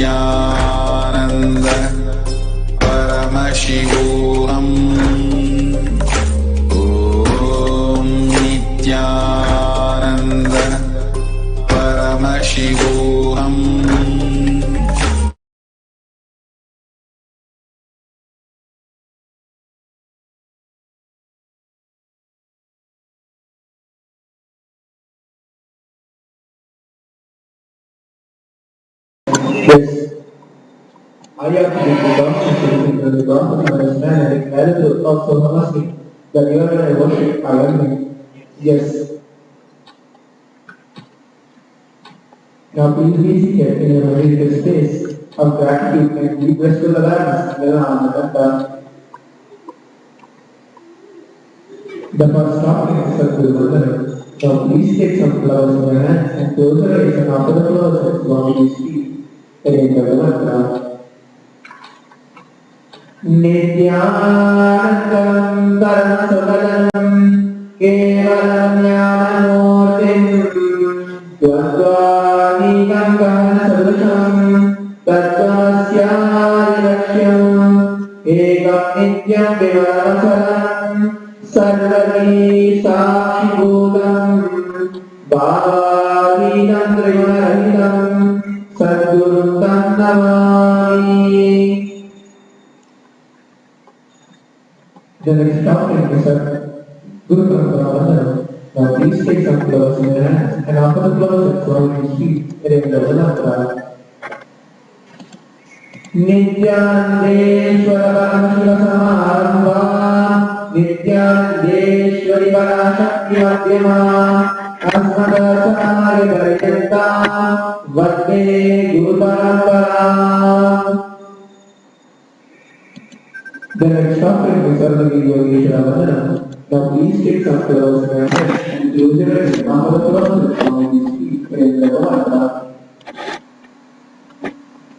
Nithyananda Paramashivam Om Nithyananda Paramashivam. Yes, I have to get the doctrine and the doctrine understand and clarity of so holistic that you and I worship I am. Yes. Now please be seated in a meditative space of gratitude and deep restful awareness. The first doctrine is Sadguru Vandana. Now please take some flowers in your hands and close your eyes and offer the flowers as long as you speak. Again, the mantra. Nithyanandam Paramashivam Kevalam Jnanamurtim Dvandvanikam Ganasadusham Tattvasyadilaksham Ekam Nityam Vivarasaram Sarvati Sakshibhutam Bhavavidam Trigunarahitam Sadgurum Namami. The next topic is Guru Parampara. Now please take some flowers in your hands and offer the flowers at Swami's feet in the mantra. Nithyanandeshwara Paramashiva-Samarambha Nithyanandeshwari Parashakti Madhyama Asmadacharya Pariyanta Vande Guru Parampara. The next topic is Now please take some flowers in your hands and close your eyes and offer the flowers at Swami's feet in the mantra.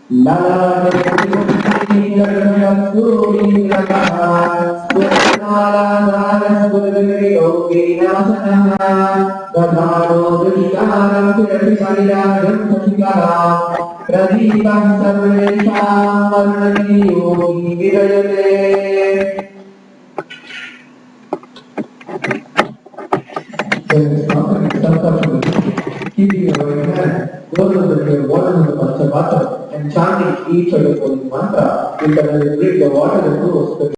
Lala keeping your right hand, close the water in the Panchavata and chanting each of the holy mantra, you can drink the water that flows.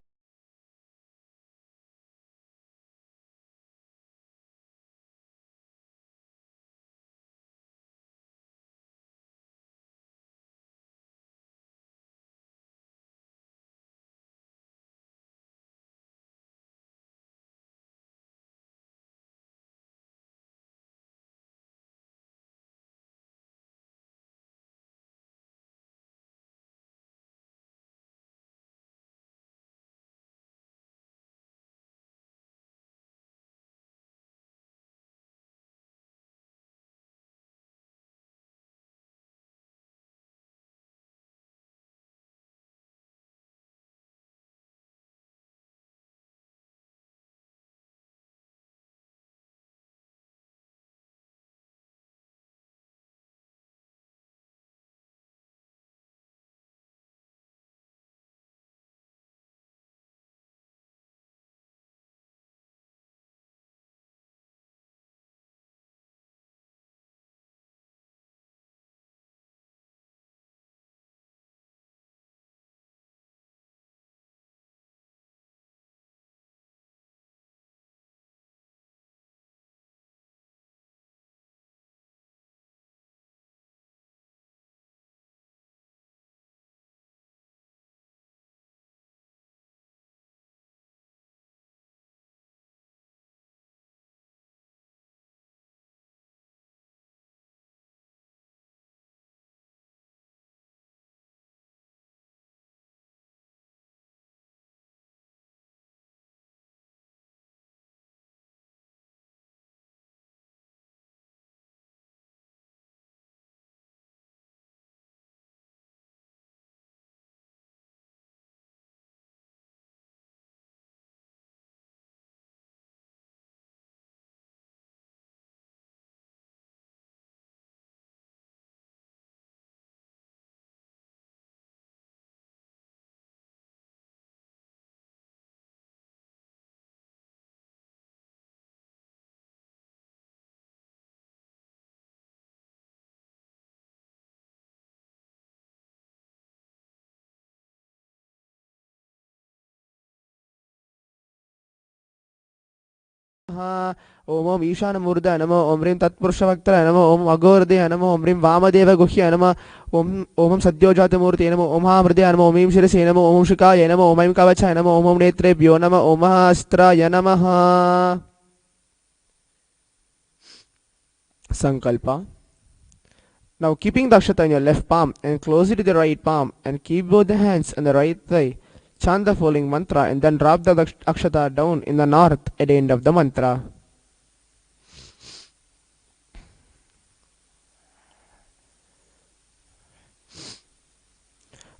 Om Om ईशानमूर्धय नमः ओम ह्रीं तत्पुरुषवक्त्राय नमः ओम अघोरदेय नमः ओम ह्रीं वामदेवगुह्याय नमः ओम सद्योजातमूर्तये नमः ओम महामृदयाय नमः ओम ऐं शिरसे नमः ओम शुकाय नमः ओम ऐं कवचाय नमः ओम नेत्रेभ्यो नमः ओम अस्त्राय नमः. Sankalpa. Now keeping the akshata in your left palm and close it to the right palm and keep both the hands on the right thigh. Chant the following mantra and then drop the akshata down in the north at the end of the mantra.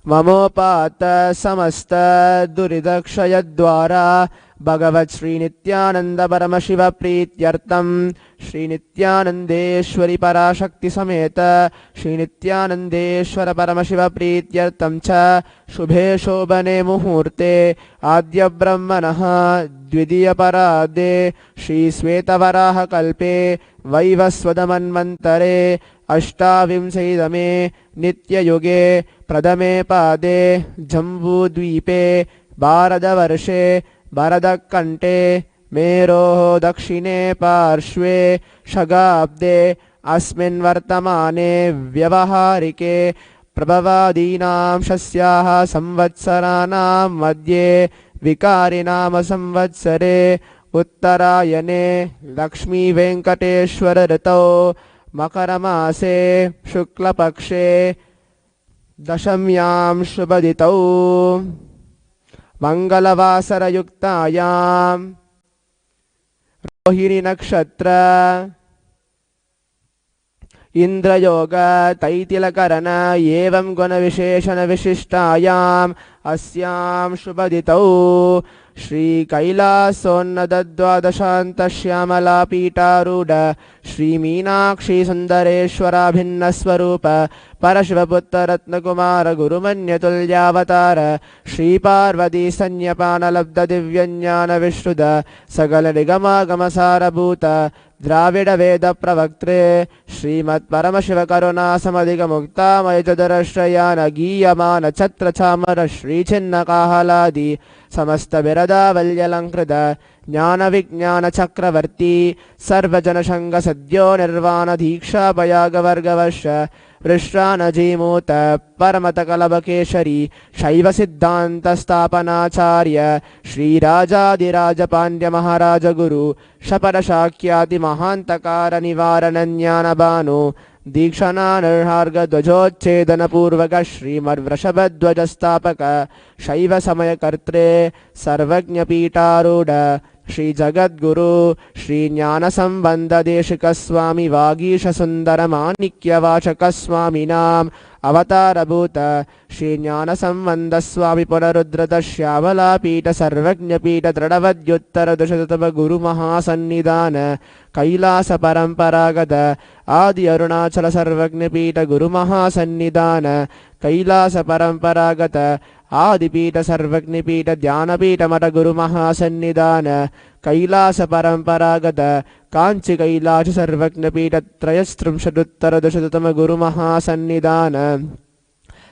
Mamopata samasta duridakshayadvara Bhagavat Sri Nithyananda Paramashiva Prityartam Sri Nithyanandeshwari Parashakti Sameta Sri Nithyanandeshwara Paramashiva Prityartam Cha Shubhe Shobhane Muhurte Adya Brahmanaha Dvidiya Parade Shri Svetavaraha Kalpe Vaivasvadamanmantare Ashtavimsaidame Nitya Yoge Pradame Pade Jambu Dvipe Bharadavarse Bharadakante Meroho Dakshine Parshve Shagabde Asmin Vartamane Vyavaharike Prabhavadinam Shasyaha Samvatsaranam Madhye Vikarinam Samvatsare Uttarayane Lakshmi Venkateshwara Ritau Makaramase Shuklapakshe Dashamyam Shubhaditau Mangalavasara Yuktayam Rohini Nakshatra Indra Yoga Taitilakarana Yevam Guna Visheshana Vishishtayam Asyam Shubhaditau Shri Kailasonnadadvadashanta Shyamala Pitaruda Shri Meenakshi Sundareshwara Bhinna Swarupa Parashivaputra Ratnakumara Gurumanyatulyavatara Shri Parvati Sanyapana Labda Divyanyana Vishruda Sagala Nigama Gamasara Bhuta Dravida Veda Pravaktre Srimat Paramashiva Karuna Samadhiga Mukta Mayajadarashrayana Giyamana Chatra Chamara Shri Chinna Kahaladi Samasta Virada Valyalankrida Jnana Vijnana Chakravarti Sarvajana Shanga Sadhyo Nirvana Diksha Payaga Vargavasha Vrishtrana Jimota Paramata Kalabakeshari Shaiva Siddhanta Stapanacharya Shri Rajadiraja Pandya Maharaja Guru Shapada Shakyati Mahantakara Nivarana Jnana Banu Dikshana Nirharga Dvajochedana Purvaka Shrimad Vrashabadvajastapaka Shaiva Samaya Kartre Sarvagnya Pitaruda Shri Jagatguru Shri Jnana Sambandha Deshika Swami Vagisha Sundara Manikya Vachaka Swami Nam Avatara Bhuta Shri Jnana Sambandha Swami Punarudrata Shyavala Pita Sarvagnya Pita Dradavadyuttara Dushatama Guru Mahasannidhanam Kailasa Paramparagata Adi Arunachala Sarvagnya Pita Guru Mahasannidhanam Kailasa Paramparagata Adipita Sarvagnipita Dhyanapita Mata Guru Mahasannidhanam Kailasa Paramparagata Kanchi Kailasha Sarvagnipita Trayastrimshaduttara Dashatatama Guru Mahasannidhanam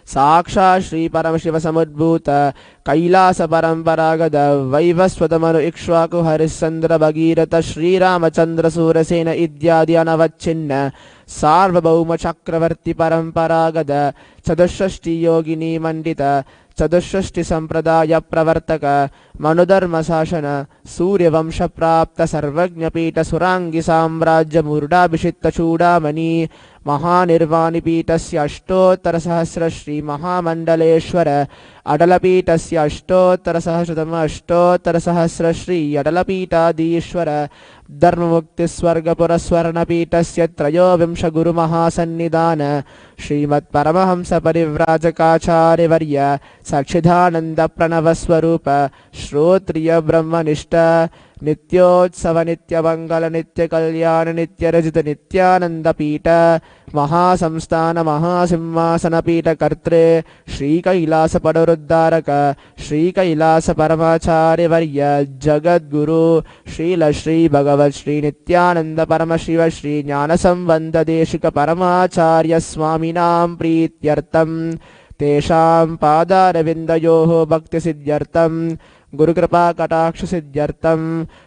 Saksha Shri Paramashiva Samudbhuta Kailasa Paramparagata Vaivasvatamanu Ikshvaku Harisandra Bhagirata Shri Ramachandra Surasena Idyadi Anavachinna Sarvabhauma Chakravarti Paramparagata Chadushashti Yogini Mandita Chadushashti Sampradaya Pravartaka Manudharma Sashana Surya Vamsha Prapta Sarvagnya Pita Surangi Samrajya Murda Bishitta Chudamani Mahanirvani Pitasya Ashtottara Sahasra Shri Mahamandaleshwara Adalapitasya Ashtottara Sahasratama Ashtottara Sahasra Shri Adalapitadishwara Dharmamukti Swargapura Swarna Pitasya Trayovimsha Guru Mahasannidhanam Srimat Paramahamsa Parivrajakaacharya Varya Sakshidhananda Pranavaswarupa Shrotriya Brahmanishta Nityotsav Nitya Mangala Nitya Kalyana Nitya Rajita Nityananda Pita Mahasamsthana Mahasimhasana Pita Kartre Shri Kailasa Padaruddharaka Shri Kailasa Paramacharya Varya Jagatguru Srila Shri Bhagavat Shri Nithyananda Paramashiva Shri Jnana Sambandha Deshika Paramacharya Swaminam Prityartam Tesham Padaravindayoho Bhakti Siddhyartam Gurukripa कटाक्ष सिद्ध्यर्थं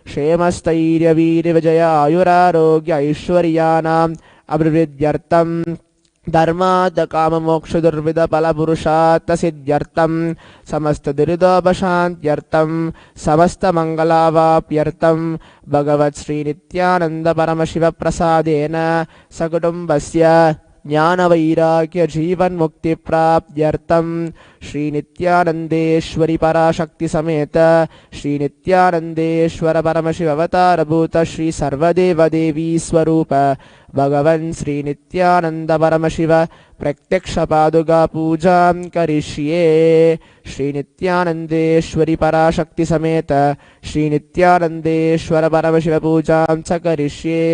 क्षेमस्थैर्य वीर विजय आयुरारोग्य ऐश्वर्याणाम् अभिवृद्ध्यर्थं धर्मात् काममोक्ष दुर्विध फलपुरुषार्थ सिद्ध्यर्थं समस्त दुरितोपशान्त्यर्थं समस्त मंगलावाप्यर्थं भगवत् श्री नित्यानंद परमशिव प्रसादेन सकुटुम्बस्य ज्ञानवैराग्य जीवन मुक्ति प्राप्त्यर्थं श्री नित्यानंदेश्वरी पराशक्ति समेत श्री नित्यानंदेश्वर परमशिव अवतार भूत श्री सर्वदेव देवी स्वरूप भगवन् श्री नित्यानंद परमशिव प्रत्यक्ष पादुका पूजां करिष्ये। श्री नित्यानंदेश्वरी पराशक्ति समेत श्री नित्यानंदेश्वर परमशिव पूजां च करिष्ये।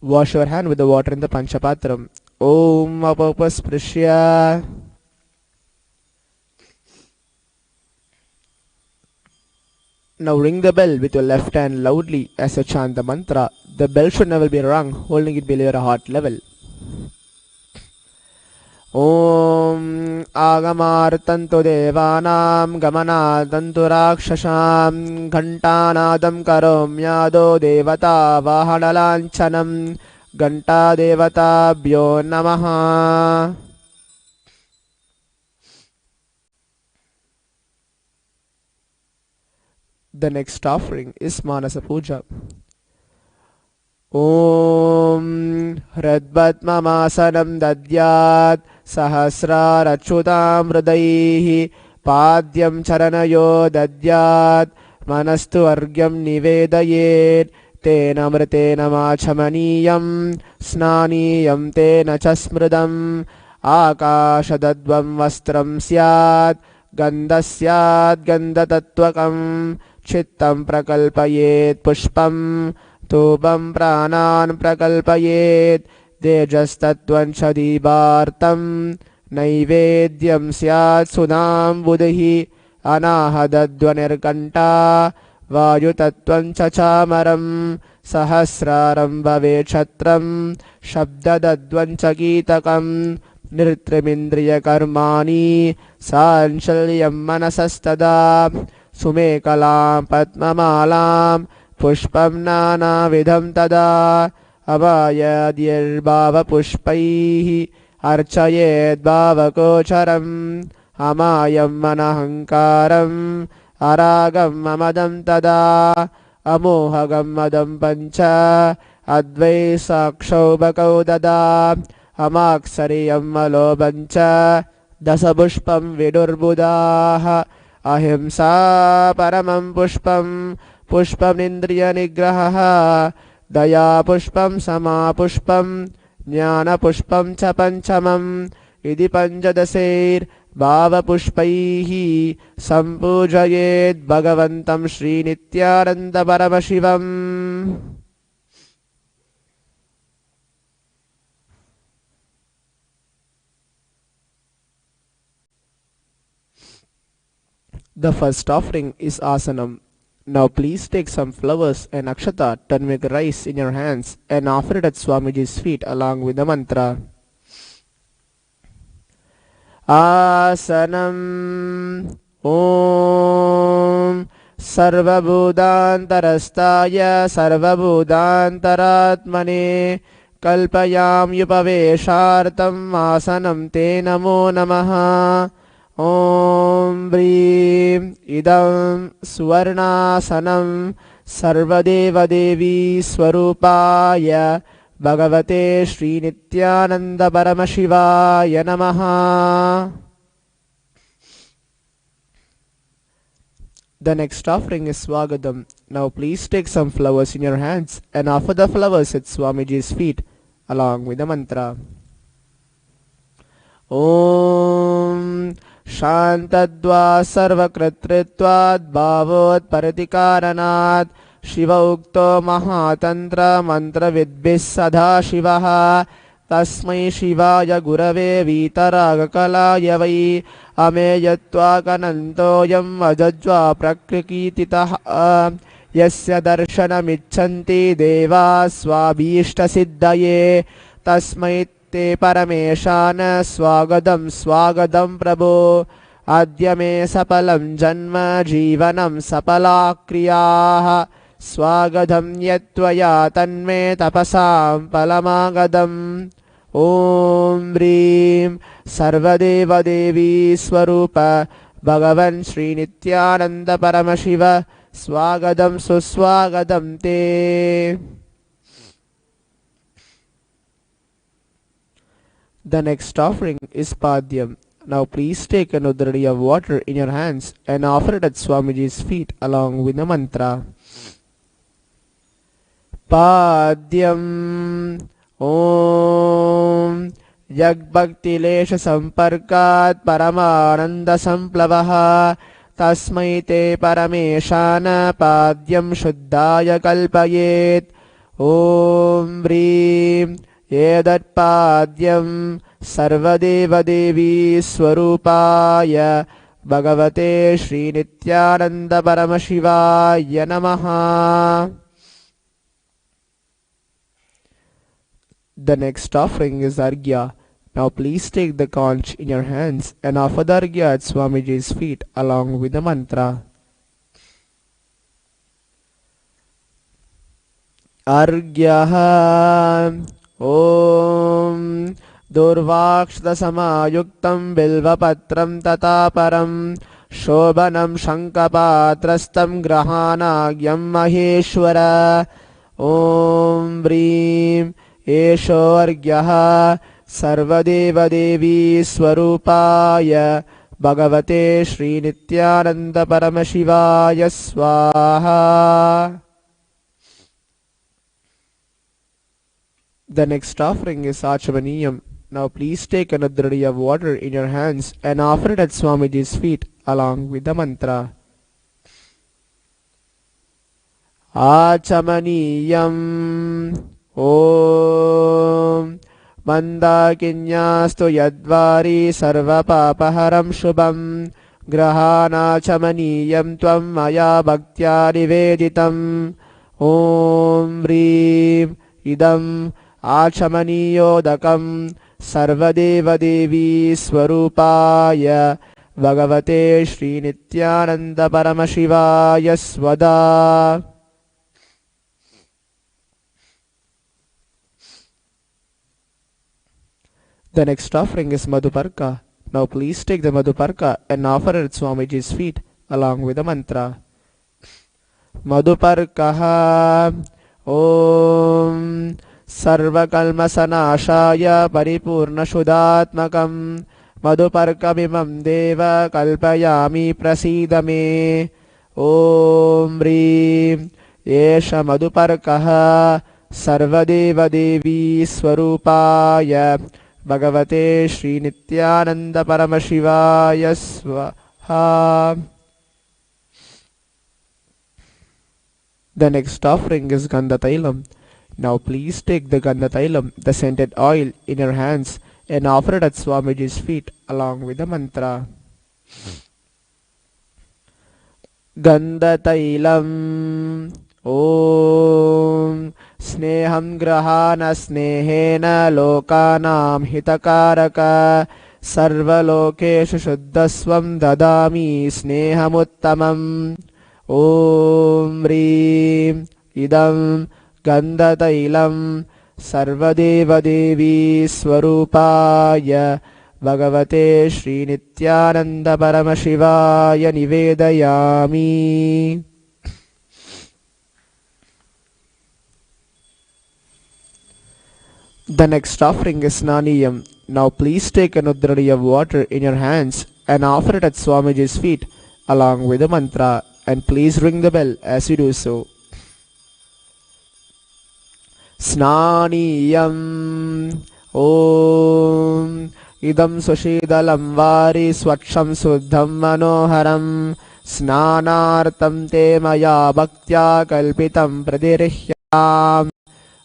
Wash your hand with the water in the Panchapatram. Om Apapasprishya. Now ring the bell with your left hand loudly as you chant the mantra. The bell should never be rung, holding it below your heart level. Om Agamartantu Devanam Gamanatantu Rakshasham Ghantanadam Karomyado Devata Vahadalanchanam Ghanta Devata Bhyo Namaha. The next offering is Manasa Puja. Om Hradbatmamasanam Dadyat Sahasrarachyutam Hridaihi Padyam Charanayo Dadyat Manastu Argyam Nivedayet Tena Mritena Machamaniyam Snaniyam Tena Chasmridam Akashadadvam Vastram Syat Gandasyat Gandatatvakam Chittam Prakalpayet Pushpam Tubam Pranan Prakalpayet Dejastatvancha Dibartam Naivedyam Syat Sudam Buddhi Anahadadvanirkanta Vayutatvancha Chamaram Sahasraram Bhave Chatram Shabdadadvancha Geetakam Nirtrimindriya Karmani Sanchalyam Manasastada Sumekalam Patmamalam Pushpam Nana Vidham Tada Abhayadyir Bhava Pushpaihi Archayed Bhava Kocharam Amayam Manahankaram Aragam Amadam Tada Amohagam Madam Pancha Advaisakshav Bhakau Dada Amaksariyam Malobancha Dasapushpam Vidurbudaha Ahimsa Paramam Pushpam Pushpam Indriya Nigraha Daya Pushpam Sama Pushpam Jnana Pushpam Cha Panchamam Idi Panchadasair Bhava Pushpaihi Sampujayet Bhagavantam Shri Nithyananda Paramashivam. The first offering is asanam. Now please take some flowers and akshata, turmeric rice in your hands and offer it at Swamiji's feet along with the mantra. Asanam Om Sarvabhudantarastaya Sarvabhudantaratmane Kalpayam Yupaveshartam Asanam Te Namo Namaha. Om Brim Idam Swarnasanam Sarvadeva Devi Swarupaya Bhagavate Shri Nithyananda Paramashiva-Aya Namaha. The next offering is Swagadam. Now please take some flowers in your hands and offer the flowers at Swamiji's feet along with the mantra. Om Shantadva Sarvakritritvad Bhavot Paratikaranat Shiva Ukto Mahatantra Mantra Vidbhis Sadha Shivaha Tasmai Shivaya Gurave Vitaraga Kalaya Vai Ameyatva Kanantoyam Ajajva Prakrikititaha Yasya Darshanam Icchanti Deva Swabhishta Siddhaye Tasmai Te Parameshana Swagadam Swagadam Prabhu अद्य मे सफलं जन्म जीवनं सफला क्रियाः स्वागतं यत्त्वया तन्मे तपसां फलमागतम् ॐ ह्रीं सर्वदेवदेवी स्वरूप भगवन् श्रीनित्यानन्द परमशिव स्वागतं सुस्वागतं ते. The next offering is Padyam. Now please take an udradi of water in your hands and offer it at Swamiji's feet along with the mantra. Padyam Om Jagbhaktilesha Samparkat Paramananda Samplavaha Tasmai Te Parameshana Padyam Shuddhaya Kalpayet Om Vrim Edatpadyam Sarvadevadevi Swarupaya Bhagavate Shri Nithyananda Paramashivaya Namaha. The next offering is Arghya. Now please take the conch in your hands and offer the Arghya at Swamiji's feet along with the mantra. Arghyaha Om Durvakshdasamayuktam Bilvapatram Tataparam Shobhanam Shankapatrastam Grahanagyam Maheshwara Om Vrim Esho Arghyaha Sarvadevadevi Swarupaya Bhagavate Shri Nithyananda Paramashivaya Swaha. The next offering is Achamaniyam. Now please take an udradi of water in your hands and offer it at Swamiji's feet along with the mantra. Achamaniyam Om Mandakinyastu Yadvari Sarvapapaharam Shubham Grahanachamaniyam Tvam Maya Bhaktya Niveditam Om Vrim Idam Achamaniyo Sarvadevadevi Swarupaya Bhagavate Shri Nithyananda Paramashivaya Swada. The next offering is Madhuparka. Now please take the Madhuparka and offer it at Swamiji's feet along with the mantra. Madhuparkaha Om Sarvakalmasanashaya Paripurnashudatmakam Madhuparkamimam Deva Kalpayami Prasidame Om Vrim Yesha Madhuparkaha Sarvadevadevi Swarupaya Bhagavate Shri Nithyananda Paramashivaya Swaha. The next offering is Gandhatailam. Now please take the Gandhatailam, the scented oil, in your hands and offer it at Swamiji's feet along with the mantra. Gandhatailam Om Sneham Grahana Snehena Lokanam Hitakaraka Sarvalokeshu Shuddhasvam Dadami Snehamuttamam Om Vrim Idam Gandhatailam Sarvadevadevi Swarupaya Bhagavate Shri Nithyananda Paramashivaya Nivedayami. The next offering is Naniyam. Now please take an udradi of water in your hands and offer it at Swamiji's feet along with the mantra, and please ring the bell as you do so. Snaniyam Om Idam Sushidalam Vari Swacham Suddham Manoharam Snanartam Te Maya Bhaktya Kalpitam Pradirihyam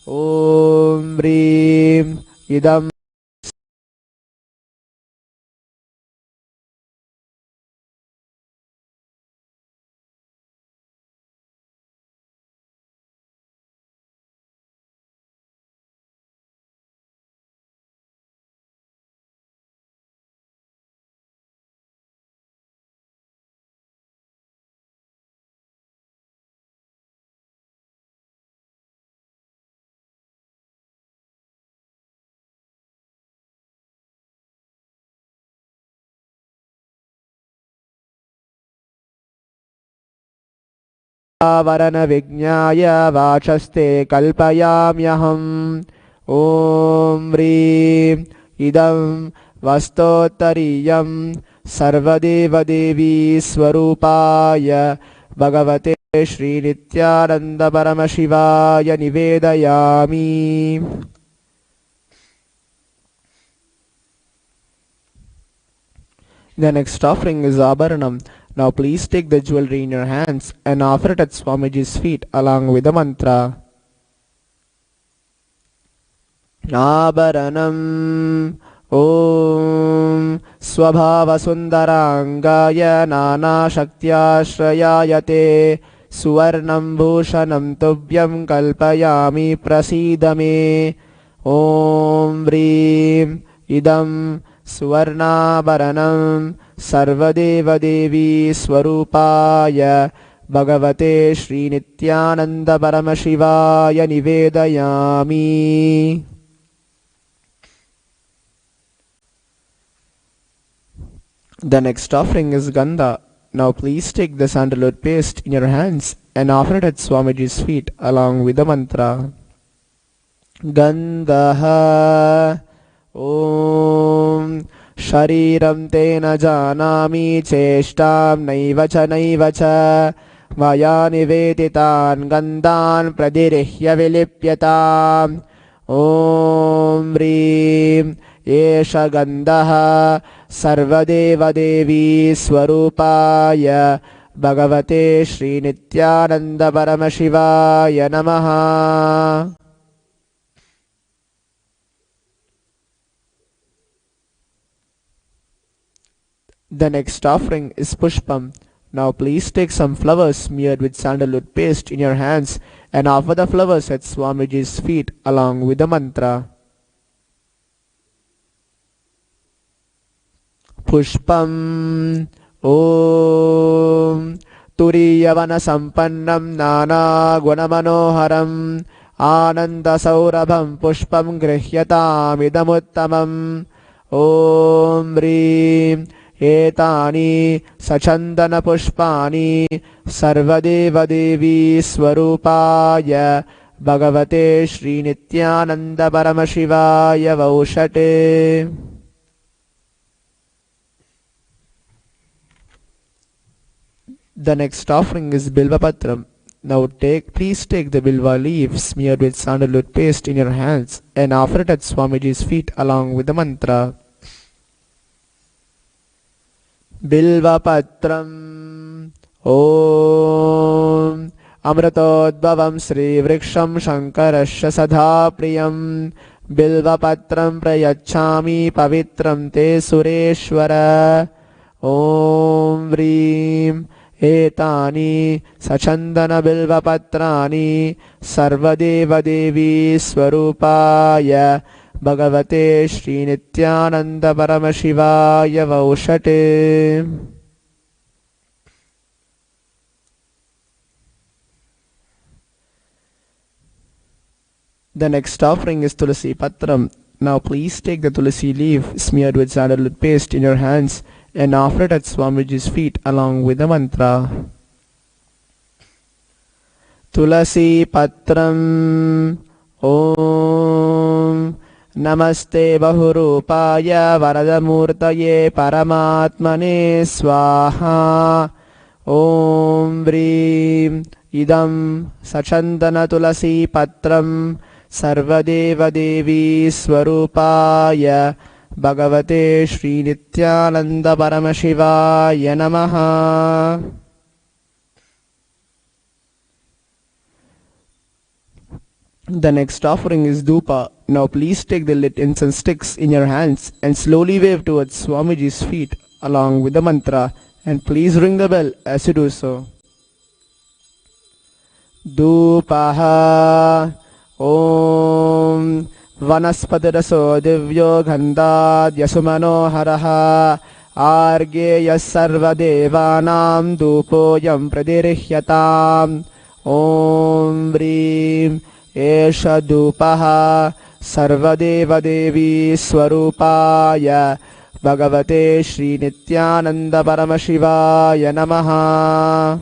Om Vrim Idam वरन विज्ञाय वाचस्ते कल्पयाम्यहम् ॐ ह्रीं इदं वस्तोत्तरीयं सर्वदेवदेवी स्वरूपाय भगवते श्रीनित्यानन्द परमशिवाय निवेदयामि. The next offering is Abharanam. Now please take the jewelry in your hands and offer it at Swamiji's feet along with the mantra. Abharanam Om Swabhava Sundarangaya Nana Shaktyashrayayate Suvarnam Bhushanam Tubhyam Kalpayami Prasidame Om Vrim Idam Suvarnabharanam Sarvadeva Devi Swarupaya Bhagavate Shri Nithyananda Paramashivaya Nivedayami. The next offering is Gandha. Now please take the sandalwood paste in your hands and offer it at Swamiji's feet along with the mantra. Gandha Om Shariram Tena Janami Cheshtam Naiva Cha Maya Nivetitan Gandhan Pradirihya Vilipyatam Om Vrim Esha Gandha Sarvadeva Devi Swarupaya Bhagavate Shri Nithyananda Paramashivaya Namaha. The next offering is Pushpam. Now please take some flowers smeared with sandalwood paste in your hands and offer the flowers at Swamiji's feet along with the mantra. Pushpam Om Turiyavana Sampannam Nana Gunamanoharam Ananda Saurabham Pushpam Grihyatam Idamuttamam Om Vrim Etani Sachandana Pushpani Sarvadeva Devi Swarupaya Bhagavate Shri Nithyananda Paramashivaya Vaushate. The next offering is Bilva Patram. Now please take the Bilva leaf smeared with sandalwood paste in your hands and offer it at Swamiji's feet along with the mantra. Bilva Patram Om Amratodbhavam Sri Vriksham Shankarasya Sadha Priyam Bilva Patram Prayachami Pavitram Te Sureshwara Om Vrim Etani Sachandana Bilva Patrani Sarvadeva Devi Swarupaya Bhagavate Shri Nithyananda Paramashivaya Vaushate. The next offering is Tulasi Patram. Now please take the Tulasi leaf smeared with sandalwood paste in your hands and offer it at Swamiji's feet along with the mantra. Tulasi Patram Om Namaste Bahurupaya Varadamurtaye Paramatmane Swaha Om Vrim Idam Sachandana Tulasi Patram Sarvadeva Devi Swarupaya Bhagavate Shri Nithyananda Paramashivaya Namaha. The next offering is Dhupa. Now please take the lit incense sticks in your hands and slowly wave towards Swamiji's feet along with the mantra, and please ring the bell as you do so. Dhupaha Om Vanaspatiraso Divyo Gandhad Yasumanoharaha Argeya Sarva Devanam Dhupoyam Pradirihyatam Om Vrim Esha Dhupaha Sarvadeva Devi Swarupaya Bhagavate Shri Nithyananda Paramashivaya Namaha.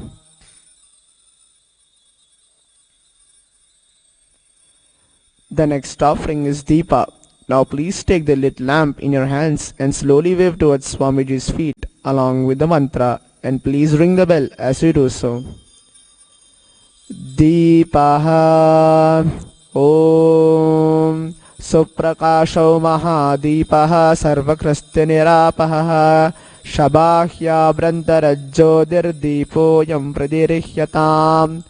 The next offering is Deepa. Now please take the lit lamp in your hands and slowly wave towards Swamiji's feet along with the mantra, and please ring the bell as you do so. Deepaha Om Suprakasho Mahadīpaha Sarvakrastya Nirapaha Shabahya Brantarajyodir Deepoyam Pradirihyatam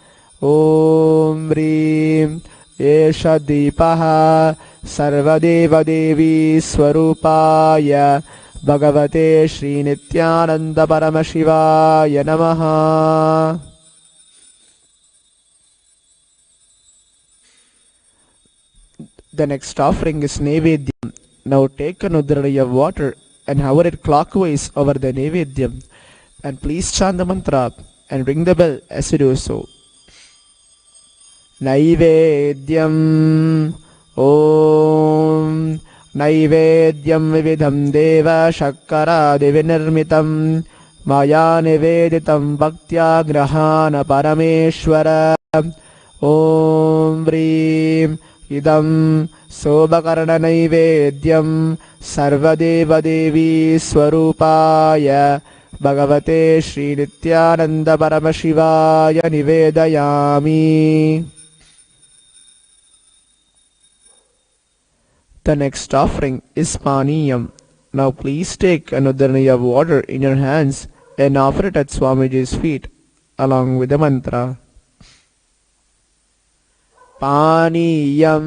Om Vrim Esha Deepaha Sarvadeva Devi Swarupaya Bhagavate Shri Nithyananda Paramashivaya Namaha. The next offering is Nevedyam. Now take an udrani of water and hover it clockwise over the Nevedyam, and please chant the mantra and ring the bell as you do so. Naivedyam Om Naivedyam Vividham Deva Shakkara Divinirmitam Maya Niveditam Bhaktya Grahana Parameshwara Om Vrim Idam Sobakarana Naivedyam Sarvadeva Devi Swarupaya Bhagavate Shri Nithyananda Paramashivaya Nivedayami. The next offering is Paniyam. Now please take an udrani of water in your hands and offer it at Swamiji's feet along with the mantra. Paniyam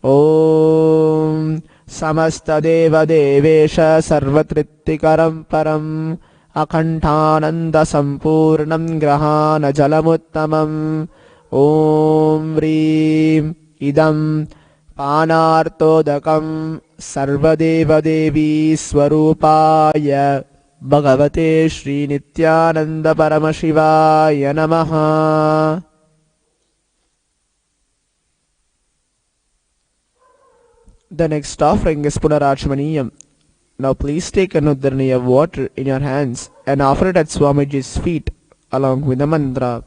Om Samasta Deva Devesha Sarvatritikaram Param Akhantananda Sampurnam Grahana Jalamuttamam Om Vrim Idam Panartodakam Sarvadeva Devi Swarupaya Bhagavate Shri Nithyananda Paramashivaya Namaha. The next offering is Punarachmaniyam. Now please take an udrani of water in your hands and offer it at Swamiji's feet along with the mantra.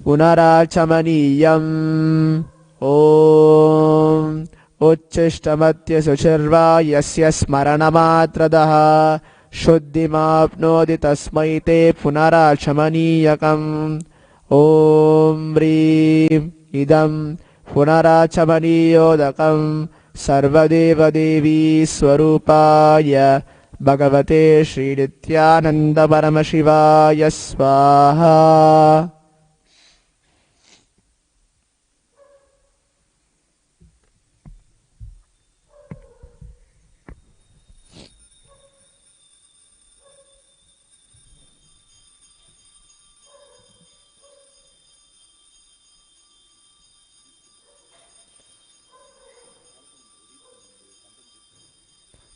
Punarachamaniyam Om Uchchishtamatya Suchirva Yasya Smaranamatradaha Shuddhimapnodi Tasmai Te Punarachamaniyakam Om Vrim Idam Punarachamaniyodakam Sarvadeva Devi Swarupaya Bhagavate Shri Nithyananda Paramashivaya Swaha.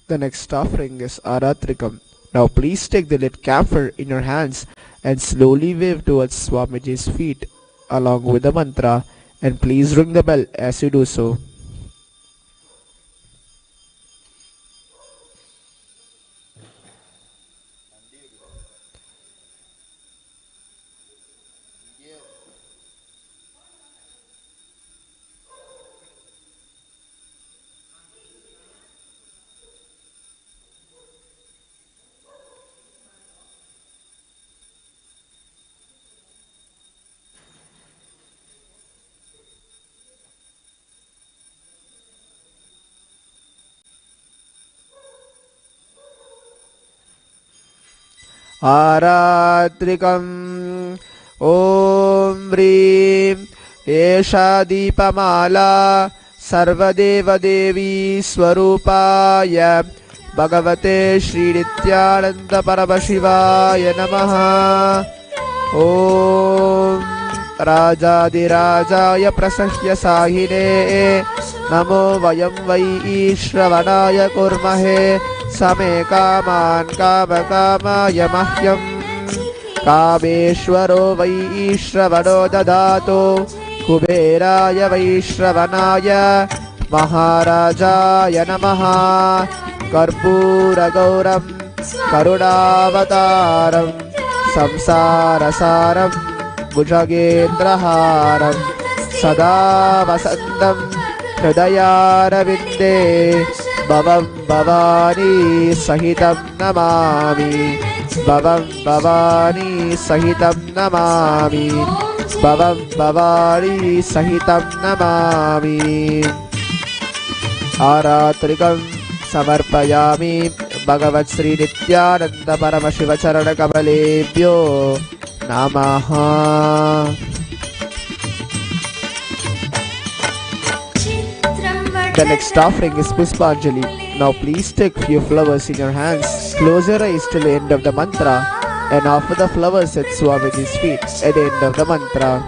The next offering is Aratrikam. Now please take the lit camphor in your hands and slowly wave towards Swamiji's feet along with the mantra, and please ring the bell as you do so. Aratrikam Om Vrim Esha Deepamala Sarvadeva Devi Swarupaya Bhagavate Shri Nithyananda Paramashivaya Namaha. Om Rajadirajaya Prasahya Sahine Namo Vayam Vai Shravanaya Kurmahe Same Kaman Kama Kamaya Mahyam Kameshwaro Vai Shravano Dadato Kuberaya Vai Shravanaya Maharajaya Namaha. Karpura Gauram Karunavataram Samsara Saram Bhujagendraharam सदा वसन्तं हृदयारविन्दे भवं भवानी सहितं नमामि भवं भवानी सहितं नमामि भवं भवानी सहितं नमामि आरात्रिकं समर्पयामि भगवत् श्री नित्यानंद परमशिव चरण कमलेभ्यो नमः। The next offering is Puspanjali. Now please take few flowers in your hands. Close your eyes till the end of the mantra and offer the flowers at Swamiji's feet at the end of the mantra.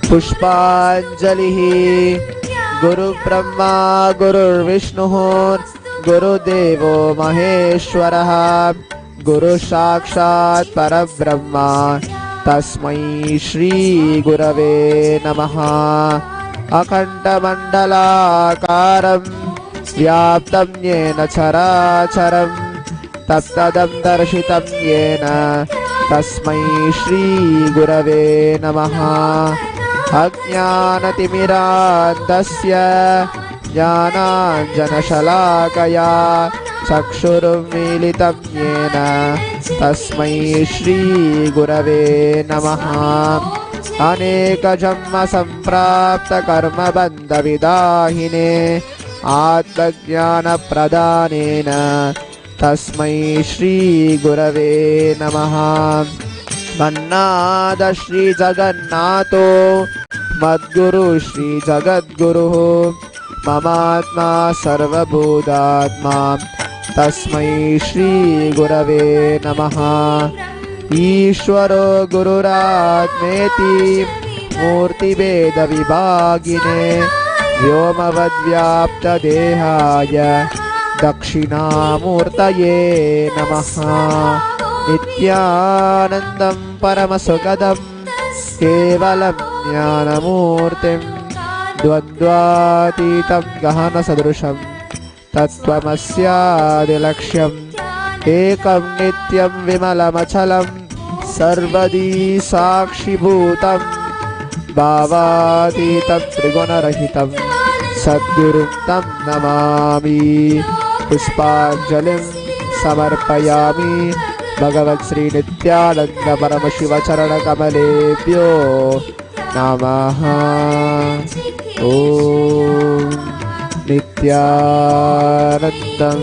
Pushpanjalihi Guru Brahma Guru Vishnu Guru Devo Maheshwaraha Guru Sakshat Parabrahma Tasmai Shri Gurave Namaha. Akandamandalakaram Vyaptam Yena Characharam Tattadam Darshitam Yena Tasmai Shri Gurave Namaha. Ajnanatimirandasya Jnananjanashalakaya Chakshurum Militam Yena Tasmai Shri Gurave Namaha. Aneka Jamma Samprapta Karma Bandha Vidahine Atmajnana Pradhanena Tasmai Shri Gurave Namaha. Mannada Shri Jagannatho Madguru Shri Jagatguru Mamatma Sarvabhudatma Tasmai Shri Gurave Namaha. Ishvaro Gururatmeti Murti Veda Vibhagine Vyomavadvyapta Dehaya Dakshinamurtaye Namaha. Nithyanandam Paramasukadam Kevalam Jnanamurtim Dvandvatitam Gahana Sadrusham Tattvamasya-dilaksham Ekam Nityam Vimalamachalam Sarvadi Sakshibhutam Bhavatitam Trigunarahitam Sadgurum Tam Namami. Puspanjalim Samarpayami Bhagavat Sri Nithyananda Paramashiva Charana Kamalebhyo Namaha. Om Nithyanandam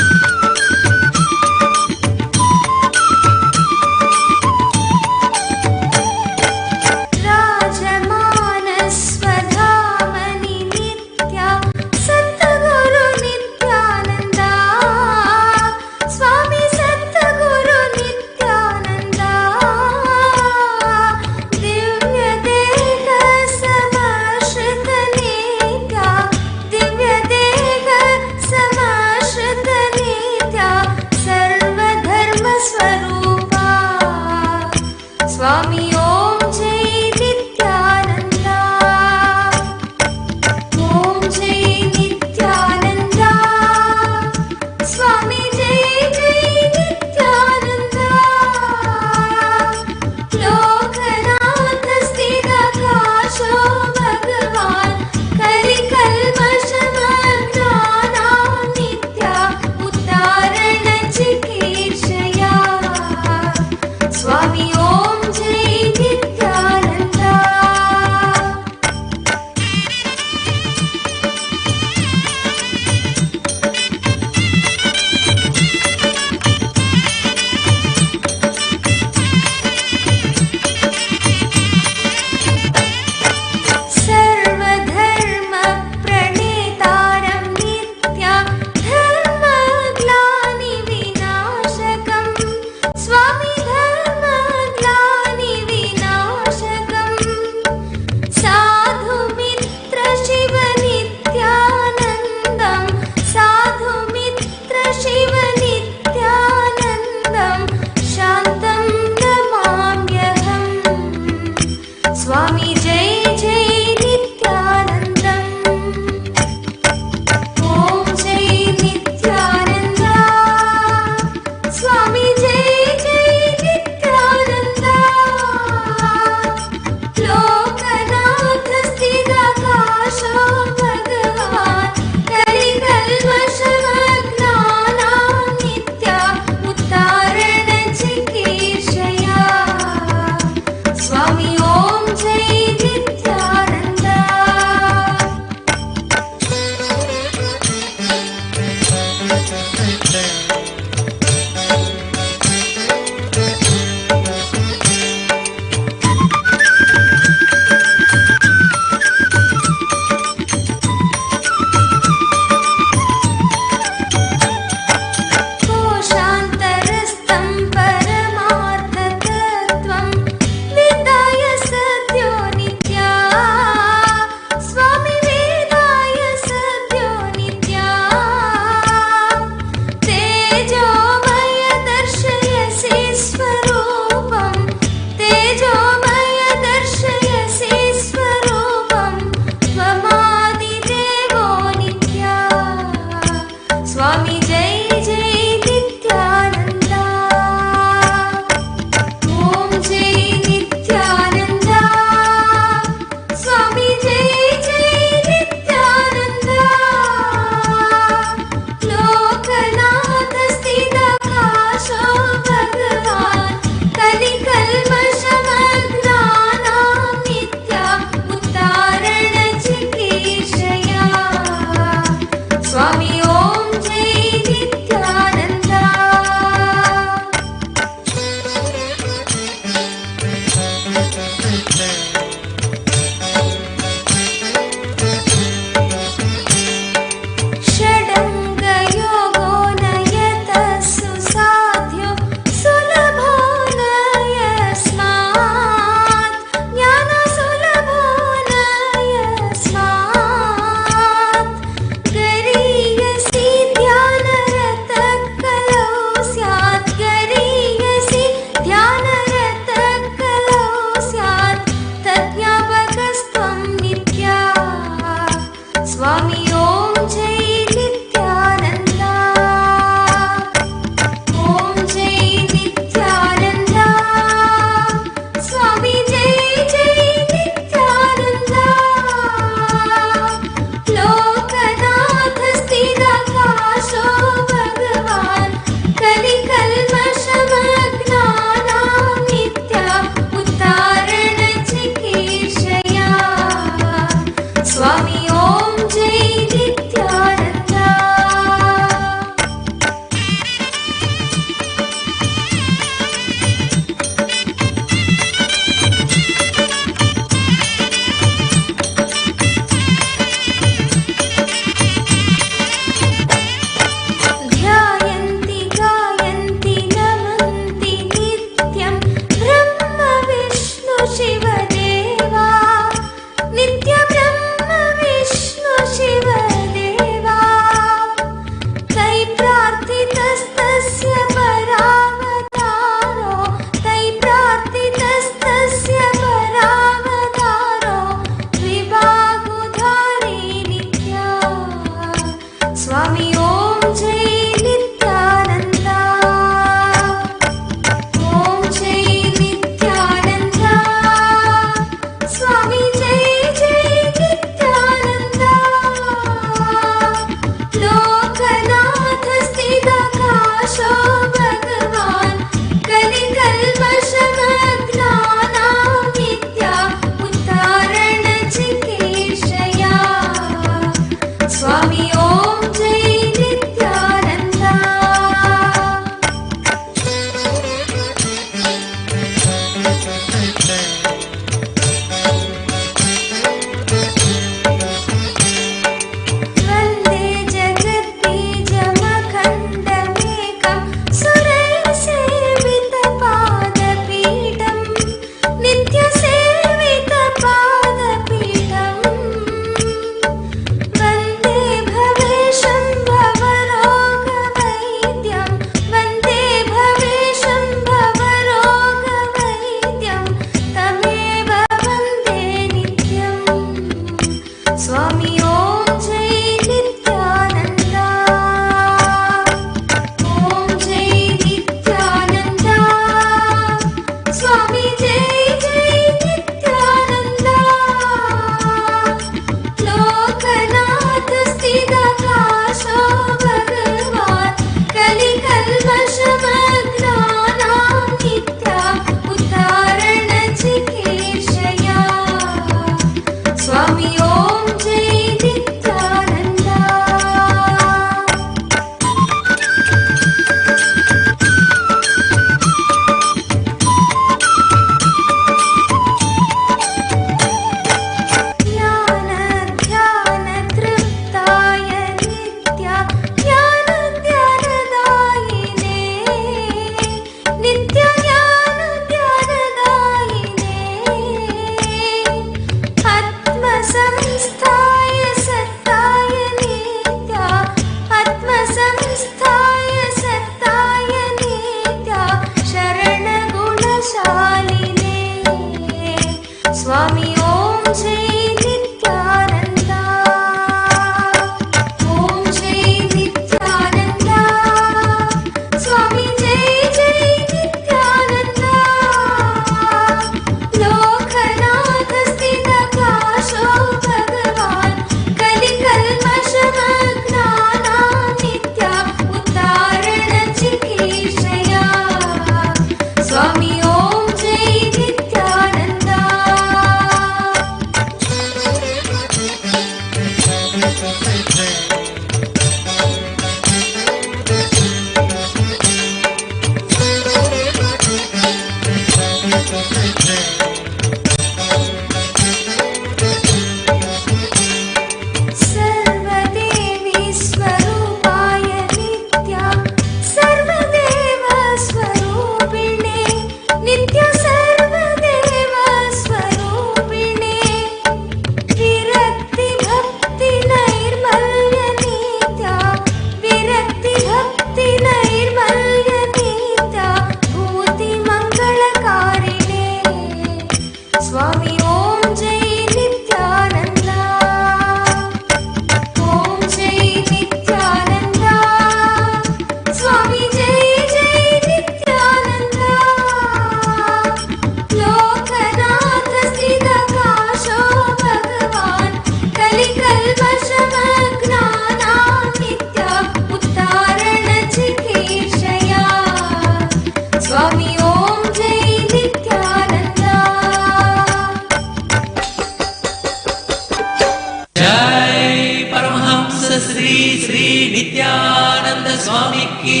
Nityanand Swami की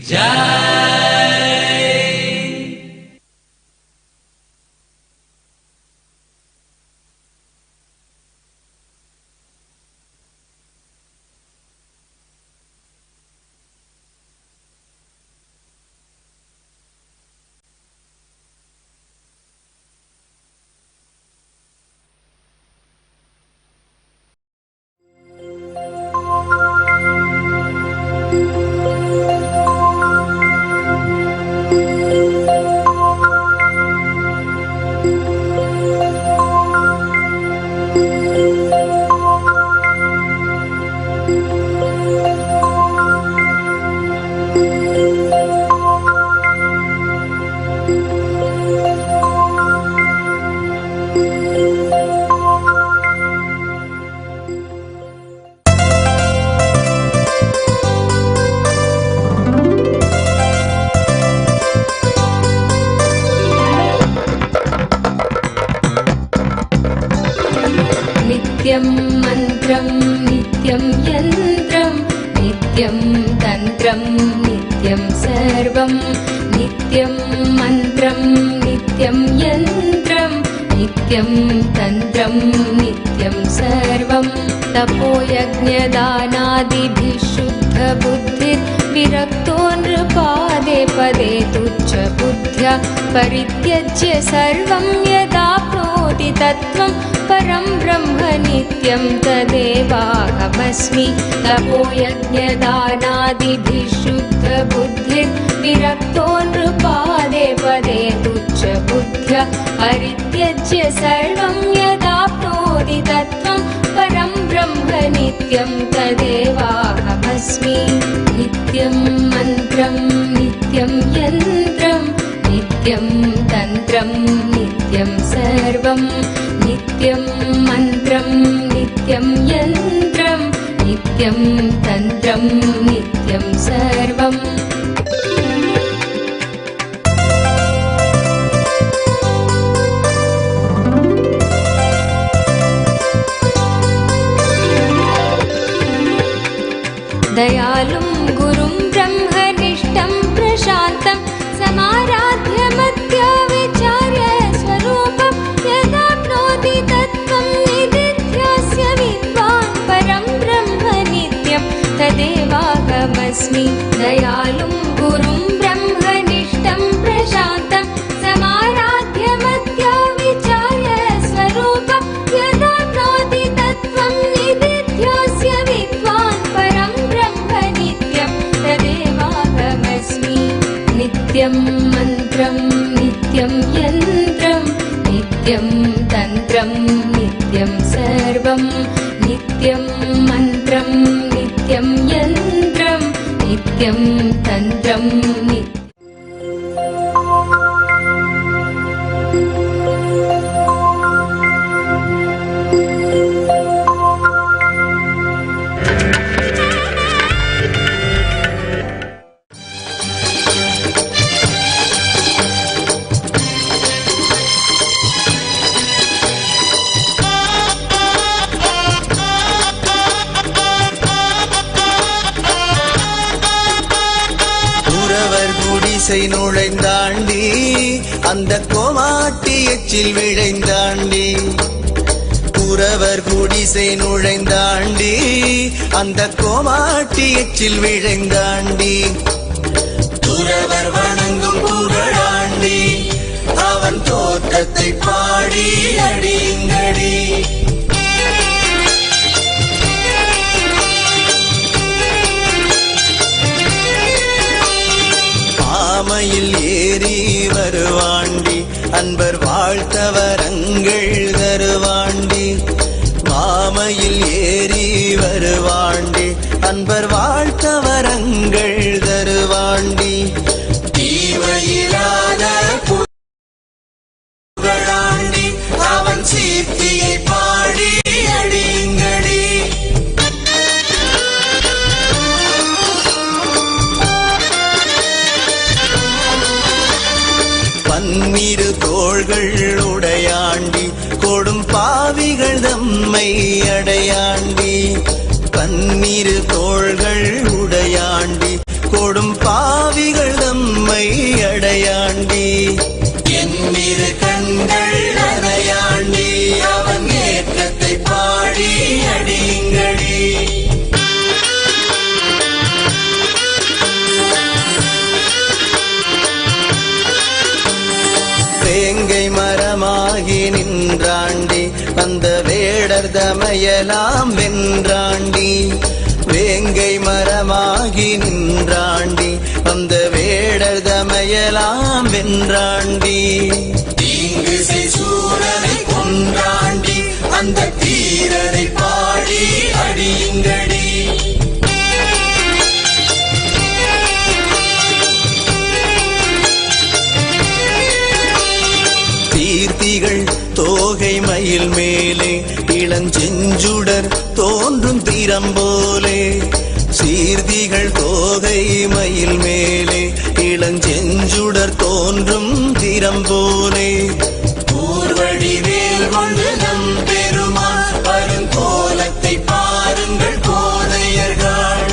जय। नित्यं मन्त्रं नित्यं यन्त्रं नित्यं तन्त्रं नित्यं सर्वं नित्यं मन्त्रं नित्यं यन्त्रं नित्यं तन्त्रं नित्यं सर्वं तपोयज्ञदानादिभिः शुद्धबुद्धिर्विरक्तो नृपादे पदे तुच्छबुद्ध्या परित्यज्य सर्वं यदाप्नोति तत्त्वं परं ब्रह्म नित्यं तदेवाहमस्मि तपोयज्ञदानादिभिः शुद्धबुद्धिर्विरक्तो नृपादे पदे तुच्छबुद्ध्या परित्यज्य सर्वं यदाप्नोति तत्त्वं परं ब्रह्म नित्यं तदेवाहमस्मि नित्यं मन्त्रं नित्यं यन्त्रं नित्यं तन्त्रं नित्यं सर्वं नित्यं मन्त्रं नित्यं यन्त्रं नित्यं तन्त्रं नित्यं सर्वम् दयालुं गुरुं ब्रह्मनिष्ठं प्रशान्तं समाराध्य मत्या विचार्य स्वरूपं यदाप्नोति तत्त्वं निदिध्यास्य विद्वान् परं ब्रह्म नित्यं तदेवाहमस्मि दयालुं गुरुं ब्रह्मनिष्ठं प्रशान्तं समाराध्य मत्या विचार्य स्वरूपं यदाप्नोति तत्त्वं निदिध्यास्य विद्वान् परं ब्रह्म नित्यं तदेवाहमस्मि नित्यं मन्त्रं नित्यं यन्त्रं नित्यं तन्त्रं नित्यं सर्वं नित्यं मन्त्रं नित्यं यन्त्रं नित्यं तन्त्रं நுழைந்தாண்டி அந்த கோமாட்டி எச்சில் விழைந்தாண்டி குறவர் குடிசை நுழைந்தாண்டி அந்த கோமாட்டி எச்சில் விழைந்தாண்டி துறவர் வணங்கும் புகழாண்டி அவன் தோற்றத்தை பாடி அடிங்கடி ஆமையில் ஏறி வருவாண்டி அன்பர் வாழ்த்தவரங்கள் தருவாண்டி மாமையில் ஏறி வருவாண்டி அன்பர் வாழ்த்தவரங்கள் தருவாண்டி தீமையிலாத புகழாண்டி அவன் சீர்த்தியை பாடி அடிங்கடி பன்னிரு தோள்கள் உடையாண்டி கொடும் பாவிகள் தம்மை அடையாண்டி பன்னிரு தோள்கள் உடையாண்டி கொடும் பாவிகள் தம்மை அடையாண்டி எண்ணிரு கண்கள் அடையாண்டி அவன் ஏற்றத்தை பாடி அடிங்கடி வேங்கை மரமாகி நின்றாண்டி அந்த வேடர் தமையலாம் வென்றாண்டி வேங்கை மரமாகி நின்றாண்டி அந்த வேடர் தமையலாம் வென்றாண்டி தீங்கு சூரனை கொன்றாண்டி அந்த தீரனை பாடி அடியுங்கடி தீர்த்திகள் தோகை மயில் மேலே இளஞ்செஞ்சுடர் தோன்றும் திறம்போலே சீர்திகள் தோகை மயில் மேலே இளஞ்செஞ்சுடர் தோன்றும் திறம்போலே ஊர்வடிவேல் கொண்டு நம் பெருமான் வரும் கோலத்தை பாருங்கள் கோதையர்கள்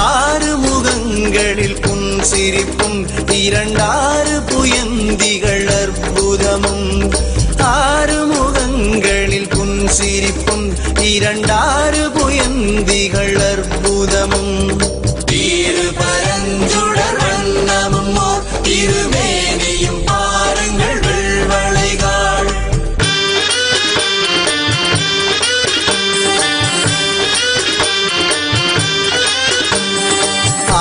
ஆறு முகங்களில் புன்சிரிப்பும் இரண்டாறு புயந்திகள் அற்புதமும் ஆறு முகங்களில் புன்சிரிப்பும் இரண்டாறு புயந்திகள் அற்புதமும் தீரு பரஞ்சுடர் வண்ணமும் ஓர் திருமேனியும் பாருங்கள் வெள்வளைகாள்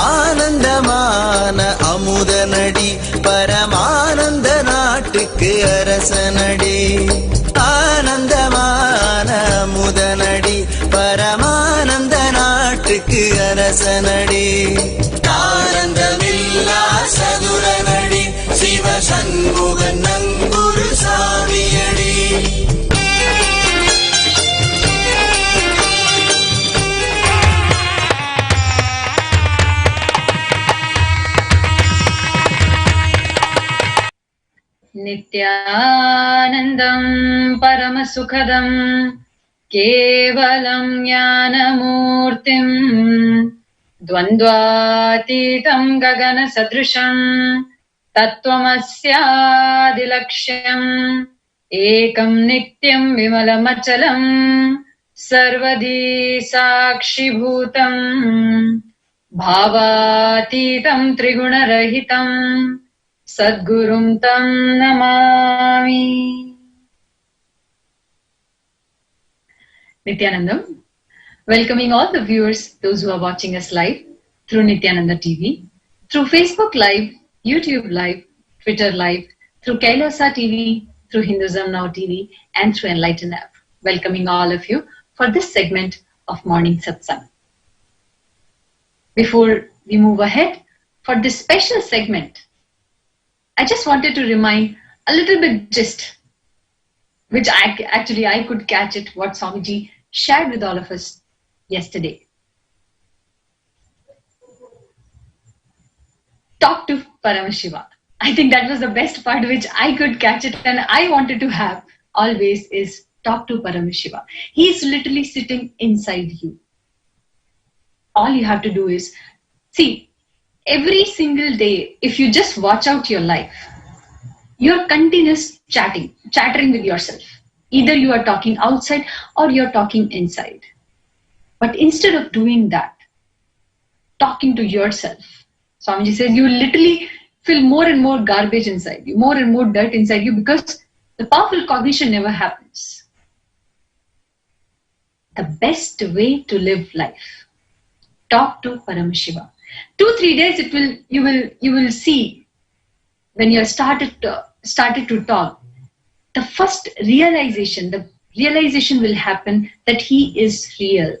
ஆனந்தமான அமுதனடி பரமானந்த நாட்டுக்கு அரசனடி ஆனந்தமான அமுதனடி பரமானந்த நாட்டுக்கு அரசனடி ஆனந்தமில்லா சதுரனடி சிவ சண்முகன் நங்குரு சாமியடி नित्यानन्दं परमसुखदं केवलं ज्ञानमूर्तिं द्वन्द्वातीतं गगनसदृशं तत्त्वमस्यादिलक्ष्यम् एकं नित्यं विमलमचलं सर्वदी साक्षिभूतं भावातीतं त्रिगुणरहितं Sadgurum tam namami. Nithyanandam, welcoming all the viewers, those who are watching us live through Nithyananda TV, through Facebook Live, YouTube Live, Twitter Live, through Kailasa TV, through Hinduism Now TV, and through Enlightened app. Welcoming all of you for this segment of Morning Satsang. Before we move ahead, for this special segment, I just wanted to remind a little bit gist, which I could catch it, what Swamiji shared with all of us yesterday. Talk to Paramashiva. I think that was the best part which I could catch it and I wanted to have always is talk to Paramashiva. He is literally sitting inside you. All you have to do is, see, every single day, if you just watch out your life, you're continuous chattering with yourself. Either you are talking outside or you're talking inside. But instead of doing that, talking to yourself, Swamiji says you literally feel more and more garbage inside you, more and more dirt inside you because the powerful cognition never happens. The best way to live life, talk to Paramashiva. 2-3 days you will see when you started to talk, the first realization, will happen that he is real.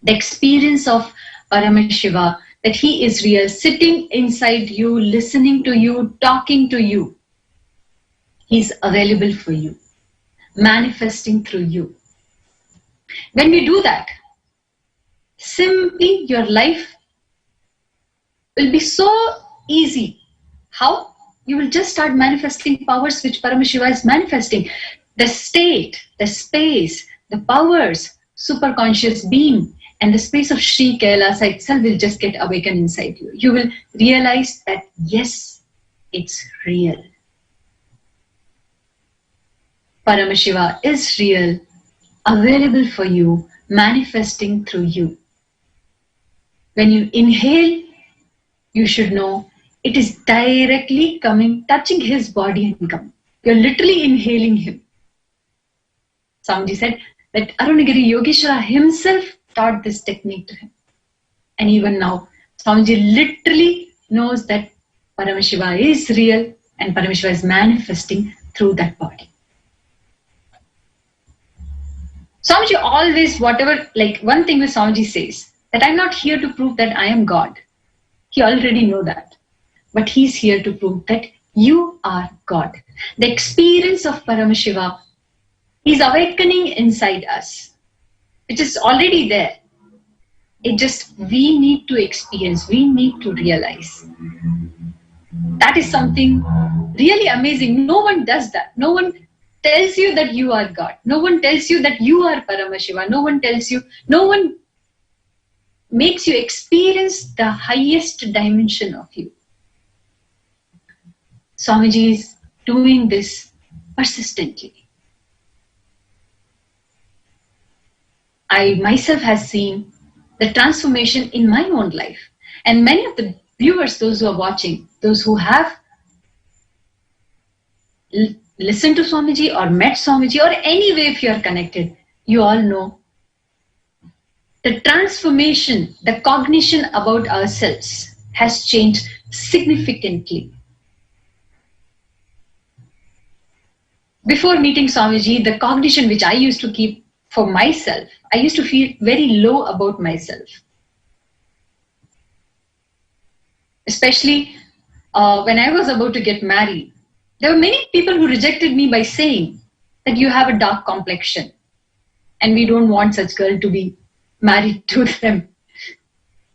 The experience of Paramashiva, that he is real, sitting inside you, listening to you, talking to you. He's available for you, manifesting through you. When we do that, simply your life will be so easy. How? You will just start manifesting powers which Paramashiva is manifesting. The state, the space, the powers, superconscious being, and the space of SHRIKAILASA itself will just get awakened inside you. You will realize that, yes, it's real. Paramashiva is real, available for you, manifesting through you. When you inhale, you should know it is directly coming, touching his body and coming. You're literally inhaling him. Swamiji said that Arunagiri Yogeshwara himself taught this technique to him. And even now, Swamiji literally knows that Paramashiva is real and Paramashiva is manifesting through that body. Swamiji always, one thing that Swamiji says, that I'm not here to prove that I am God. He already knows that. But he's here to prove that you are God. The experience of Paramashiva is awakening inside us, which is already there. We need to experience, we need to realize. That is something really amazing. No one does that. No one tells you that you are God. No one tells you that you are Paramashiva. No one makes you experience the highest dimension of you. Swamiji is doing this persistently. I myself have seen the transformation in my own life. And many of the viewers, those who are watching, those who have listened to Swamiji or met Swamiji, or any way if you are connected, you all know the transformation, the cognition about ourselves has changed significantly. Before meeting Swamiji, the cognition which I used to keep for myself, I used to feel very low about myself. Especially when I was about to get married. There were many people who rejected me by saying that you have a dark complexion and we don't want such girl to be married to them.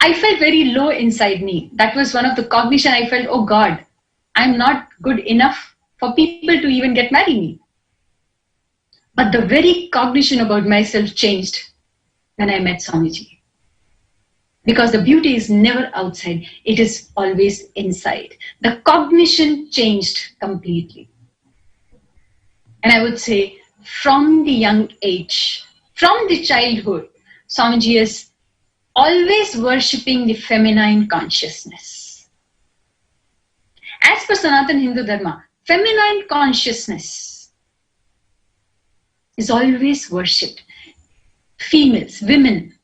I felt very low inside me. That was one of the cognition. I felt, oh God, I'm not good enough for people to even get married me. But the very cognition about myself changed when I met Swamiji. Because the beauty is never outside, it is always inside. The cognition changed completely. And I would say from the young age, from the childhood, Swamiji is always worshipping the feminine consciousness. As per Sanatana Hindu Dharma, feminine consciousness is always worshipped. Females, women,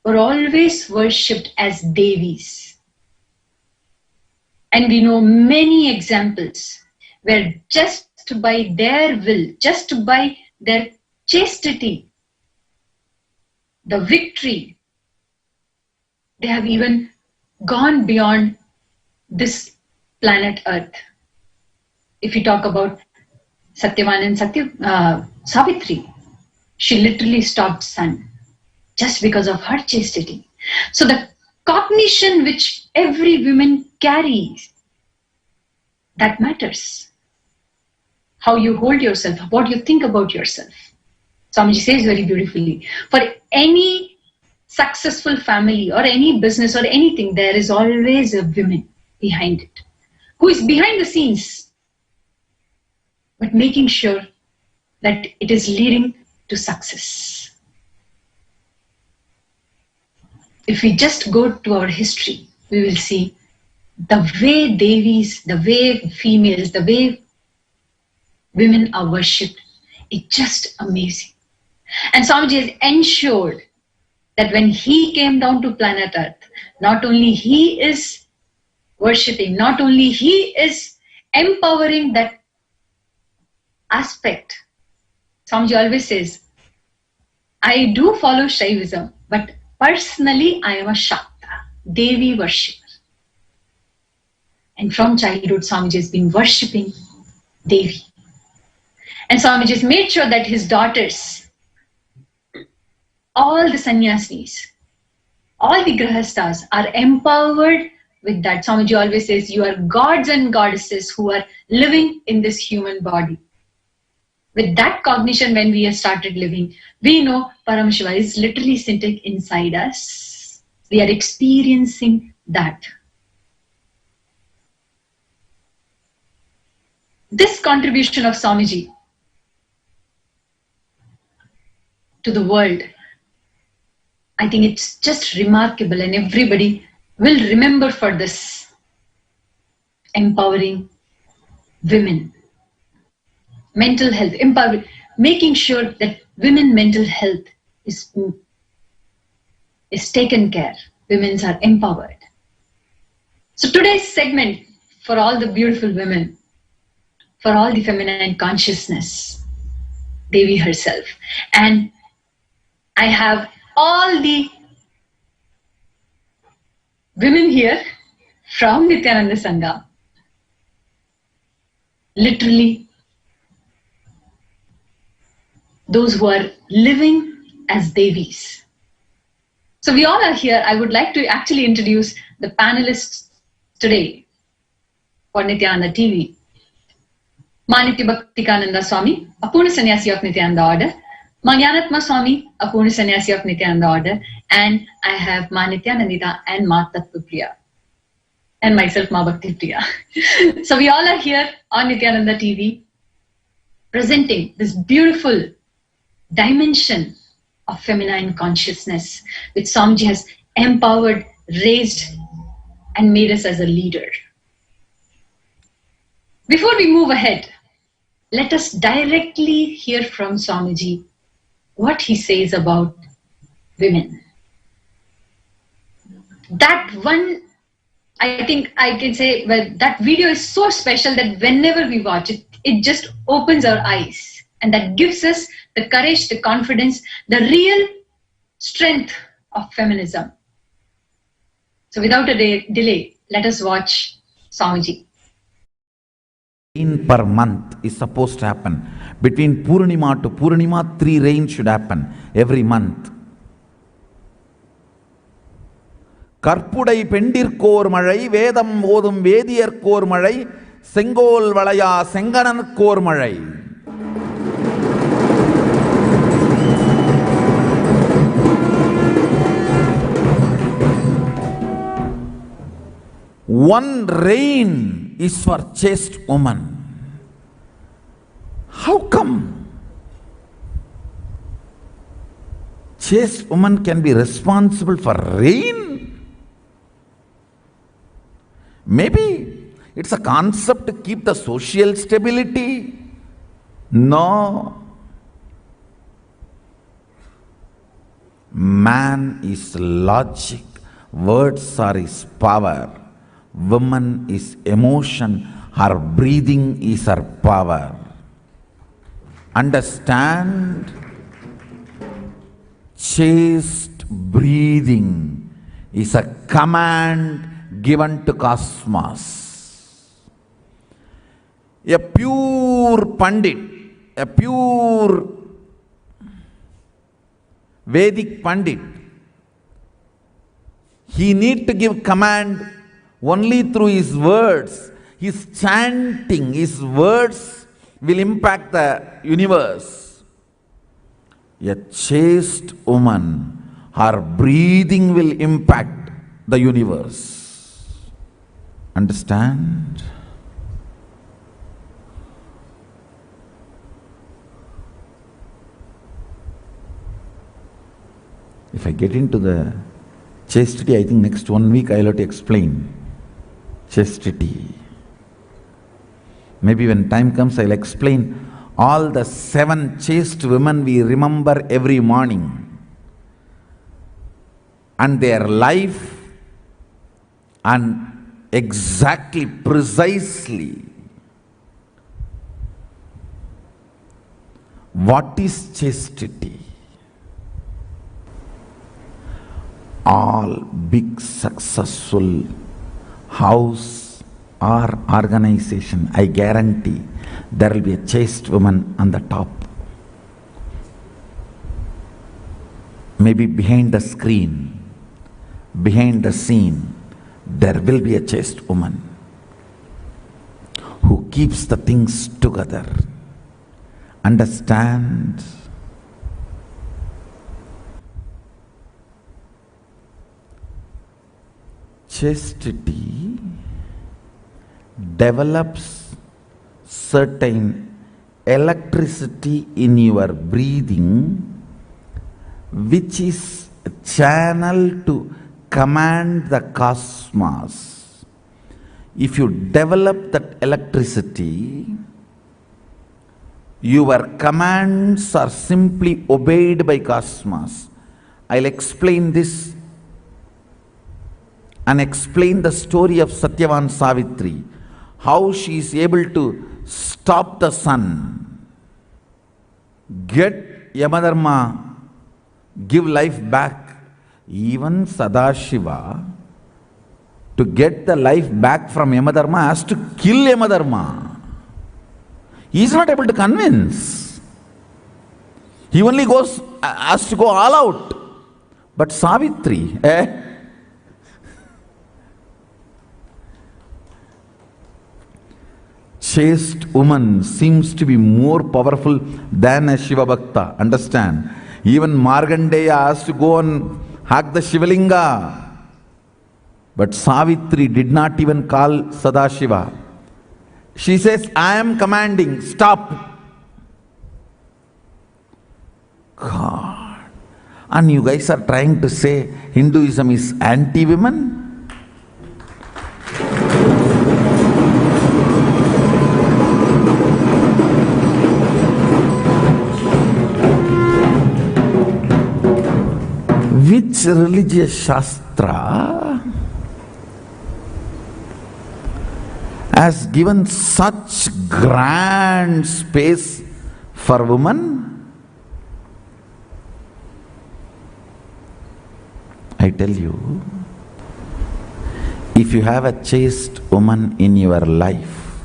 were always worshipped as Devis. And we know many examples where just by their will, just by their chastity, the victory, they have even gone beyond this planet Earth. If you talk about Satyavan and Savitri, she literally stopped sun just because of her chastity. So the cognition which every woman carries, that matters. How you hold yourself, what you think about yourself. Swamiji says very beautifully, for any successful family or any business or anything, there is always a woman behind it, who is behind the scenes, but making sure that it is leading to success. If we just go to our history, we will see the way Devis, the way females, the way women are worshipped. It's just amazing. And Swamiji has ensured that when he came down to planet Earth, not only he is worshipping, not only he is empowering that aspect. Swamiji always says, I do follow Shaivism, but personally I am a Shakta, Devi worshipper. And from childhood, Swamiji has been worshipping Devi. And Swamiji has made sure that his daughters, all the sannyasis, all the grahastas are empowered with that. Swamiji always says, you are gods and goddesses who are living in this human body. With that cognition, when we have started living, we know Paramashiva is literally sitting inside us. We are experiencing that. This contribution of Swamiji to the world, I think it's just remarkable, and everybody will remember for this. Empowering women, mental health, making sure that women mental health is taken care. Women are empowered. So today's segment for all the beautiful women, for all the feminine consciousness, Devi herself. And I have all the women here from Nithyananda Sangha, literally those who are living as Devis. So we all are here. I would like to actually introduce the panelists today for Nithyananda TV. Manitya Bhaktikananda Swami, a Purna Sannyasi of Nithyananda Order. Magyanatma Swami, a Purna Sannyasi of Nithyananda Order. And I have Ma Nithyanandita and Ma Tattvapriya. And myself, Ma Bhakti Priya. So we all are here on Nithyananda TV, presenting this beautiful dimension of feminine consciousness, which Swamiji has empowered, raised, and made us as a leader. Before we move ahead, let us directly hear from Swamiji what he says about women. That one, I think I can say, well, that video is so special that whenever we watch it, it just opens our eyes. And that gives us the courage, the confidence, the real strength of feminism. So without a delay, let us watch Swamiji. Rain per month is supposed to happen. Between Purnima to Purnima, 3 rains should happen every month. Karpudai pendirkor malai, Vedam odum vediyarkor malai, Sengol valaya sengananakkor malai. One rain is for chaste woman. How come? Chaste woman can be responsible for rain? Maybe it's a concept to keep the social stability. No. Man is logic. Words are his power. Woman is emotion, her breathing is her power. Understand? Chaste breathing is a command given to cosmos. A pure Pandit, a pure Vedic Pandit, he need to give command only through his words. His chanting, his words will impact the universe. A chaste woman, her breathing will impact the universe. Understand? If I get into the chastity, I think next 1 week I'll have to explain chastity. Maybe when time comes, I'll explain all the 7 chaste women we remember every morning and their life, and exactly, precisely what is chastity. All big successful house or organization, I guarantee there will be a chaste woman on the top. Maybe behind the screen, behind the scene, there will be a chaste woman who keeps the things together. Understand? Chastity develops certain electricity in your breathing, which is a channel to command the cosmos. If you develop that electricity, your commands are simply obeyed by cosmos. I'll explain this and explain the story of Satyavan Savitri, how she is able to stop the sun, get Yamadharma, give life back. Even Sadashiva, to get the life back from Yamadharma, has to kill Yamadharma. He is not able to convince. He only has to go all out. But Savitri, chaste woman seems to be more powerful than a Shiva Bhakta. Understand? Even Markandeya has to go and hug the Shivalinga. But Savitri did not even call Sadashiva. She says, I am commanding, stop. God. And you guys are trying to say Hinduism is anti-women? Which religious shastra has given such grand space for women? I tell you, if you have a chaste woman in your life,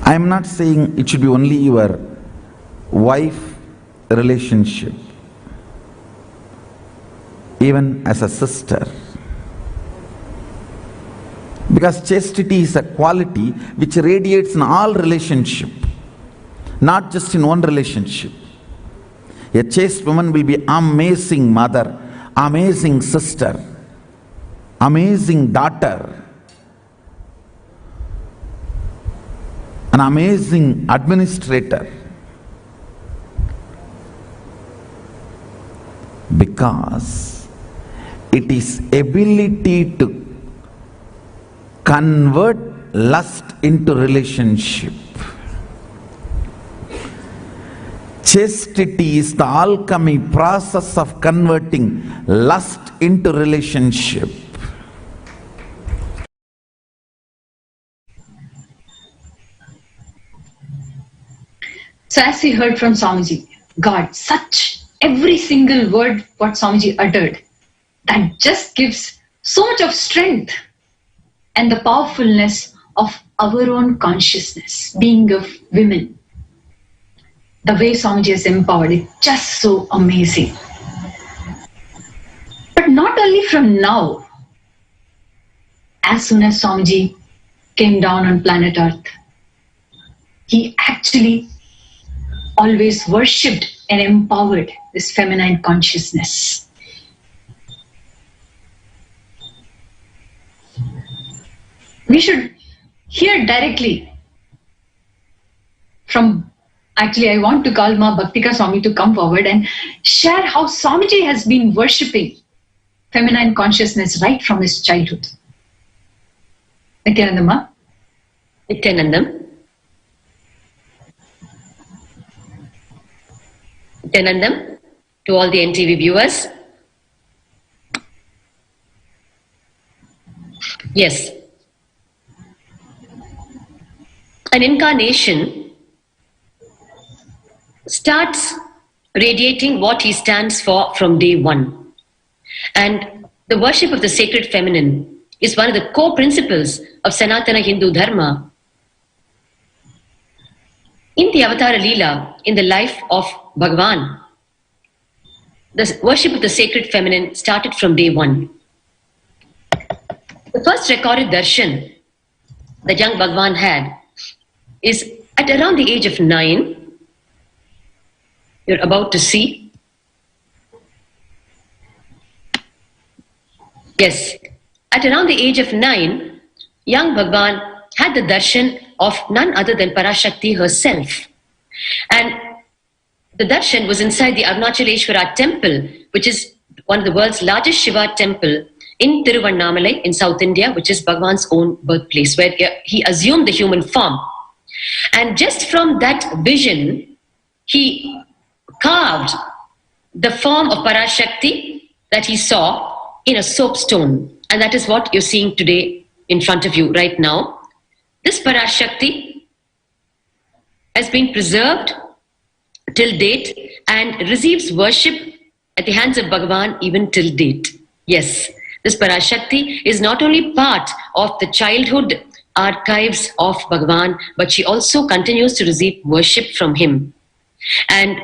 I am not saying it should be only your wife relationship, even as a sister. Because chastity is a quality which radiates in all relationship, not just in one relationship. A chaste woman will be amazing mother, amazing sister, amazing daughter, an amazing administrator. Because it is ability to convert lust into relationship. Chastity is the alchemy process of converting lust into relationship. So as we heard from Swamiji, God, every single word what Swamiji uttered, that just gives so much of strength and the powerfulness of our own consciousness, being of women. The way Swamiji has empowered, it's just so amazing. But not only from now, as soon as Swamiji came down on planet Earth, he actually always worshipped and empowered this feminine consciousness. We should hear directly from, actually I want to call Ma Bhaktika Swami to come forward and share how Swamiji has been worshipping feminine consciousness right from his childhood. Nithyananda Ma? Nithyanandam. Nithyanandam, to all the NTV viewers. Yes. An incarnation starts radiating what he stands for from day one. And the worship of the sacred feminine is one of the core principles of Sanatana Hindu Dharma. In the Avatara Leela, in the life of Bhagavan, the worship of the sacred feminine started from day one. The first recorded darshan that young Bhagwan had is at around the age of 9. You're about to see. Yes, at around the age of 9, young Bhagwan had the darshan of none other than Parashakti herself. And the darshan was inside the Arunachaleshwara temple, which is one of the world's largest Shiva temple in Tiruvannamalai in South India, which is Bhagwan's own birthplace, where he assumed the human form. And just from that vision, he carved the form of Parashakti that he saw in a soapstone. And that is what you're seeing today in front of you right now. This Parashakti has been preserved till date and receives worship at the hands of Bhagavan even till date. Yes, this Parashakti is not only part of the childhood archives of Bhagavan, but she also continues to receive worship from him. And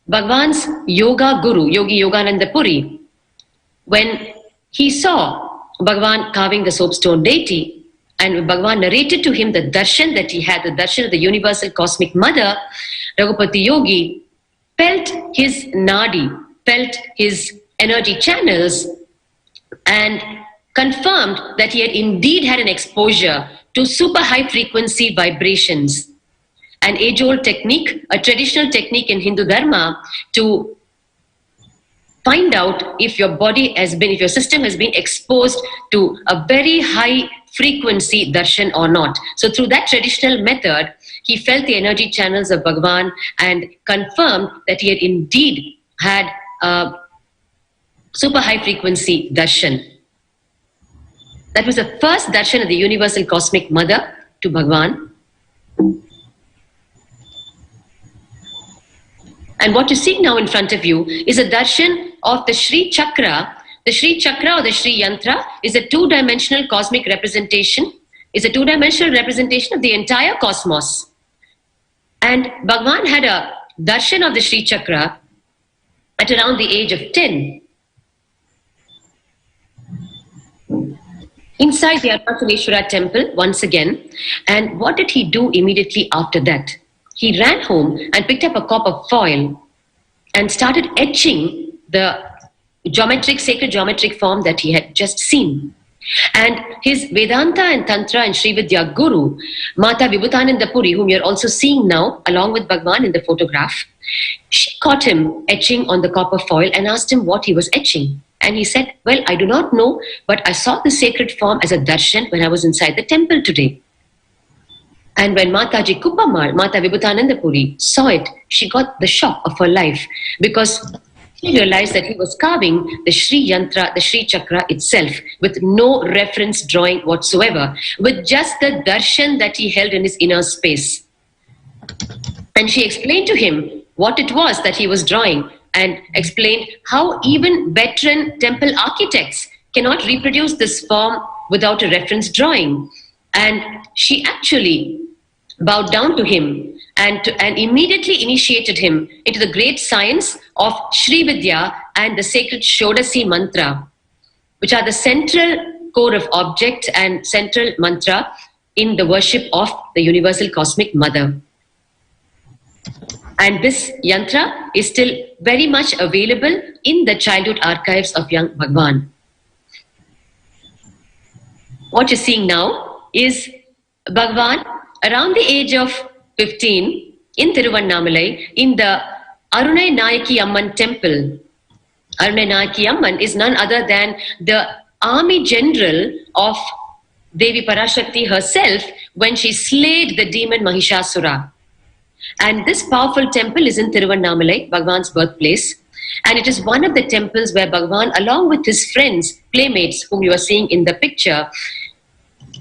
Bhagavan's Yoga Guru, Yogi Yogananda Puri, when he saw Bhagavan carving the soapstone deity, and Bhagavan narrated to him the darshan that he had, the darshan of the universal cosmic mother, Raghupati Yogi felt his nadi, felt his energy channels, and confirmed that he had indeed had an exposure to super high frequency vibrations. An age-old technique, a traditional technique in Hindu Dharma to find out if your body has been, if your system has been exposed to a very high frequency darshan or not. So through that traditional method, he felt the energy channels of Bhagavan and confirmed that he had indeed had a super high frequency darshan. That was the first darshan of the universal cosmic mother to Bhagavan. And what you see now in front of you is a darshan of the Shri Chakra. The Shri Chakra or the Shri Yantra is a two-dimensional cosmic representation. It's a two-dimensional representation of the entire cosmos. And Bhagavan had a darshan of the Shri Chakra at around the age of 10. Inside the Arunachaleshwara temple once again. And what did he do immediately after that? He ran home and picked up a copper foil and started etching the sacred geometric form that he had just seen. And his Vedanta and Tantra and Sri Vidya Guru, Mata Vibhutananda Puri, whom you're also seeing now along with Bhagavan in the photograph, she caught him etching on the copper foil and asked him what he was etching. And he said, well, I do not know, but I saw the sacred form as a darshan when I was inside the temple today. And when Mataji Kuppamal, Mata Vibhutananda Puri, saw it, she got the shock of her life because she realized that he was carving the Shri Yantra, the Shri Chakra itself, with no reference drawing whatsoever, with just the darshan that he held in his inner space. And she explained to him what it was that he was drawing and explained how even veteran temple architects cannot reproduce this form without a reference drawing. And she actually bowed down to him and immediately initiated him into the great science of Sri Vidya and the sacred Shodasi mantra, which are the central core of object and central mantra in the worship of the universal cosmic mother. And this yantra is still very much available in the childhood archives of young Bhagavan. What you're seeing now is Bhagavan around the age of 15 in Tiruvannamalai in the Arunai Nayaki Amman temple. Arunai Nayaki Amman is none other than the army general of Devi Parashakti herself when she slayed the demon Mahishasura. And this powerful temple is in Tiruvannamalai, Bhagavan's birthplace. And it is one of the temples where Bhagavan, along with his friends, playmates, whom you are seeing in the picture,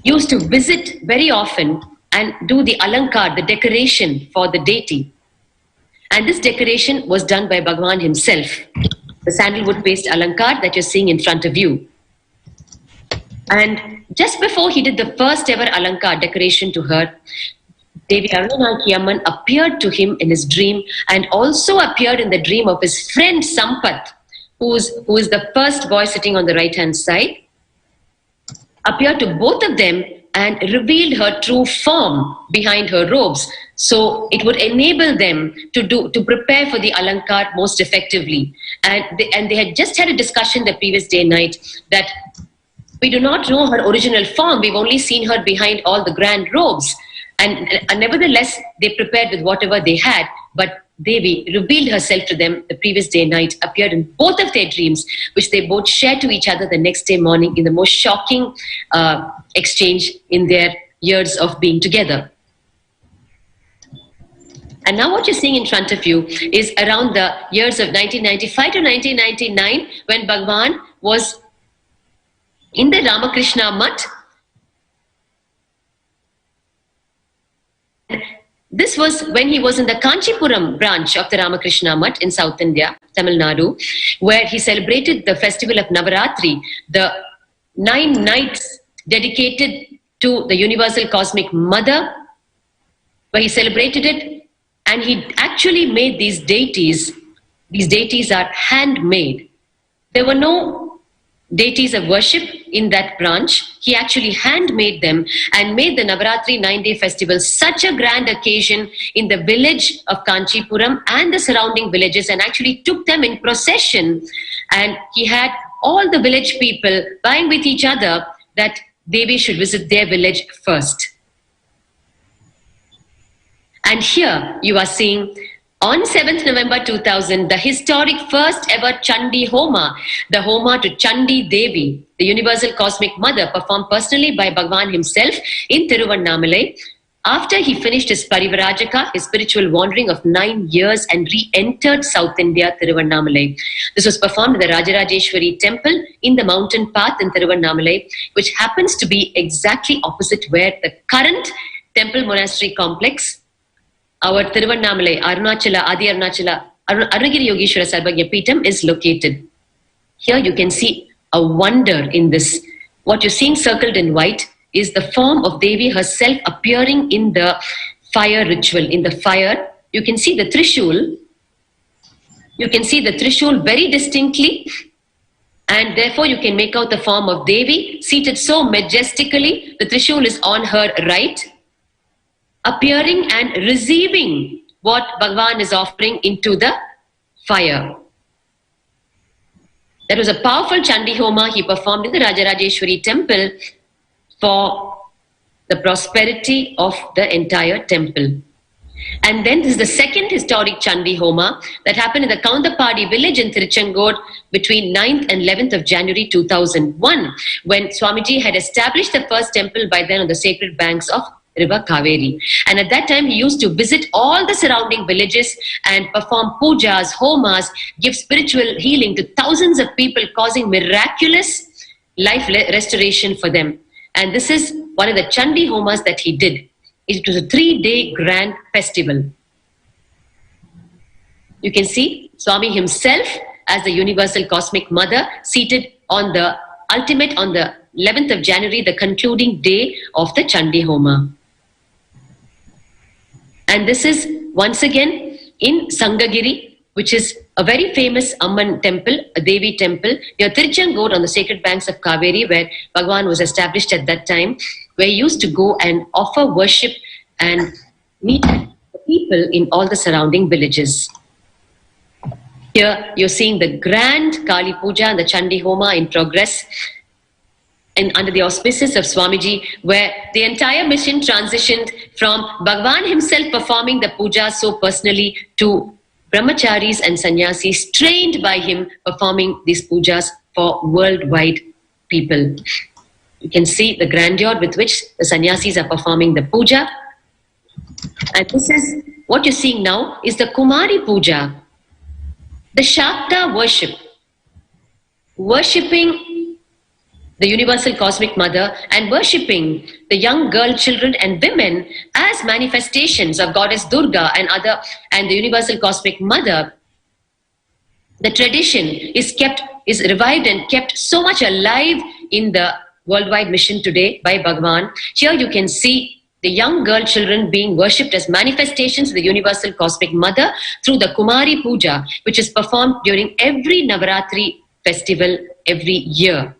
used to visit very often and do the alankar, the decoration for the deity. And this decoration was done by Bhagavan himself, the sandalwood paste alankar that you're seeing in front of you. And just before he did the first ever alankar decoration to her, Devi Arunanaki Amman appeared to him in his dream and also appeared in the dream of his friend Sampath, who is the first boy sitting on the right hand side. appeared to both of them and revealed her true form behind her robes. So it would enable them to prepare for the Alankar most effectively. And they had just had a discussion the previous day night that we do not know her original form. We've only seen her behind all the grand robes. And nevertheless, they prepared with whatever they had. But Devi revealed herself to them the previous day night, appeared in both of their dreams, which they both shared to each other the next day morning in the most shocking exchange in their years of being together. And now what you're seeing in front of you is around the years of 1995 to 1999, when Bhagwan was in the Ramakrishna Mutt. This was when he was in the Kanchipuram branch of the Ramakrishna Mutt in South India, Tamil Nadu, where he celebrated the festival of Navaratri, the 9 nights dedicated to the Universal Cosmic Mother, where he celebrated it, and he actually made these deities. These deities are handmade. There were no deities of worship in that branch. He actually handmade them and made the Navaratri 9-day festival such a grand occasion in the village of Kanchipuram and the surrounding villages, and actually took them in procession. And he had all the village people vying with each other that Devi should visit their village first. And here you are seeing on 7th November 2000, the historic first ever Chandi Homa, the Homa to Chandi Devi, the Universal Cosmic Mother, performed personally by Bhagwan himself in Tiruvannamalai, after he finished his Parivarajaka, his spiritual wandering of 9 years, and re-entered South India, Tiruvannamalai. This was performed in the Rajarajeshwari temple in the mountain path in Tiruvannamalai, which happens to be exactly opposite where the current temple monastery complex, our Tiruvannamalai, Arunachala, Adi Arunachala, Arunagiri Yogeshwara Sarvagya Peetham is located. Here you can see a wonder in this. What you're seeing circled in white is the form of Devi herself appearing in the fire ritual. In the fire, you can see the Trishul. You can see the Trishul very distinctly, and therefore you can make out the form of Devi seated so majestically. The Trishul is on her right, appearing and receiving what Bhagwan is offering into the fire. That was a powerful Chandi Homa he performed in the Rajarajeshwari temple for the prosperity of the entire temple. And then this is the second historic Chandi Homa that happened in the Kaundapadi village in Tiruchengood between 9th and 11th of January 2001, when Swamiji had established the first temple by then on the sacred banks of River Kaveri. And at that time, he used to visit all the surrounding villages and perform pujas, homas, give spiritual healing to thousands of people, causing miraculous life restoration for them. And this is one of the Chandi homas that he did. It was a 3-day grand festival. You can see Swami himself as the Universal Cosmic Mother seated on the ultimate, on the 11th of January, the concluding day of the Chandi Homa. And this is once again in Sangagiri, which is a very famous Amman temple, a Devi temple, near Tiruchengood on the sacred banks of Kaveri, where Bhagwan was established at that time, where he used to go and offer worship and meet the people in all the surrounding villages. Here you're seeing the grand Kali Puja and the Chandi Homa in progress, and under the auspices of Swamiji, where the entire mission transitioned from Bhagwan himself performing the puja so personally to brahmacharis and sannyasis trained by him performing these pujas for worldwide people. You can see the grandeur with which the sannyasis are performing the puja. And this is what you're seeing now is the Kumari Puja, the Shakta worship, worshipping the Universal Cosmic Mother and worshipping the young girl, children and women as manifestations of Goddess Durga and the Universal Cosmic Mother. The tradition is revived and kept so much alive in the worldwide mission today by Bhagwan. Here you can see the young girl children being worshipped as manifestations of the Universal Cosmic Mother through the Kumari Puja, which is performed during every Navaratri festival every year.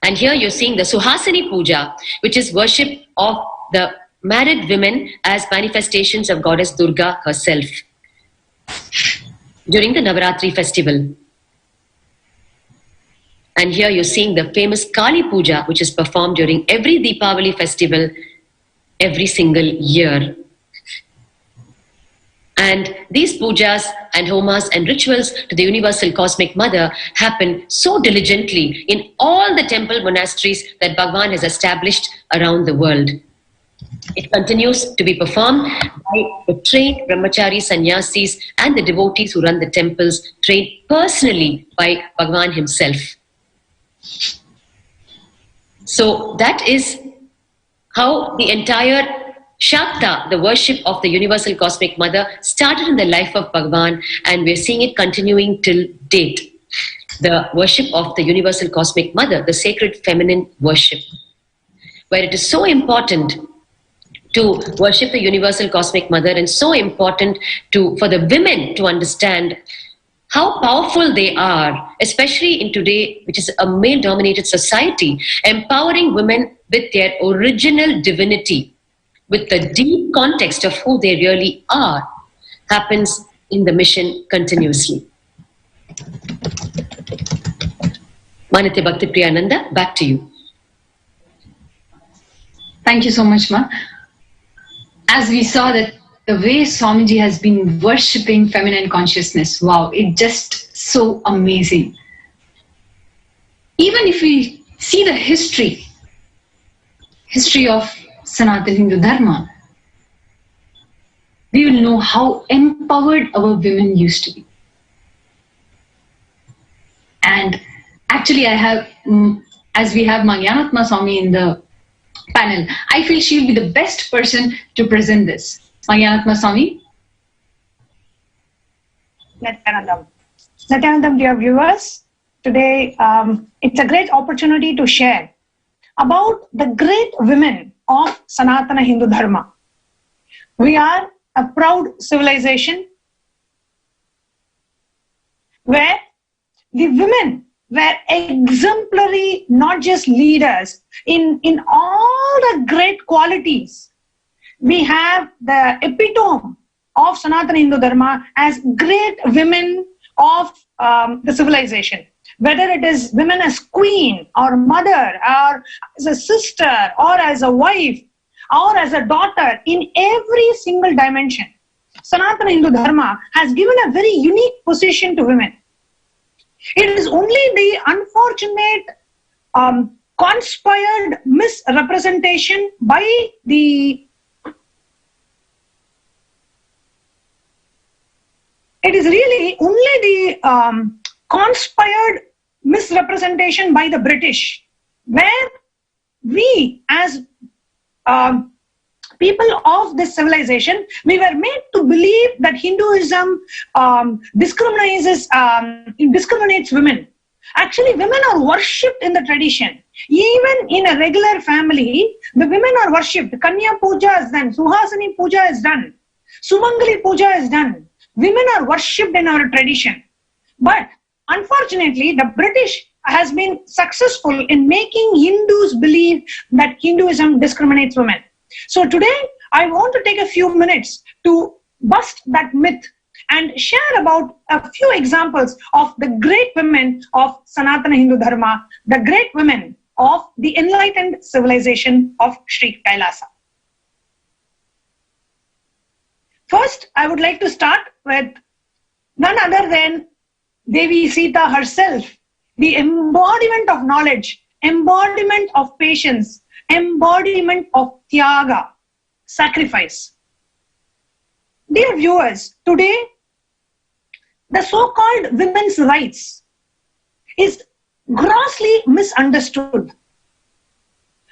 And here you're seeing the Suhasini Puja, which is worship of the married women as manifestations of Goddess Durga herself during the Navaratri festival. And here you're seeing the famous Kali Puja, which is performed during every Deepavali festival every single year. And these pujas and homas and rituals to the universal cosmic mother happen so diligently in all the temple monasteries that Bhagavan has established around the world. It continues to be performed by the trained brahmachari sannyasis and the devotees who run the temples, trained personally by Bhagavan himself. So that is how the entire Shakta, the worship of the universal cosmic mother, started in the life of Bhagavan, and we're seeing it continuing till date. The worship of the universal cosmic mother, the sacred feminine worship, where it is so important to worship the universal cosmic mother and so important for the women to understand how powerful they are, especially in today, which is a male-dominated society, empowering women with their original divinity, with the deep context of who they really are, happens in the mission continuously. Manitya Bhakti Priyananda, back to you. Thank you so much, Ma. As we saw that the way Swamiji has been worshipping feminine consciousness, wow, it's just so amazing. Even if we see the history of Sanatana Hindu Dharma, we will know how empowered our women used to be. And actually I have, as we have Mangyanatma Swami in the panel, I feel she will be the best person to present this. Mangyanatma Swami. Nithyanandam, dear viewers, today it's a great opportunity to share about the great women of Sanatana Hindu Dharma. We are a proud civilization where the women were exemplary, not just leaders, in all the great qualities. We have the epitome of Sanatana Hindu Dharma as great women of the civilization. Whether it is women as queen or mother or as a sister or as a wife or as a daughter, in every single dimension, Sanatana Hindu Dharma has given a very unique position to women. It is only the unfortunate conspired misrepresentation by the conspired misrepresentation by the British, where we as people of this civilization, we were made to believe that Hinduism discriminates women. Actually, women are worshipped in the tradition. Even in a regular family, the women are worshipped. Kanya Puja is done, Suhasini Puja is done, Sumangali Puja is done. Women are worshipped in our tradition. But unfortunately, the British has been successful in making Hindus believe that Hinduism discriminates women. So today, I want to take a few minutes to bust that myth and share about a few examples of the great women of Sanatana Hindu Dharma, the great women of the enlightened civilization of SHRIKAILASA. First, I would like to start with none other than Devi Sita herself, the embodiment of knowledge, embodiment of patience, embodiment of Tyaga, sacrifice. Dear viewers, today, the so-called women's rights is grossly misunderstood.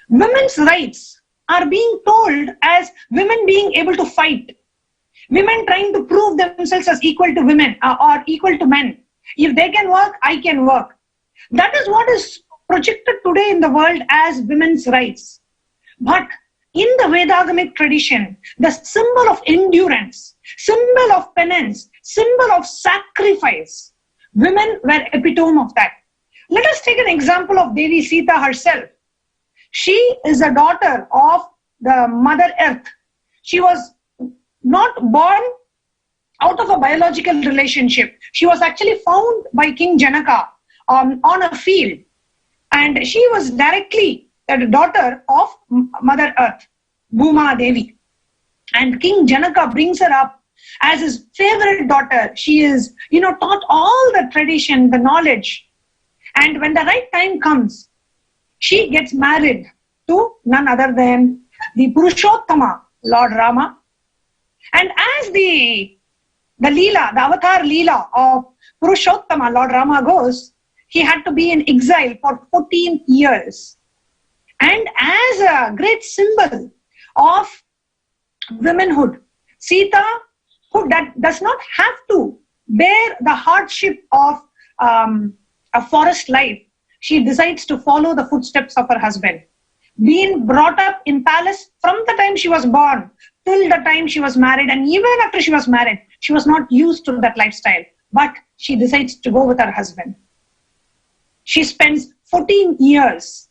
Women's rights are being told as women being able to fight, women trying to prove themselves as equal to women or equal to men. If they can work, I can work. That is what is projected today in the world as women's rights. But in the Vedagamic tradition, the symbol of endurance, symbol of penance, symbol of sacrifice, women were epitome of that. Let us take an example of Devi Sita herself. She is a daughter of the Mother Earth. She was not born out of a biological relationship. She was actually found by King Janaka on a field. And she was directly the daughter of Mother Earth, Bhuma Devi. And King Janaka brings her up as his favorite daughter. She is, taught all the tradition, the knowledge. And when the right time comes, she gets married to none other than the Purushottama, Lord Rama. And as the Leela, the avatar Leela of Purushottama, Lord Rama goes, he had to be in exile for 14 years. And as a great symbol of womanhood, Sita, who does not have to bear the hardship of a forest life, she decides to follow the footsteps of her husband. Being brought up in palace from the time she was born till the time she was married, and even after she was married, she was not used to that lifestyle, but she decides to go with her husband. She spends 14 years,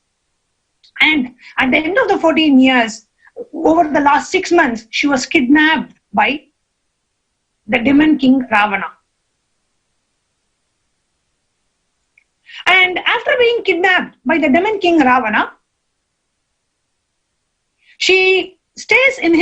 and at the end of the 14 years, over the last 6 months, she was kidnapped by the demon king Ravana. And after being kidnapped by the demon king Ravana, she stays in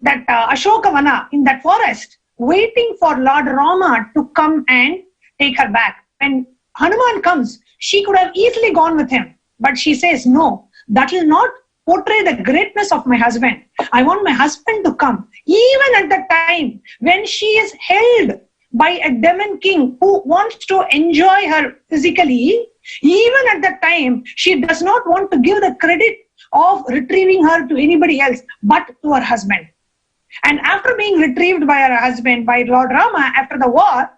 that Ashokavana, in that forest, waiting for Lord Rama to come and take her back. When Hanuman comes, she could have easily gone with him, but she says, no, that will not portray the greatness of my husband. I want my husband to come. Even at the time when she is held by a demon king who wants to enjoy her physically, even at that time, she does not want to give the credit of retrieving her to anybody else but to her husband. And after being retrieved by her husband, by Lord Rama, after the war,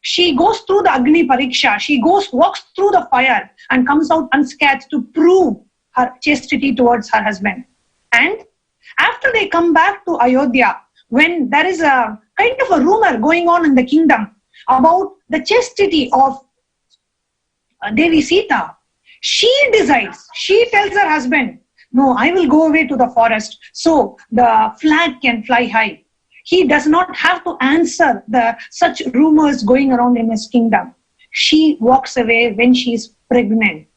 she goes through the Agni Pariksha. She walks through the fire and comes out unscathed to prove her chastity towards her husband. And after they come back to Ayodhya, when there is a kind of a rumor going on in the kingdom about the chastity of Devi Sita, she decides, she tells her husband, no, I will go away to the forest so the flag can fly high. He does not have to answer such rumors going around in his kingdom. She walks away when she is pregnant.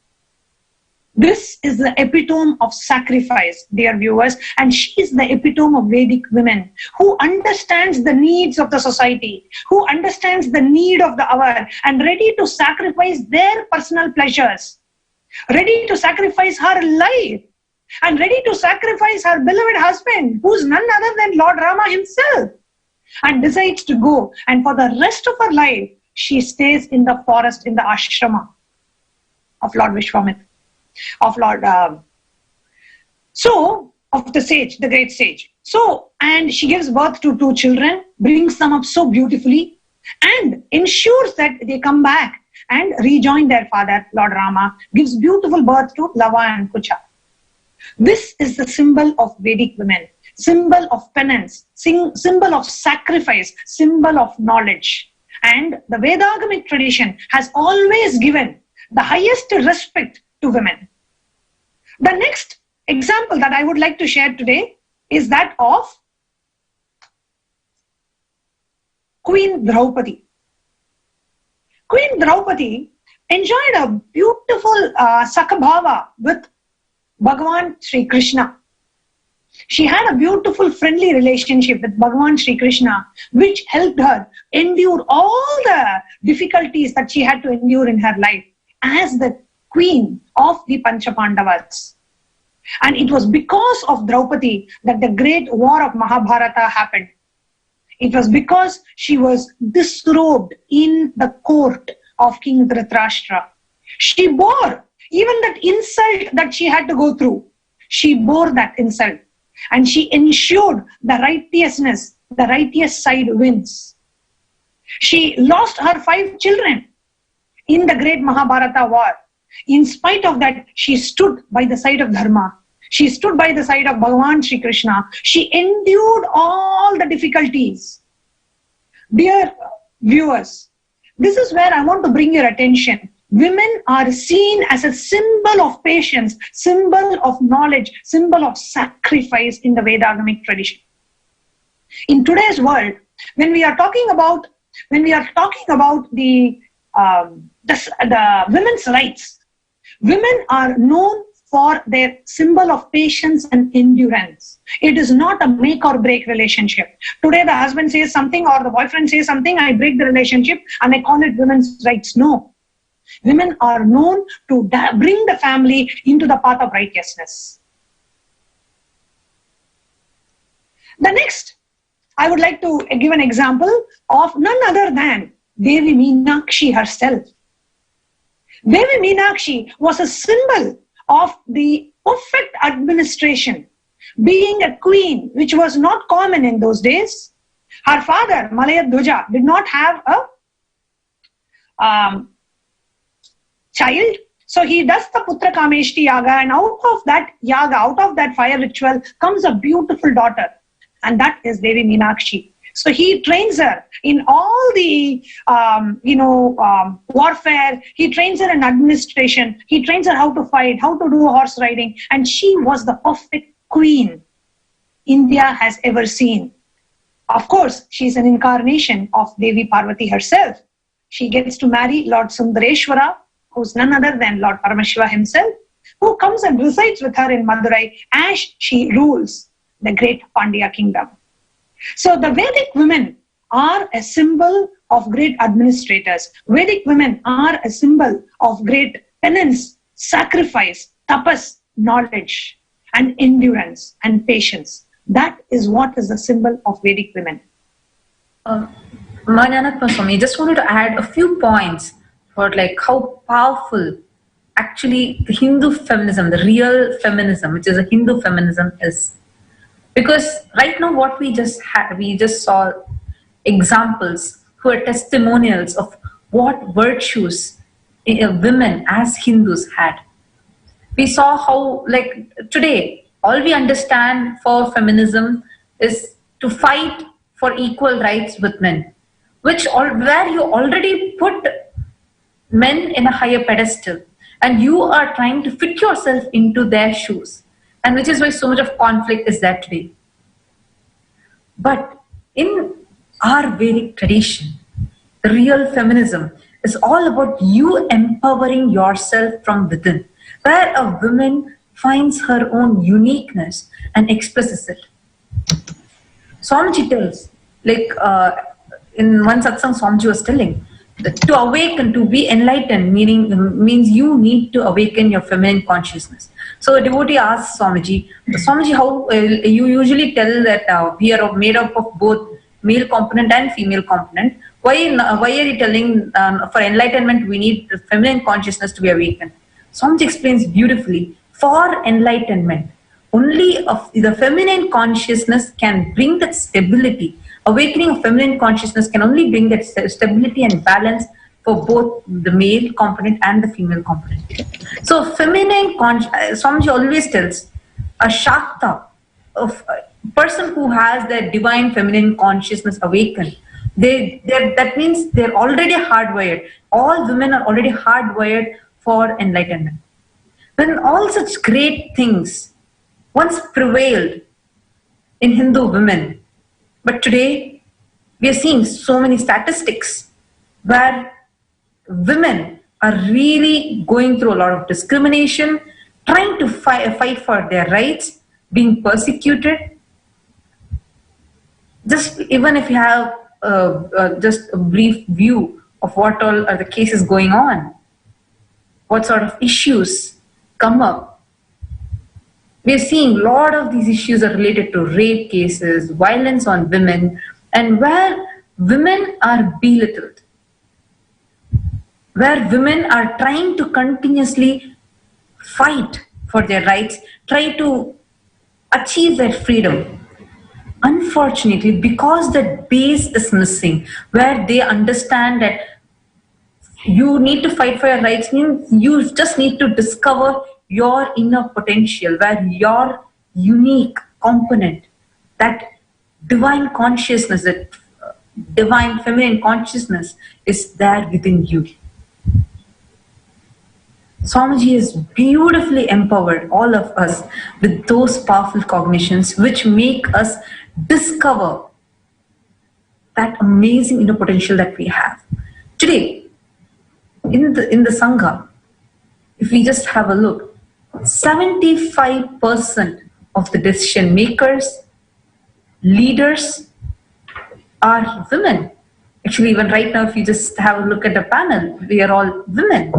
This is the epitome of sacrifice, dear viewers, and she is the epitome of Vedic women who understands the needs of the society, who understands the need of the hour, and ready to sacrifice their personal pleasures, ready to sacrifice her life, and ready to sacrifice her beloved husband, who's none other than Lord Rama himself, and decides to go. And for the rest of her life, she stays in the forest, in the ashrama of Lord Vishwamitra, of Lord, of the sage, the great sage. So, and she gives birth to 2 children, brings them up so beautifully, and ensures that they come back and rejoin their father, Lord Rama, gives beautiful birth to Lava and Kucha. This is the symbol of Vedic women, symbol of penance, symbol of sacrifice, symbol of knowledge. And the Vedagamic tradition has always given the highest respect to women. The next example that I would like to share today is that of Queen Draupadi. Queen Draupadi enjoyed a beautiful sakabhava with Bhagavan Sri Krishna. She had a beautiful friendly relationship with Bhagavan Sri Krishna, which helped her endure all the difficulties that she had to endure in her life as the queen of the Pancha Pandavas. And it was because of Draupadi that the great war of Mahabharata happened. It was because she was disrobed in the court of King Dhritarashtra. She bore even that insult that she had to go through. She bore that insult. And she ensured the righteousness, the righteous side wins. She lost her 5 children in the great Mahabharata war. In spite of that, she stood by the side of Dharma. She stood by the side of Bhagavan Sri Krishna. She endured all the difficulties. Dear viewers, this is where I want to bring your attention. women are seen as a symbol of patience, symbol of knowledge, symbol of sacrifice in the Vedagamic tradition. In today's world, when we are talking about the women's rights, women are known for their symbol of patience and endurance. It is not a make or break relationship. Today the husband says something or the boyfriend says something, I break the relationship and I call it women's rights. No. Women are known to bring the family into the path of righteousness. The next, I would like to give an example of none other than Devi Meenakshi herself. Devi Meenakshi was a symbol of the perfect administration, being a queen, which was not common in those days. Her father, Malayadhuja, did not have a child, so he does the Putra Kameshti Yaga, and out of that yaga, out of that fire ritual, comes a beautiful daughter, and that is Devi Meenakshi. So he trains her in all the, warfare. He trains her in administration. He trains her how to fight, how to do horse riding. And she was the perfect queen India has ever seen. Of course, she's an incarnation of Devi Parvati herself. She gets to marry Lord Sundareshwara, who's none other than Lord Paramashiva himself, who comes and resides with her in Madurai as she rules the great Pandya kingdom. So the Vedic women are a symbol of great administrators. Vedic women are a symbol of great penance, sacrifice, tapas, knowledge, and endurance and patience. That is what is the symbol of Vedic women. Manyanatma Swami, just wanted to add a few points for like how powerful actually the Hindu feminism, the real feminism, which is a Hindu feminism, is. Because right now what we just saw examples who are testimonials of what virtues women as Hindus had. We saw how, like today, all we understand for feminism is to fight for equal rights with men, where you already put men in a higher pedestal and you are trying to fit yourself into their shoes. And which is why so much of conflict is there today. But in our Vedic tradition, the real feminism is all about you empowering yourself from within, where a woman finds her own uniqueness and expresses it. Swamiji tells, like in one satsang Swamiji was telling, that to awaken, to be enlightened, means you need to awaken your feminine consciousness. So a devotee asks Swamiji, how you usually tell that we are made up of both male component and female component. Why are you telling for enlightenment we need feminine consciousness to be awakened? Swamiji explains beautifully, for enlightenment, only the feminine consciousness can bring that stability. Awakening of feminine consciousness can only bring that stability and balance for both the male component and the female component. So feminine Swamiji always tells a Shakta, of a person who has their divine feminine consciousness awakened, that means they're already hardwired. All women are already hardwired for enlightenment. When all such great things once prevailed in Hindu women, but today we are seeing so many statistics where women are really going through a lot of discrimination, trying to fight for their rights, being persecuted. Just even if you have just a brief view of what all are the cases going on, what sort of issues come up. We are seeing a lot of these issues are related to rape cases, violence on women, and where women are belittled, where women are trying to continuously fight for their rights, try to achieve their freedom. Unfortunately, because that base is missing, where they understand that you need to fight for your rights means you just need to discover your inner potential, where your unique component, that divine consciousness, that divine feminine consciousness is there within you. Swamiji has beautifully empowered all of us with those powerful cognitions which make us discover that amazing inner potential that we have. Today, in the Sangha, if we just have a look, 75% of the decision makers, leaders are women. Actually, even right now, if you just have a look at the panel, we are all women.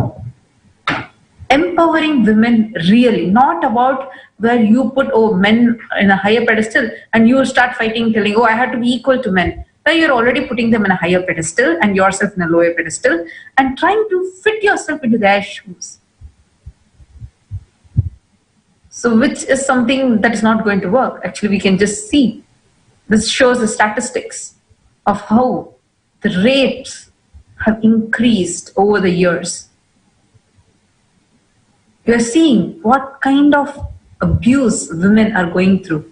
Empowering women really, not about where you put men in a higher pedestal and you start fighting telling, I have to be equal to men. Now you're already putting them in a higher pedestal and yourself in a lower pedestal and trying to fit yourself into their shoes. So which is something that is not going to work. Actually, we can just see. This shows the statistics of how the rapes have increased over the years. You are seeing what kind of abuse women are going through.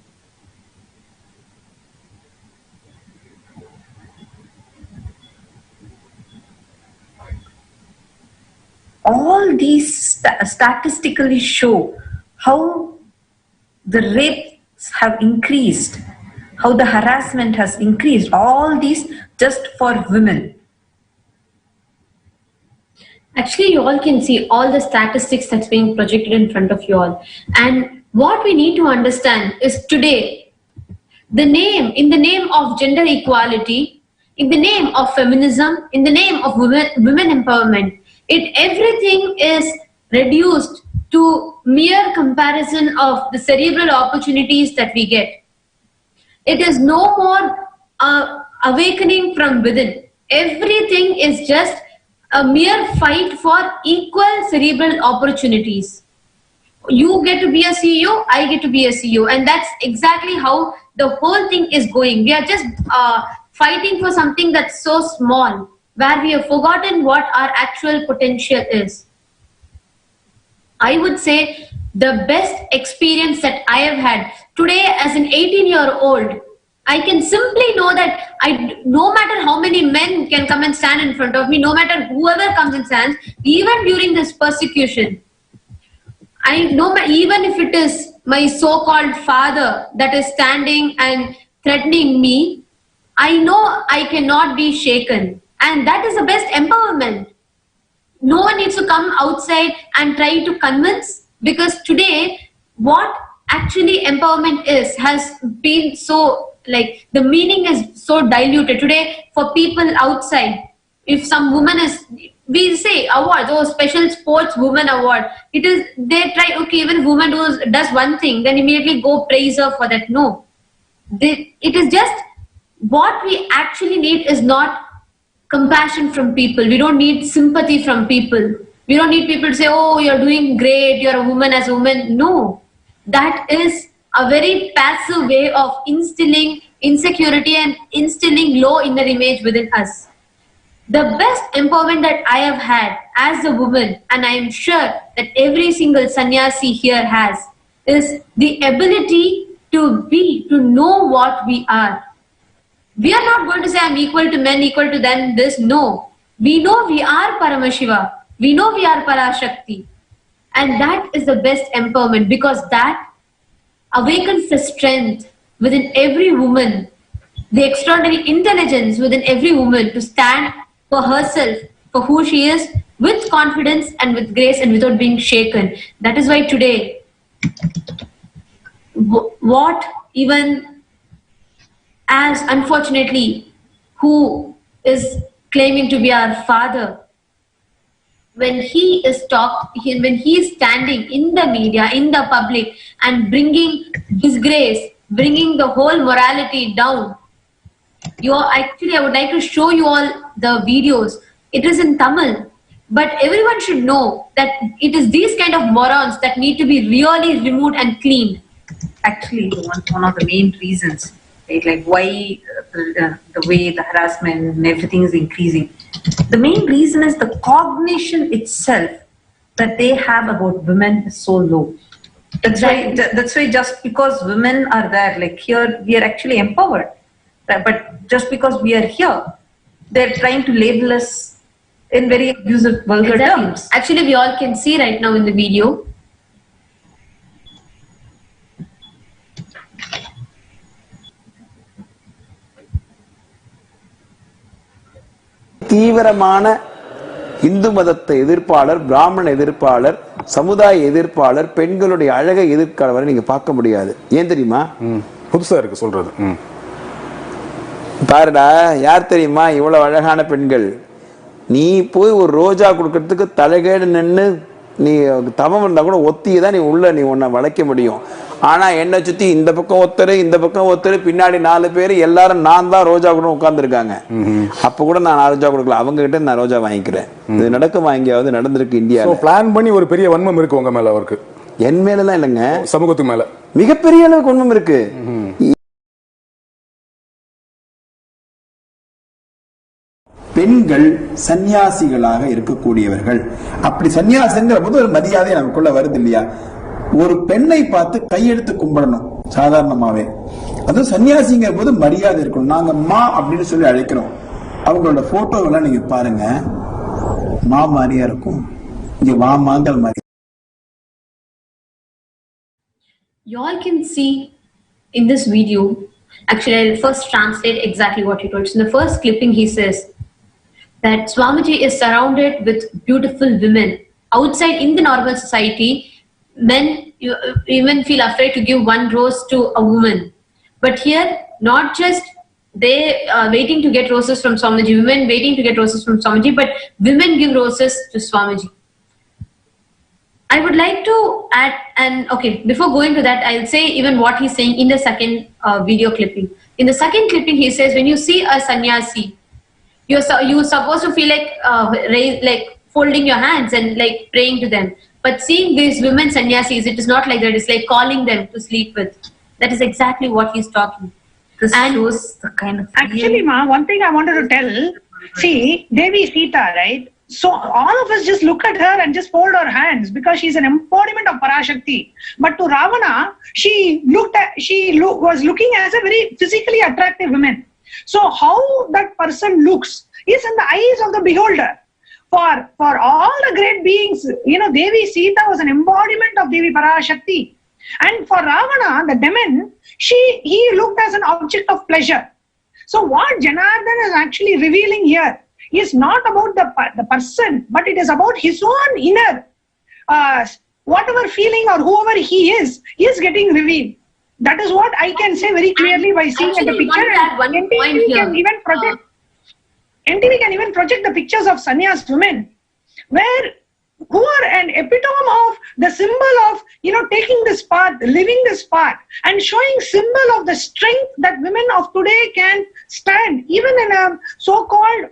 All these statistically show how the rapes have increased, how the harassment has increased, all these just for women. Actually, you all can see all the statistics that's being projected in front of you all. And what we need to understand is today, in the name of gender equality, in the name of feminism, in the name of women empowerment, everything is reduced to mere comparison of the cerebral opportunities that we get. It is no more awakening from within. Everything is just a mere fight for equal cerebral opportunities. You get to be a CEO, I get to be a CEO, and that's exactly how the whole thing is going. We are just fighting for something that's so small, where we have forgotten what our actual potential is. I would say the best experience that I have had today as an 18-year-old, I can simply know that no matter how many men can come and stand in front of me, no matter whoever comes and stands, even during this persecution, I know even if it is my so-called father that is standing and threatening me, I know I cannot be shaken. And that is the best empowerment. No one needs to come outside and try to convince, because today what actually empowerment is has been so, the meaning is so diluted. Today for people outside, if some woman is, we say awards, special sports woman award, they try, even woman does one thing, then immediately go praise her for that. No, it is just, what we actually need is not compassion from people. We don't need sympathy from people. We don't need people to say, you're doing great, you're a woman as a woman. No, that is a very passive way of instilling insecurity and instilling low inner image within us. The best empowerment that I have had as a woman, and I am sure that every single sannyasi here has, is the ability to know what we are. We are not going to say I'm equal to men, equal to them, this. No. We know we are Paramashiva. We know we are Parashakti. And that is the best empowerment, because that awakens the strength within every woman, the extraordinary intelligence within every woman to stand for herself, for who she is, with confidence and with grace and without being shaken. That is why today, what even as unfortunately, who is claiming to be our father, when he is standing in the media, in the public, and bringing disgrace, bringing the whole morality down, I would like to show you all the videos. It is in Tamil, but everyone should know that it is these kind of morons that need to be really removed and cleaned. Actually, one of the main reasons, right, why the way the harassment and everything is increasing. The main reason is the cognition itself that they have about women is so low. That's why just because women are there, here we are actually empowered. But just because we are here, they're trying to label us in very abusive, vulgar Exactly. terms. Actually, we all can see right now in the video. தீவிரமான இந்து மதத்தை எதிர்ப்பாளர், பிராமண எதிர்ப்பாளர், சமுதாய எதிர்ப்பாளர், பெண்களுடைய அழகை எதிர்க்காளரை நீங்க பார்க்க முடியாது. ஏன் தெரியுமா? புதுசா இருக்கு சொல்றது. பாருடா, யார் தெரியுமா இவ்வளவு அழகான பெண்கள்? நீ போய் ஒரு ரோஜா கொடுக்கறதுக்கு தலைகேடு நின்று நீ தவம் இருந்தா கூட ஒத்தியை தான் நீ உள்ள நீ உன்னை வளைக்க முடியும். ஆனா என்னை சுத்தி இந்த பக்கம் ஒருத்தர், இந்த பக்கம் ஒருத்தர், பின்னாடி 4 பேர், எல்லாரும் நான் தான் ரோஜா கூட உட்கார்ந்து இருக்காங்க. அப்ப கூட நான் ரோஜா கொடுக்கல, அவங்க கிட்ட நான் ரோஜா வாங்கிக்கிறேன். இது நடக்குமா? எங்கேயாவது நடந்திருக்கு இந்தியா? பிளான் பண்ணி ஒரு பெரிய வன்மம் இருக்கு உங்க மேல அவருக்கு. என் மேலதான் இல்லைங்க, சமூகத்துக்கு மேல மிகப்பெரிய அளவுக்கு வன்மம் இருக்கு. பெண்கள் சன்னியாசிகளாக இருக்கக்கூடியவர்கள். அப்படி சன்னியாசிங்கிற போது ஒரு மரியாதை நமக்குள்ள வருது இல்லையா? ஒரு பெண்ணை பார்த்து கையெடுத்து கும்பிடணும் சாதாரணமாவே. அதுவும் சன்னியாசிங்கிற போது மரியாதை இருக்கணும். நாங்க மா அப்படின்னு சொல்லி அழைக்கிறோம். அவங்களோட போட்டோவெல்லாம் நீங்க பாருங்க, மா மாதிரியா இருக்கும். இங்க வாமாங்கள் மாதிரி. You all can see in this video. Actually, I'll first translate exactly what he told. So in the first clipping, he says that Swamiji is surrounded with beautiful women. Outside in the normal society, men even feel afraid to give one rose to a woman. But here, not just they waiting to get roses from Swamiji, women waiting to get roses from Swamiji, but women give roses to Swamiji. I would like to add, and okay, before going to that, I'll say even what he's saying in the second video clipping. In the second clipping, he says, when you see a sannyasi, you're supposed to feel like folding your hands and like praying to them. But seeing these women sannyasis, it is not like that. It's like calling them to sleep with. That is exactly what he's talking. This shows the kind of Actually, ma, one thing I wanted to tell. See, Devi Sita, right? So all of us just look at her and just fold our hands because she's an embodiment of Parashakti. But to Ravana, she was looking as a very physically attractive woman. So how that person looks is in the eyes of the beholder. For all the great beings, Devi Sita was an embodiment of Devi Parashakti. And for Ravana, the demon, he looked as an object of pleasure. So what Janardhan is actually revealing here is not about the person, but it is about his own inner, whatever feeling or whoever he is getting revealed. That is what I can say very clearly by seeing at the picture. And NTV can even project the pictures of sannyas women, who are an epitome of the symbol of taking this path, living this path, and showing symbol of the strength that women of today can stand, even in a so-called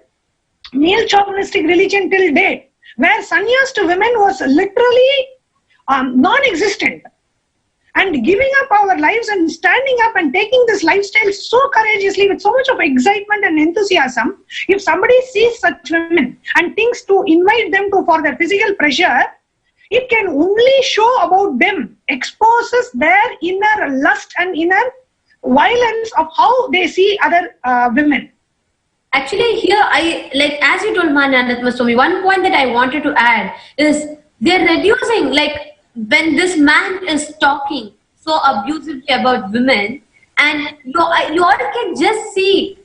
male chauvinistic religion till date, where sannyas to women was literally non-existent. And giving up our lives and standing up and taking this lifestyle so courageously with so much of excitement and enthusiasm, if somebody sees such women and thinks to invite them for their physical pleasure, it can only show about them, exposes their inner lust and inner violence of how they see other women. Actually, here as you told Mahasannidhanam Swami, one point that I wanted to add is they're reducing, when this man is talking so abusively about women, and you all can just see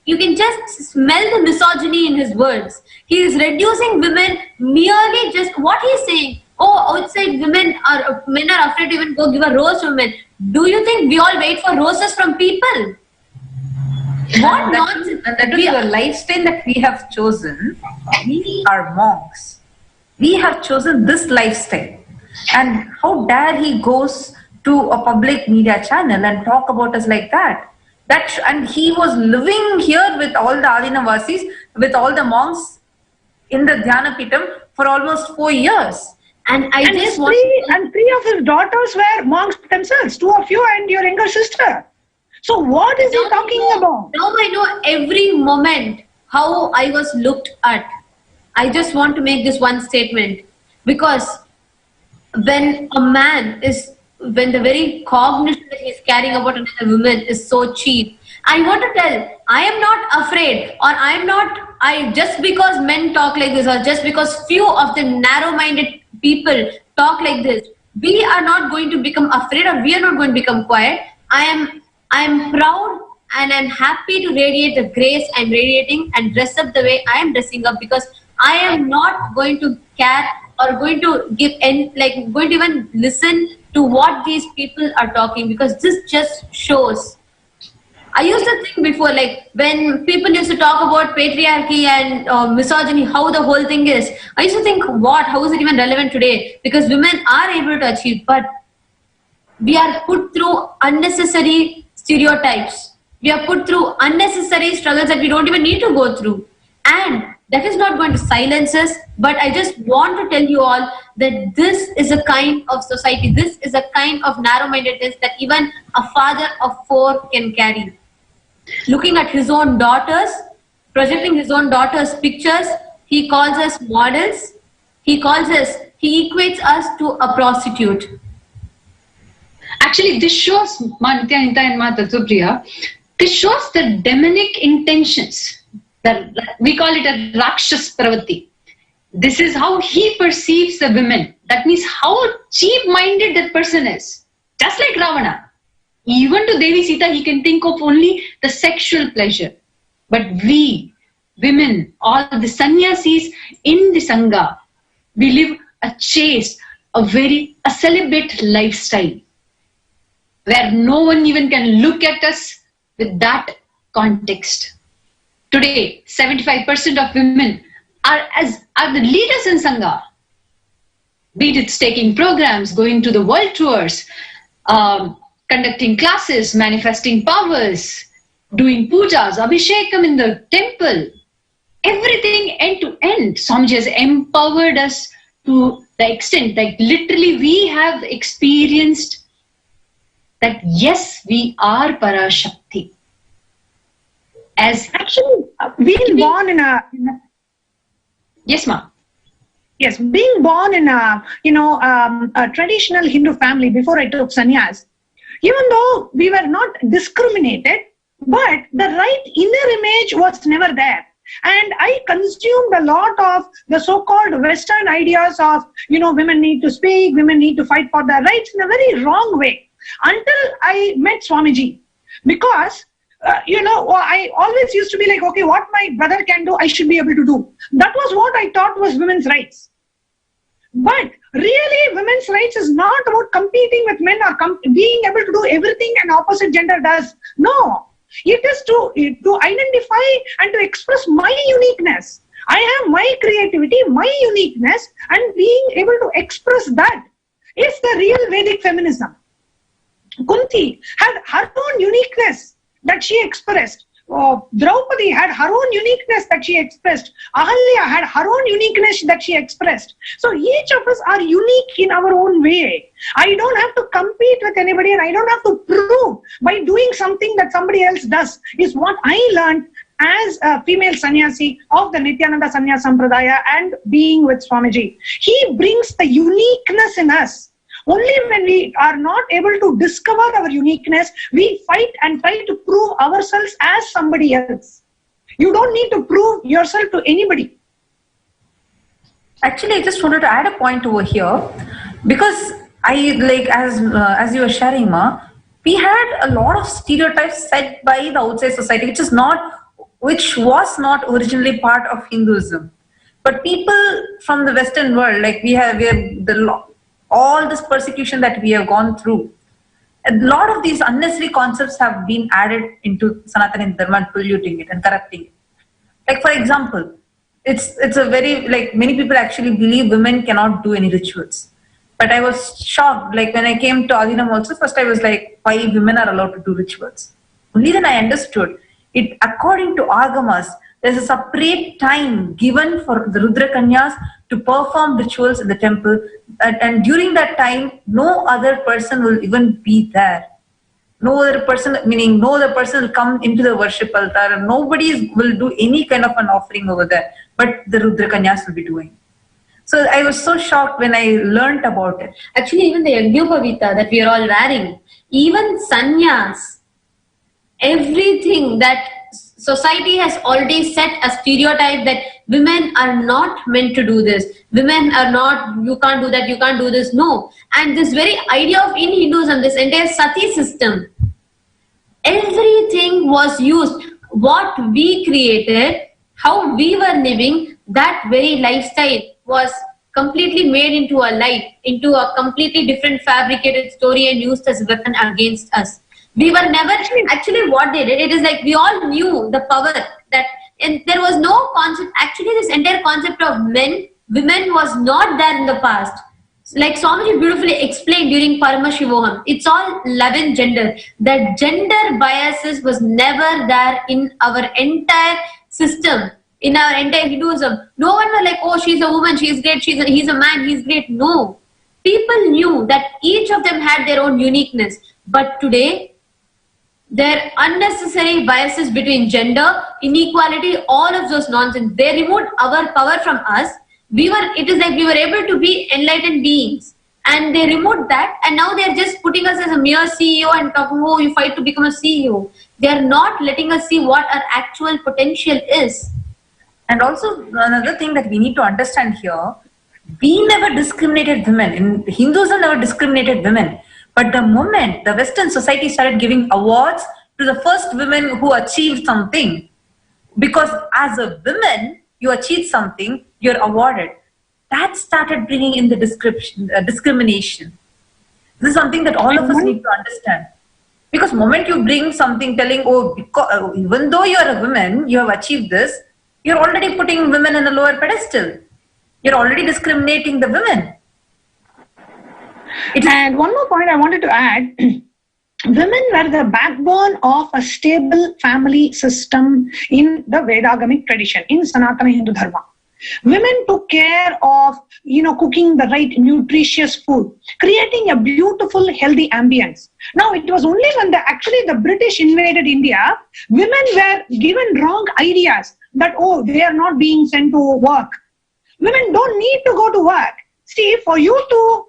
you can just smell the misogyny in his words. He is reducing women merely just what he's saying. Oh, outside men are afraid to even go give a rose to women. Do you think we all wait for roses from people? What nonsense! And that is the lifestyle that we have chosen. We are monks. We have chosen this lifestyle. And how dare he goes to a public media channel and talk about us like that? And he was living here with all the Adinavasis, with all the monks in the Dhyana Pitam for almost 4 years. And three of his daughters were monks themselves, 2 of you and your younger sister. So what is he talking about? Now I know every moment how I was looked at. I just want to make this one statement, because when the very cognition that he's carrying about another woman is so cheap, I want to tell, I am not afraid, or just because men talk like this, or just because few of the narrow-minded people talk like this, we are not going to become afraid, or we are not going to become quiet. I am proud and I'm happy to radiate the grace I'm radiating and dress up the way I am dressing up, because I am not going to care or going to going to even listen to what these people are talking, because this just shows. I used to think before, like when people used to talk about patriarchy and misogyny, how the whole thing is, I used to think, how is it even relevant today? Because women are able to achieve, but we are put through unnecessary stereotypes. We are put through unnecessary struggles that we don't even need to go through. And that is not going to silence us, but I just want to tell you all that this is a kind of society, this is a kind of narrow-mindedness that even a father of 4 can carry. Looking at his own daughters, projecting his own daughters' pictures, he calls us models, he equates us to a prostitute. Actually, this shows, Ma Nithyananda and Ma Tattvapriya, this shows the demonic intentions. We call it a Rakshas Pravati. This is how he perceives the women. That means how cheap-minded that person is. Just like Ravana. Even to Devi Sita, he can think of only the sexual pleasure. But we, women, all the sannyasis in the Sangha, we live a chaste, a celibate lifestyle, where no one even can look at us with that context. Today, 75% of women are the leaders in Sangha. Be it taking programs, going to the world tours, conducting classes, manifesting powers, doing pujas, abhishekam in the temple. Everything end to end. Swamiji has empowered us to the extent that literally we have experienced that yes, we are Parashakti. As actually being born in a yes, ma'am. Yes, being born in a traditional Hindu family before I took sannyas, even though we were not discriminated, but the right inner image was never there. And I consumed a lot of the so-called Western ideas of, women need to speak, women need to fight for their rights in a very wrong way. Until I met Swamiji. Because, I always used to be like, okay, what my brother can do, I should be able to do. That was what I thought was women's rights. But really, women's rights is not about competing with men or being able to do everything an opposite gender does. No. It is to identify and to express my uniqueness. I have my creativity, my uniqueness, and being able to express that is the real Vedic feminism. Kunti had her own uniqueness that she expressed. Draupadi had her own uniqueness that she expressed. Ahalya had her own uniqueness that she expressed. So each of us are unique in our own way. I don't have to compete with anybody, and I don't have to prove by doing something that somebody else does, is what I learned as a female sannyasi of the Nithyananda Sannyasa Sampradaya and being with Swamiji. He brings the uniqueness in us. Only when we are not able to discover our uniqueness, we fight and try to prove ourselves as somebody else. You don't need to prove yourself to anybody. Actually, I just wanted to add a point over here, because as you were sharing, Ma, we had a lot of stereotypes set by the outside society, which was not originally part of Hinduism. But people from the Western world, like we have all this persecution that we have gone through, a lot of these unnecessary concepts have been added into Sanatana Dharma and polluting it and corrupting it. Like, for example, it's a very, many people actually believe women cannot do any rituals. But I was shocked, when I came to Adinam also, first I was like, why women are allowed to do rituals? Only then I understood it. According to Agamas, there's a separate time given for the Rudra Kanyas to perform rituals in the temple, and during that time, no other person will even be there. No other person will come into the worship altar, and nobody will do any kind of an offering over there, but the Rudra Kanyas will be doing. So I was so shocked when I learnt about it. Actually, even the Yajnopavita that we are all wearing, even sannyas, everything that society has already set a stereotype that women are not meant to do this. Women are not, you can't do that, you can't do this. No. And this very idea of in Hinduism, this entire sati system, everything was used. What we created, how we were living, that very lifestyle was completely made into a lie, into a completely different fabricated story and used as a weapon against us. We were never, actually what they did, it is like we all knew the power that, and there was no concept, actually this entire concept of men, women was not there in the past. Like Swamiji beautifully explained during Paramashiva-AdiShakti, it's all love and gender. That gender biases was never there in our entire system, in our entire Hinduism. No one was like, oh, she's a woman, she's great, he's a man, he's great. No. People knew that each of them had their own uniqueness. But today, there are unnecessary biases between gender, inequality, all of those nonsense. They removed our power from us. It is like we were able to be enlightened beings. And they removed that, and now they're just putting us as a mere CEO and talking, oh, you fight to become a CEO. They're not letting us see what our actual potential is. And also another thing that we need to understand here, we never discriminated women. In Hinduism never discriminated women. But the moment the Western society started giving awards to the first women who achieved something, because as a woman, you achieved something, you're awarded. That started bringing in the discrimination. This is something that all of us need to understand. Because the moment you bring something telling, oh, because, even though you're a woman, you have achieved this, you're already putting women in a lower pedestal. You're already discriminating the women. And one more point I wanted to add. Women were the backbone of a stable family system in the Vedagamic tradition, in Sanatana Hindu Dharma. Women took care of, cooking the right nutritious food, creating a beautiful, healthy ambience. Now, it was only when the British invaded India, women were given wrong ideas that, oh, they are not being sent to work. Women don't need to go to work. See, for you to,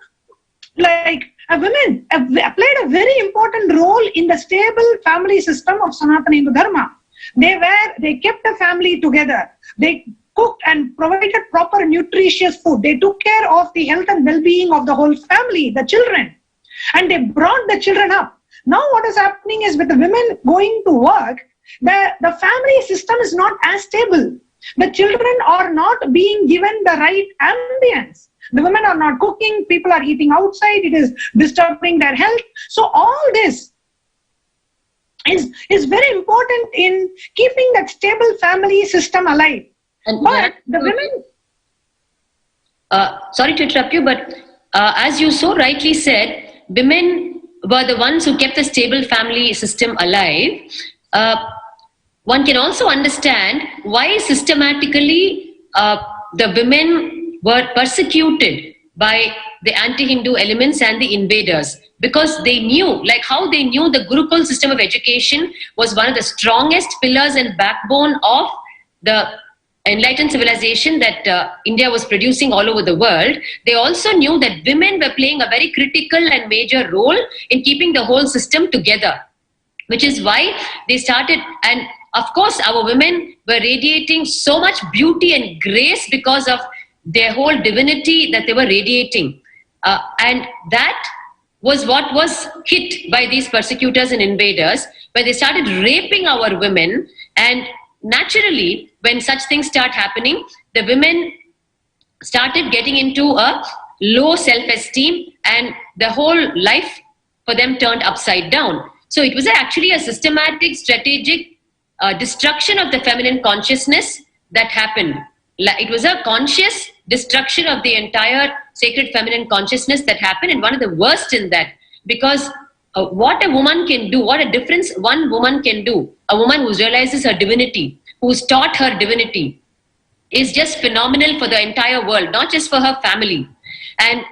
women played a very important role in the stable family system of Sanatana Hindu Dharma. They kept the family together. They cooked and provided proper nutritious food. They took care of the health and well-being of the whole family, the children. And they brought the children up. Now what is happening is with the women going to work, the family system is not as stable. The children are not being given the right ambience. The women are not cooking, people are eating outside, it is disturbing their health. So all this is very important in keeping that stable family system alive. But the women... sorry to interrupt you, but as you so rightly said, women were the ones who kept the stable family system alive. One can also understand why systematically the women were persecuted by the anti-Hindu elements and the invaders, because they knew, how they knew the Gurukul system of education was one of the strongest pillars and backbone of the enlightened civilization that India was producing all over the world. They also knew that women were playing a very critical and major role in keeping the whole system together, which is why they started. And of course, our women were radiating so much beauty and grace because of their whole divinity that they were radiating. And that was what was hit by these persecutors and invaders, where they started raping our women. And naturally, when such things start happening, the women started getting into a low self-esteem, and the whole life for them turned upside down. So it was actually a systematic, strategic destruction of the feminine consciousness that happened. It was a conscious destruction of the entire sacred feminine consciousness that happened, and one of the worst in that, because what a woman can do, what a difference one woman can do, a woman who realizes her divinity, who's taught her divinity, is just phenomenal for the entire world, not just for her family. And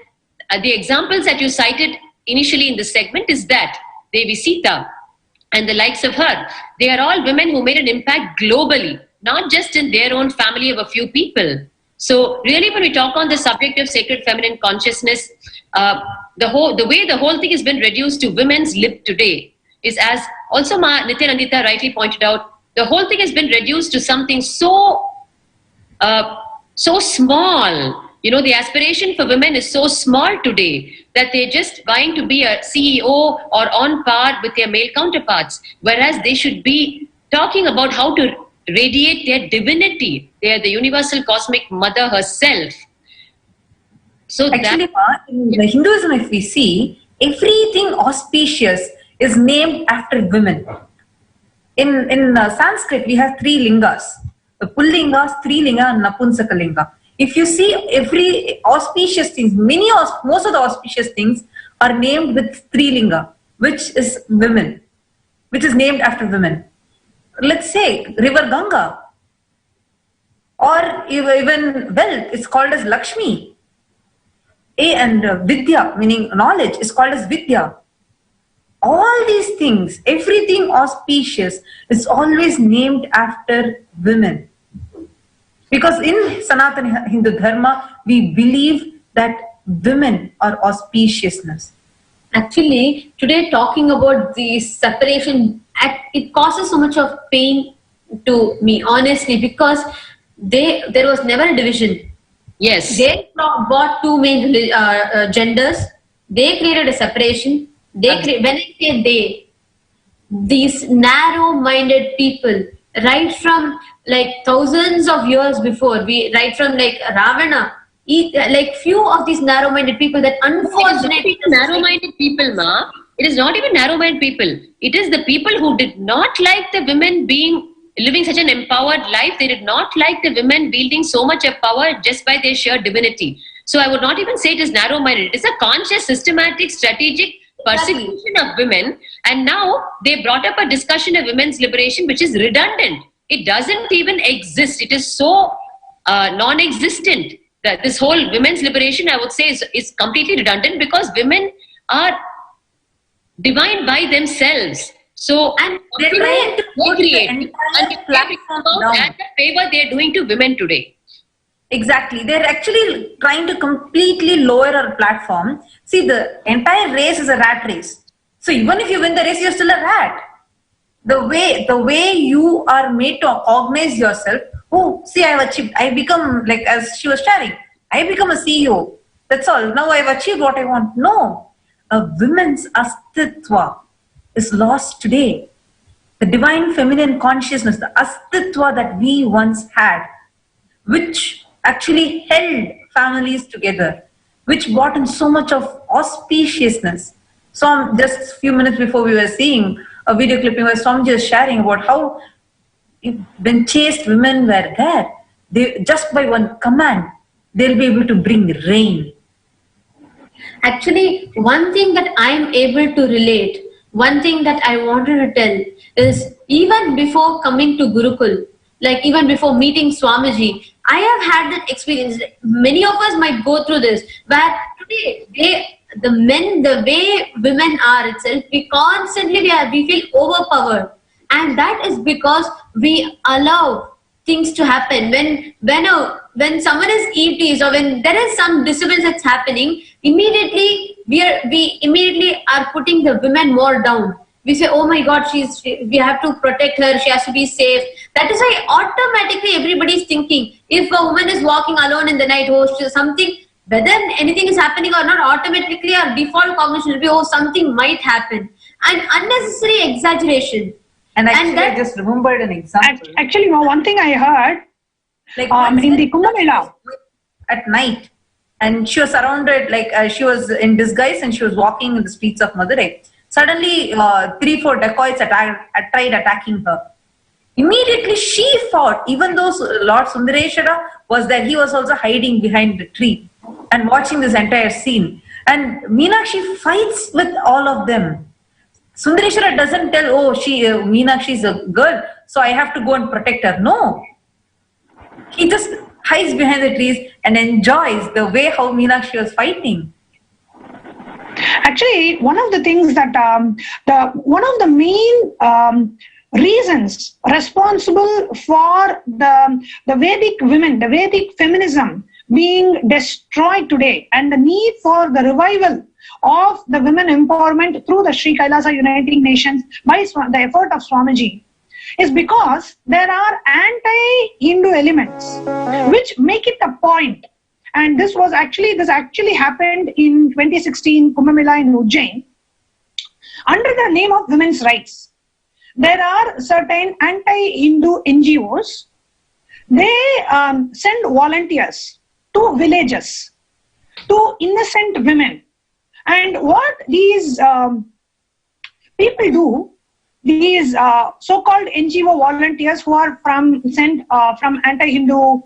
the examples that you cited initially in this segment is that Devi Sita and the likes of her, they are all women who made an impact globally, not just in their own family of a few people. So really, when we talk on the subject of sacred feminine consciousness, the way the whole thing has been reduced to women's lib today, is, as also Nithyananda rightly pointed out, the whole thing has been reduced to something so small. You know, the aspiration for women is so small today that they're just vying to be a CEO or on par with their male counterparts, whereas they should be talking about how to radiate their divinity. They are the universal cosmic mother herself. So actually, in the Hinduism, if we see, everything auspicious is named after women. In Sanskrit, we have 3 lingas: the Pullinga, Strilinga, and Napunsakalinga. If you see every auspicious things, most of the auspicious things are named with Strilinga, which is women, which is named after women. Let's say River Ganga, or even wealth is called as Lakshmi. And Vidya, meaning knowledge, is called as Vidya. All these things, everything auspicious is always named after women. Because in Sanatana Hindu Dharma, we believe that women are auspiciousness. Actually, today talking about the separation, it causes so much of pain to me, honestly, because there was never a division. Yes. They brought 2 main genders. They created a separation. When I say they, these narrow-minded people, right from like thousands of years before, right from like Ravana, like few of these narrow-minded people that unfortunately... narrow-minded people, Ma. It is not even narrow-minded people. It is the people who did not like the women living such an empowered life. They did not like the women wielding so much of power just by their sheer divinity. So I would not even say it is narrow-minded. It is a conscious, systematic, strategic persecution of women. And now they brought up a discussion of women's liberation, which is redundant. It doesn't even exist. It is so non-existent that this whole women's liberation, I would say, is completely redundant, because women are divine by themselves. So, and they're trying to create and the favor they're doing to women today. Exactly. They're actually trying to completely lower our platform. See, the entire race is a rat race. So even if you win the race, you're still a rat. The way you are made to organize yourself, oh, see, I've achieved. I become, like as she was sharing, I become a CEO. That's all. Now I've achieved what I want. No. A women's astitva is lost today. The divine feminine consciousness, the astitva that we once had, which actually held families together, which brought in so much of auspiciousness. So just a few minutes before we were seeing a video clipping where Swamiji was sharing about how when chaste women were there, they just by one command, they'll be able to bring rain. Actually, one thing that I'm able to relate, one thing that I wanted to tell is, even before coming to Gurukul, like even before meeting Swamiji, I have had that experience. Many of us might go through this, where today the way women are itself, we feel overpowered, and that is because we allow things to happen. When someone is ETs, or when there is some disturbance that's happening, immediately we immediately are putting the women more down. We say, oh my God, we have to protect her, she has to be safe. That is why automatically everybody is thinking, if a woman is walking alone in the night, something, whether anything is happening or not, automatically our default cognition will be, oh, something might happen. And unnecessary exaggeration. And I just remembered an example. Actually, one thing I heard, like in the Kumbh Mela at night, and she was surrounded, like she was in disguise and she was walking in the streets of Madurai. Suddenly, 3-4 dacoits tried attacking her. Immediately she fought, even though Lord Sundareshwara was there, he was also hiding behind the tree and watching this entire scene. And Meenakshi fights with all of them. Sundareshwara doesn't tell, oh, Meenakshi is a girl, so I have to go and protect her. No. He just hides behind the trees and enjoys the way how Meenakshi was fighting. Actually, one of the things that one of the main reasons responsible for the Vedic women, the Vedic feminism, being destroyed today, and the need for the revival of the women empowerment through the SHRIKAILASA Uniting Nations by the effort of Swamiji is because there are anti-Hindu elements which make it a point. And this actually happened in 2016 Kumbh Mela in Ujjain under the name of women's rights. There are certain anti-Hindu NGOs. They send volunteers to villages, to innocent women. And what these people do, these so-called NGO volunteers who are sent from anti-Hindu,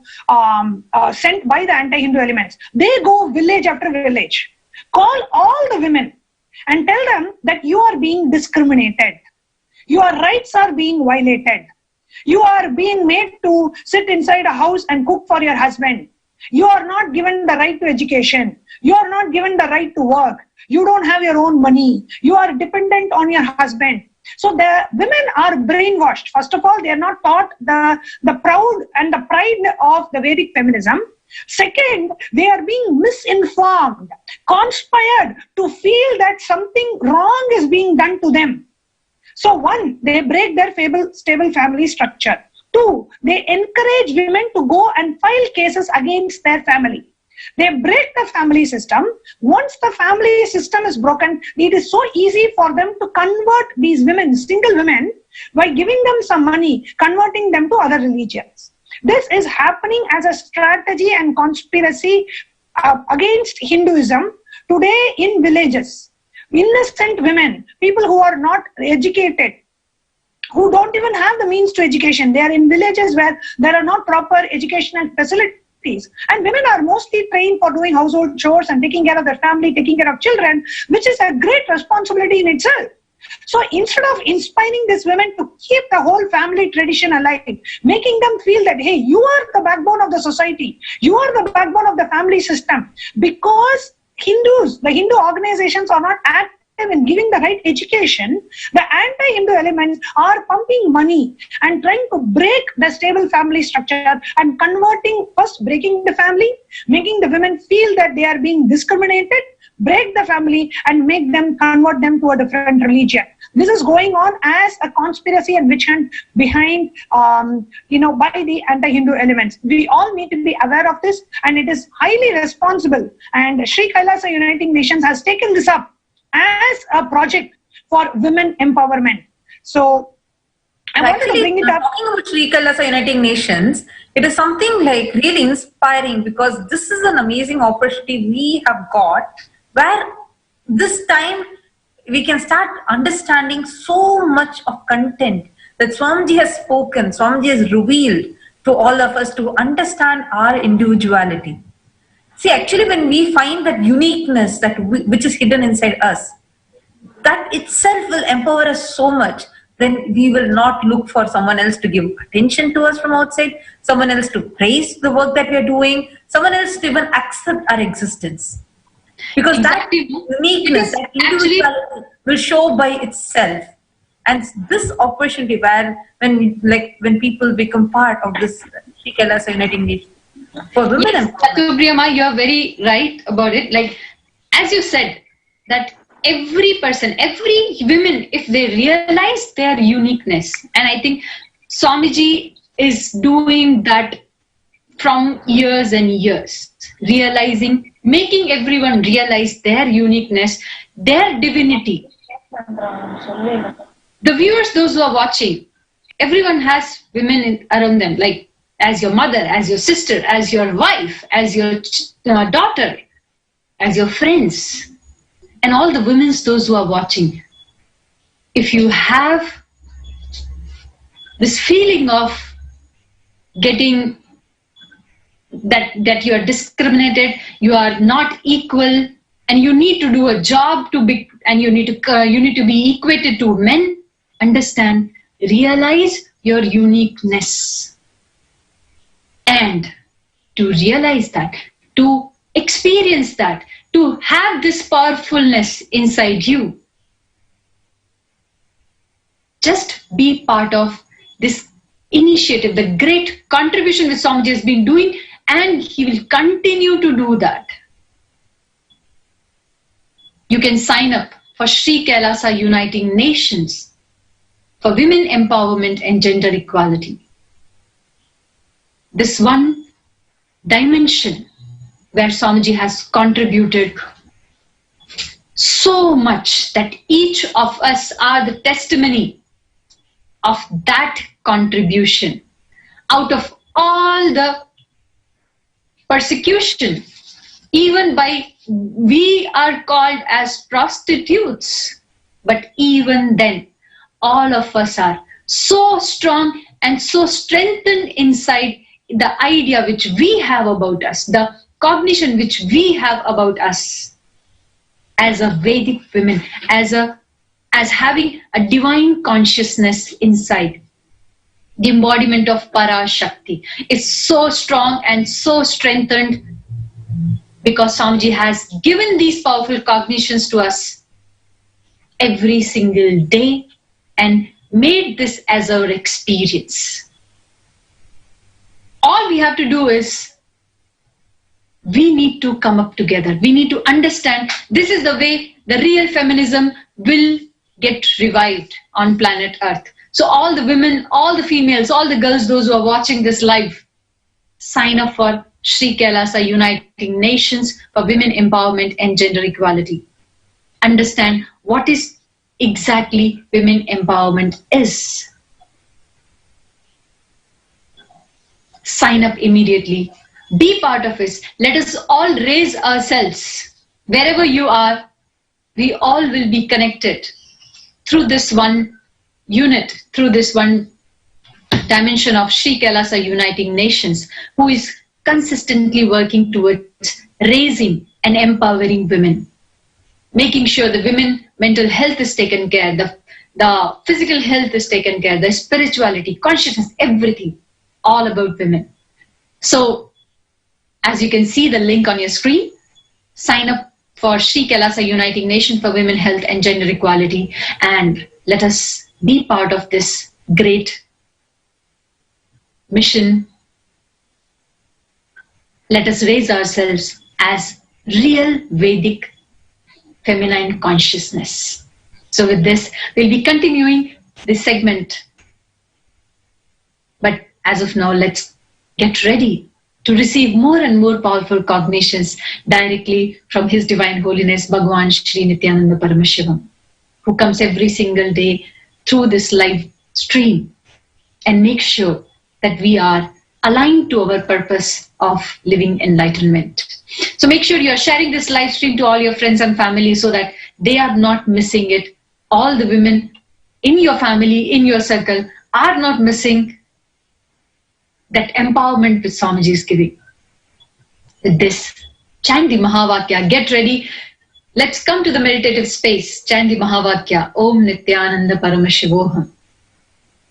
sent by the anti-Hindu elements, they go village after village, call all the women and tell them that you are being discriminated. Your rights are being violated. You are being made to sit inside a house and cook for your husband. You are not given the right to education. You are not given the right to work. You don't have your own money. You are dependent on your husband. So the women are brainwashed. First of all, they are not taught the proud and the pride of the Vedic feminism. Second, they are being misinformed, conspired to feel that something wrong is being done to them. So one, they break their stable family structure. Two, they encourage women to go and file cases against their family. They break the family system. Once the family system is broken, it is so easy for them to convert these women, single women, by giving them some money, converting them to other religions. This is happening as a strategy and conspiracy against Hinduism today in villages. Innocent women, people who are not educated, who don't even have the means to education. They are in villages where there are not proper educational facilities. And women are mostly trained for doing household chores and taking care of their family, taking care of children, which is a great responsibility in itself. So instead of inspiring these women to keep the whole family tradition alive, making them feel that, hey, you are the backbone of the society, you are the backbone of the family system, because Hindus, the Hindu organizations are not active in giving the right education, the anti-Hindu elements are pumping money and trying to break the stable family structure and first breaking the family, making the women feel that they are being discriminated, break the family and convert them to a different religion. This is going on as a conspiracy and witch hunt behind, by the anti-Hindu elements. We all need to be aware of this, and it is highly responsible. And SHRIKAILASA Uniting Nations has taken this up as a project for women empowerment. So I wanted to bring it up. Talking about SHRIKAILASA Uniting Nations, it is something like really inspiring, because this is an amazing opportunity we have got, where this time we can start understanding so much of content that Swamiji has spoken, Swamiji has revealed to all of us to understand our individuality. See, actually, when we find that uniqueness which is hidden inside us, that itself will empower us so much. Then we will not look for someone else to give attention to us from outside, someone else to praise the work that we are doing, someone else to even accept our existence. Because exactly. That uniqueness, that individuality will show by itself. And this opportunity where when people become part of this SHRIKAILASA Uniting Nations, for women. Yes, Priyama, you are very right about it. Like, as you said, that every person, every woman, if they realize their uniqueness, and I think Swamiji is doing that from years and years, making everyone realize their uniqueness, their divinity. The viewers, those who are watching, everyone has women around them, like as your mother, as your sister, as your wife, as your daughter, as your friends, and all the women, those who are watching. If you have this feeling of getting that you are discriminated, you are not equal, and you need to do a job and you need to be equated to men, understand, realize your uniqueness. And to realize that, to experience that, to have this powerfulness inside you, just be part of this initiative, the great contribution that Swamiji has been doing, and he will continue to do that. You can sign up for SHRIKAILASA Uniting Nations for women empowerment and gender equality. This one dimension where Swamiji has contributed so much that each of us are the testimony of that contribution. Out of all the persecution, even by we are called as prostitutes, but even then all of us are so strong and so strengthened inside the idea which we have about us, the cognition which we have about us as a Vedic women, as having a divine consciousness inside. The embodiment of Parashakti is so strong and so strengthened because Swamiji has given these powerful cognitions to us every single day and made this as our experience. All we have to do is we need to come up together. We need to understand this is the way the real feminism will get revived on planet Earth. So all the women, all the females, all the girls, those who are watching this live, sign up for SHRIKAILASA Uniting Nations for Women Empowerment and Gender Equality. Understand what is exactly women empowerment is. Sign up immediately. Be part of it. Let us all raise ourselves. Wherever you are, we all will be connected through this one unit, through this one dimension of SHRIKAILASA Uniting Nations, who is consistently working towards raising and empowering women, making sure the women mental health is taken care, the physical health is taken care, the spirituality, consciousness, everything, all about women. So, as you can see the link on your screen, sign up for SHRIKAILASA Uniting Nation for Women Health and Gender Equality, and let us be part of this great mission. Let us raise ourselves as real Vedic feminine consciousness. So with this, we'll be continuing this segment. But as of now, let's get ready to receive more and more powerful cognitions directly from His Divine Holiness Bhagavan Shri Nithyananda Paramashivam, who comes every single day through this live stream and makes sure that we are aligned to our purpose of living enlightenment. So make sure you are sharing this live stream to all your friends and family so that they are not missing it. All the women in your family, in your circle, are not missing that empowerment which Swamiji is giving. With this, chant the Mahavakya. Get ready. Let's come to the meditative space. Chant the Mahavakya. Om Nithyananda Paramashivoham.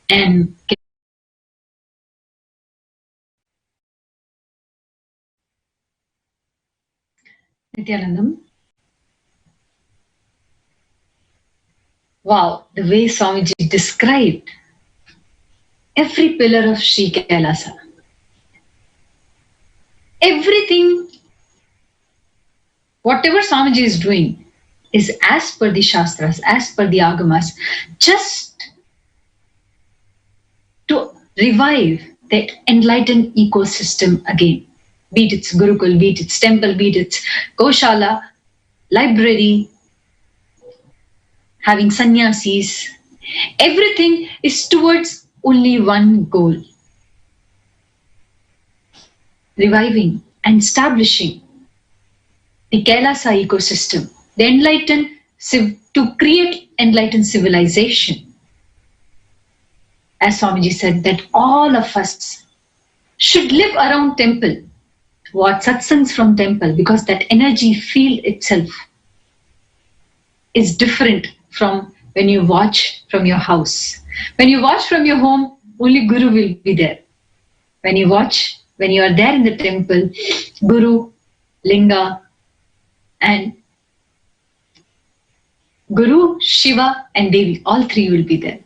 And Nithyanandam. Wow, the way Swamiji described every pillar of SHRIKAILASA. Everything, whatever Swamiji is doing, is as per the Shastras, as per the Agamas, just to revive that enlightened ecosystem again. Be it its Gurukul, be it its temple, be it its Goshala, library, having sannyasis. Everything is towards only one goal. Reviving and establishing the Kailasa ecosystem, the enlightened, to create enlightened civilization. As Swamiji said, that all of us should live around temple, watch satsangs from temple, because that energy field itself is different from when you watch from your house. When you watch from your home, only Guru will be there. When you watch, when you are there in the temple, Guru, Linga, and Guru, Shiva, and Devi, all three will be there.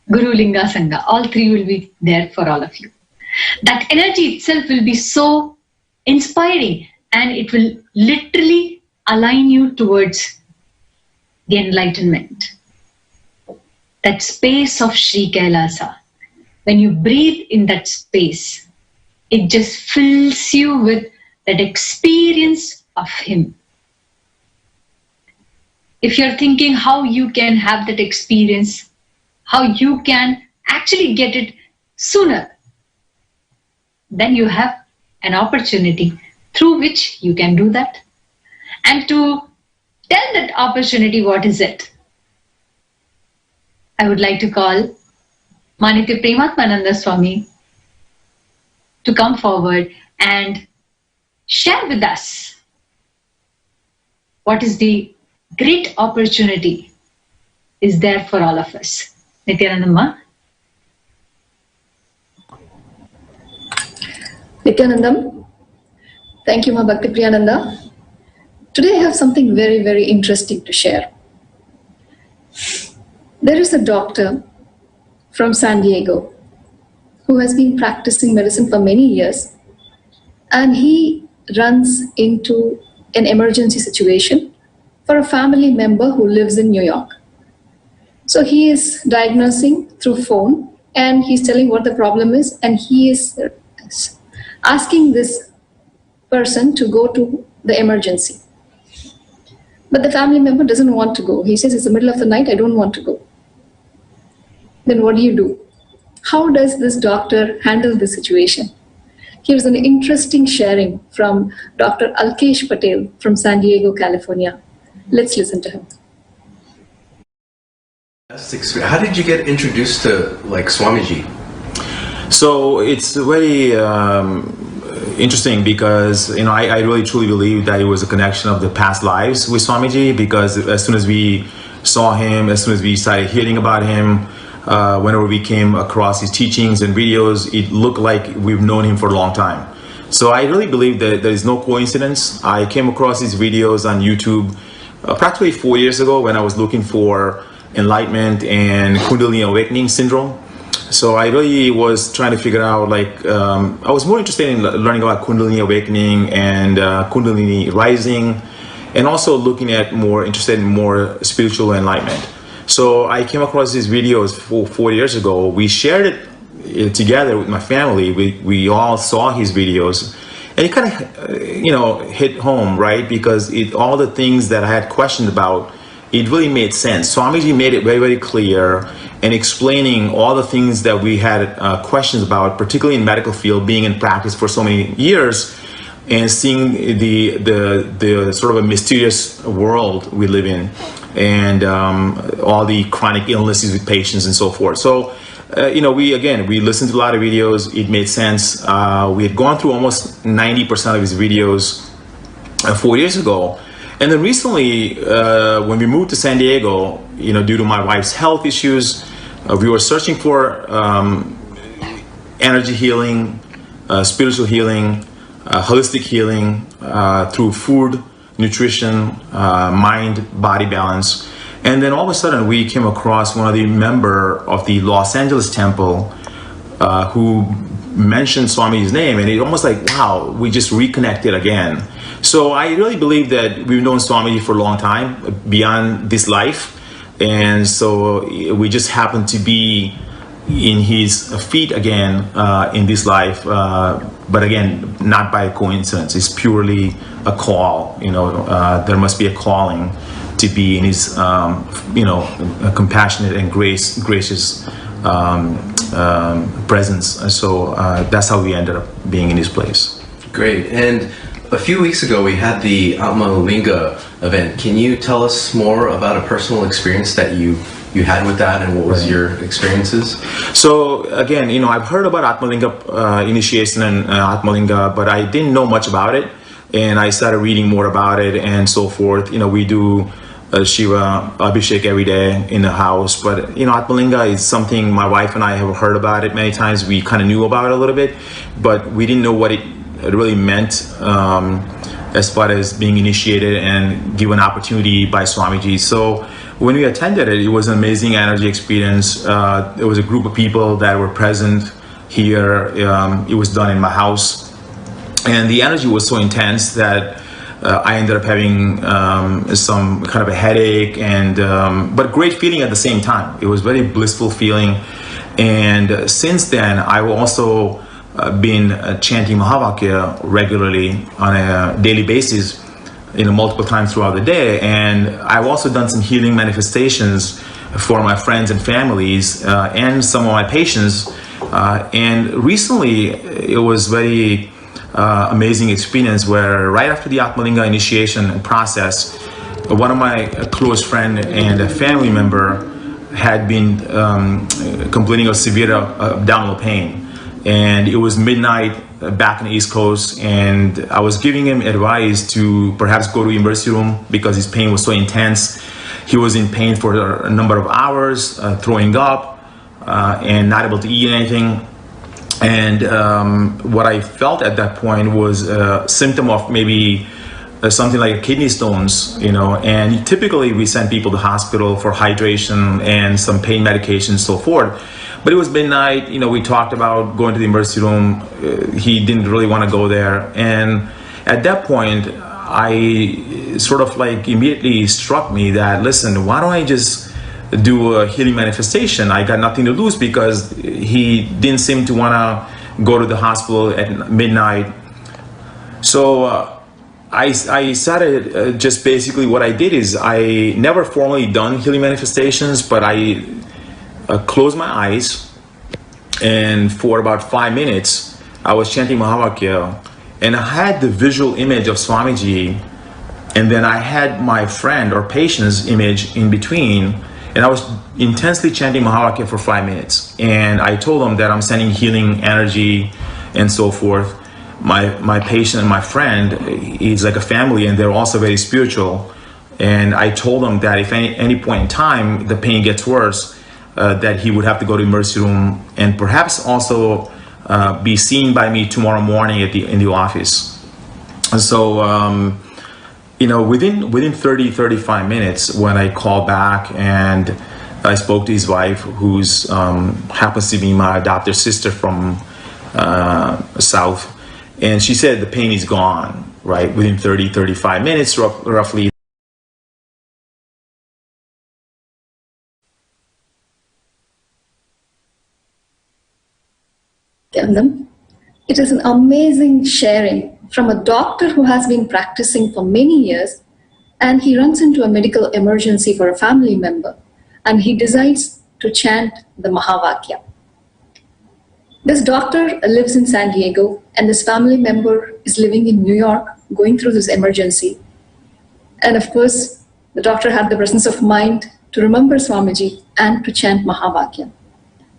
Guru, Linga, Sangha, all three will be there for all of you. That energy itself will be so inspiring, and it will literally align you towards the enlightenment. That space of SHRIKAILASA. When you breathe in that space, it just fills you with that experience of Him. If you're thinking how you can have that experience, how you can actually get it sooner, then you have an opportunity through which you can do that. And to tell that opportunity what is it, I would like to call Manitya Prematmananda Swami to come forward and share with us what is the great opportunity is there for all of us. Nithyanandamma. Nithyanandam, thank you, Ma Bhakti Priyananda. Today I have something very, very interesting to share. There is a doctor from San Diego who has been practicing medicine for many years, and he runs into an emergency situation for a family member who lives in New York. So he is diagnosing through phone, and he's telling what the problem is, and he is asking this person to go to the emergency. But the family member doesn't want to go. He says, it's the middle of the night, I don't want to go. Then what do? How does this doctor handle the situation? Here's an interesting sharing from Dr. Alkesh Patel from San Diego, California. Let's listen to him. How did you get introduced to Swamiji? So it's very interesting because I really truly believe that it was a connection of the past lives with Swamiji, because as soon as we saw him, as soon as we started hearing about him, whenever we came across his teachings and videos, it looked like we've known him for a long time. So I really believe that there is no coincidence. I came across his videos on YouTube practically 4 years ago when I was looking for enlightenment and Kundalini awakening syndrome. So I really was trying to figure out, I was more interested in learning about Kundalini awakening and Kundalini rising, and also interested in more spiritual enlightenment. So I came across these videos 4 years ago. We shared it together with my family. We all saw his videos, and it kind of, hit home, right? Because all the things that I had questioned about, it really made sense. Swamiji made it very, very clear and explaining all the things that we had questions about, particularly in medical field, being in practice for so many years, and seeing the sort of a mysterious world we live in, and all the chronic illnesses with patients and so forth. So, we listened to a lot of videos. It made sense. We had gone through almost 90% of his videos 4 years ago. And then recently, when we moved to San Diego, due to my wife's health issues, we were searching for energy healing, spiritual healing, holistic healing through food, nutrition, mind-body balance. And then all of a sudden, we came across one of the member of the Los Angeles temple who mentioned Swamiji's name, and it almost like, wow, we just reconnected again. So I really believe that we've known Swamiji for a long time, beyond this life. And so we just happen to be in his feet again in this life. But again, not by coincidence. It's purely a call. There must be a calling to be in his, compassionate and gracious presence. And so that's how we ended up being in this place. Great. And a few weeks ago, we had the Atmalinga event. Can you tell us more about a personal experience that you had with that, and what was your experiences? So again, I've heard about Atmalinga initiation and Atmalinga, but I didn't know much about it. And I started reading more about it and so forth. We do Shiva Abhishek every day in the house. But, Atmalinga is something my wife and I have heard about it many times. We kind of knew about it a little bit, but we didn't know what it really meant as far as being initiated and given opportunity by Swamiji. So when we attended it, it was an amazing energy experience. There was a group of people that were present here. It was done in my house. and the energy was so intense that I ended up having some kind of a headache, and but great feeling at the same time. It was very blissful feeling, and since then I've also been chanting Mahavakya regularly on a daily basis, multiple times throughout the day, and I've also done some healing manifestations for my friends and families and some of my patients. And recently, it was very amazing experience where right after the Atmalinga initiation process, one of my close friend and a family member had been complaining of severe abdominal pain. And it was midnight back on the East Coast, and I was giving him advice to perhaps go to the emergency room because his pain was so intense. He was in pain for a number of hours, throwing up, and not able to eat anything. And what I felt at that point was a symptom of maybe something like kidney stones, and typically we send people to hospital for hydration and some pain medication and so forth. But it was midnight, we talked about going to the emergency room. He didn't really want to go there. And at that point, I sort of immediately struck me that, listen, why don't I just do a healing manifestation? I got nothing to lose, because he didn't seem to want to go to the hospital at midnight. So I started just basically what I did is I never formally done healing manifestations, but I closed my eyes, and for about 5 minutes I was chanting Mahavakya, and I had the visual image of Swamiji, and then I had my friend or patient's image in between, and I was intensely chanting Mahavakya for 5 minutes. And I told them that I'm sending healing energy and so forth. My patient and my friend, he's like a family, and they're also very spiritual. And I told them that if any point in time the pain gets worse, that he would have to go to the emergency room, and perhaps also be seen by me tomorrow morning in the office. And so within 35 minutes, when I called back and I spoke to his wife, who's happens to be my adopted sister from South, and she said the pain is gone, right, within 35 minutes roughly. Them. It is an amazing sharing from a doctor who has been practicing for many years, and he runs into a medical emergency for a family member, and he decides to chant the Mahavakya. This doctor lives in San Diego, and this family member is living in New York, going through this emergency. And of course, the doctor had the presence of mind to remember Swamiji and to chant Mahavakya.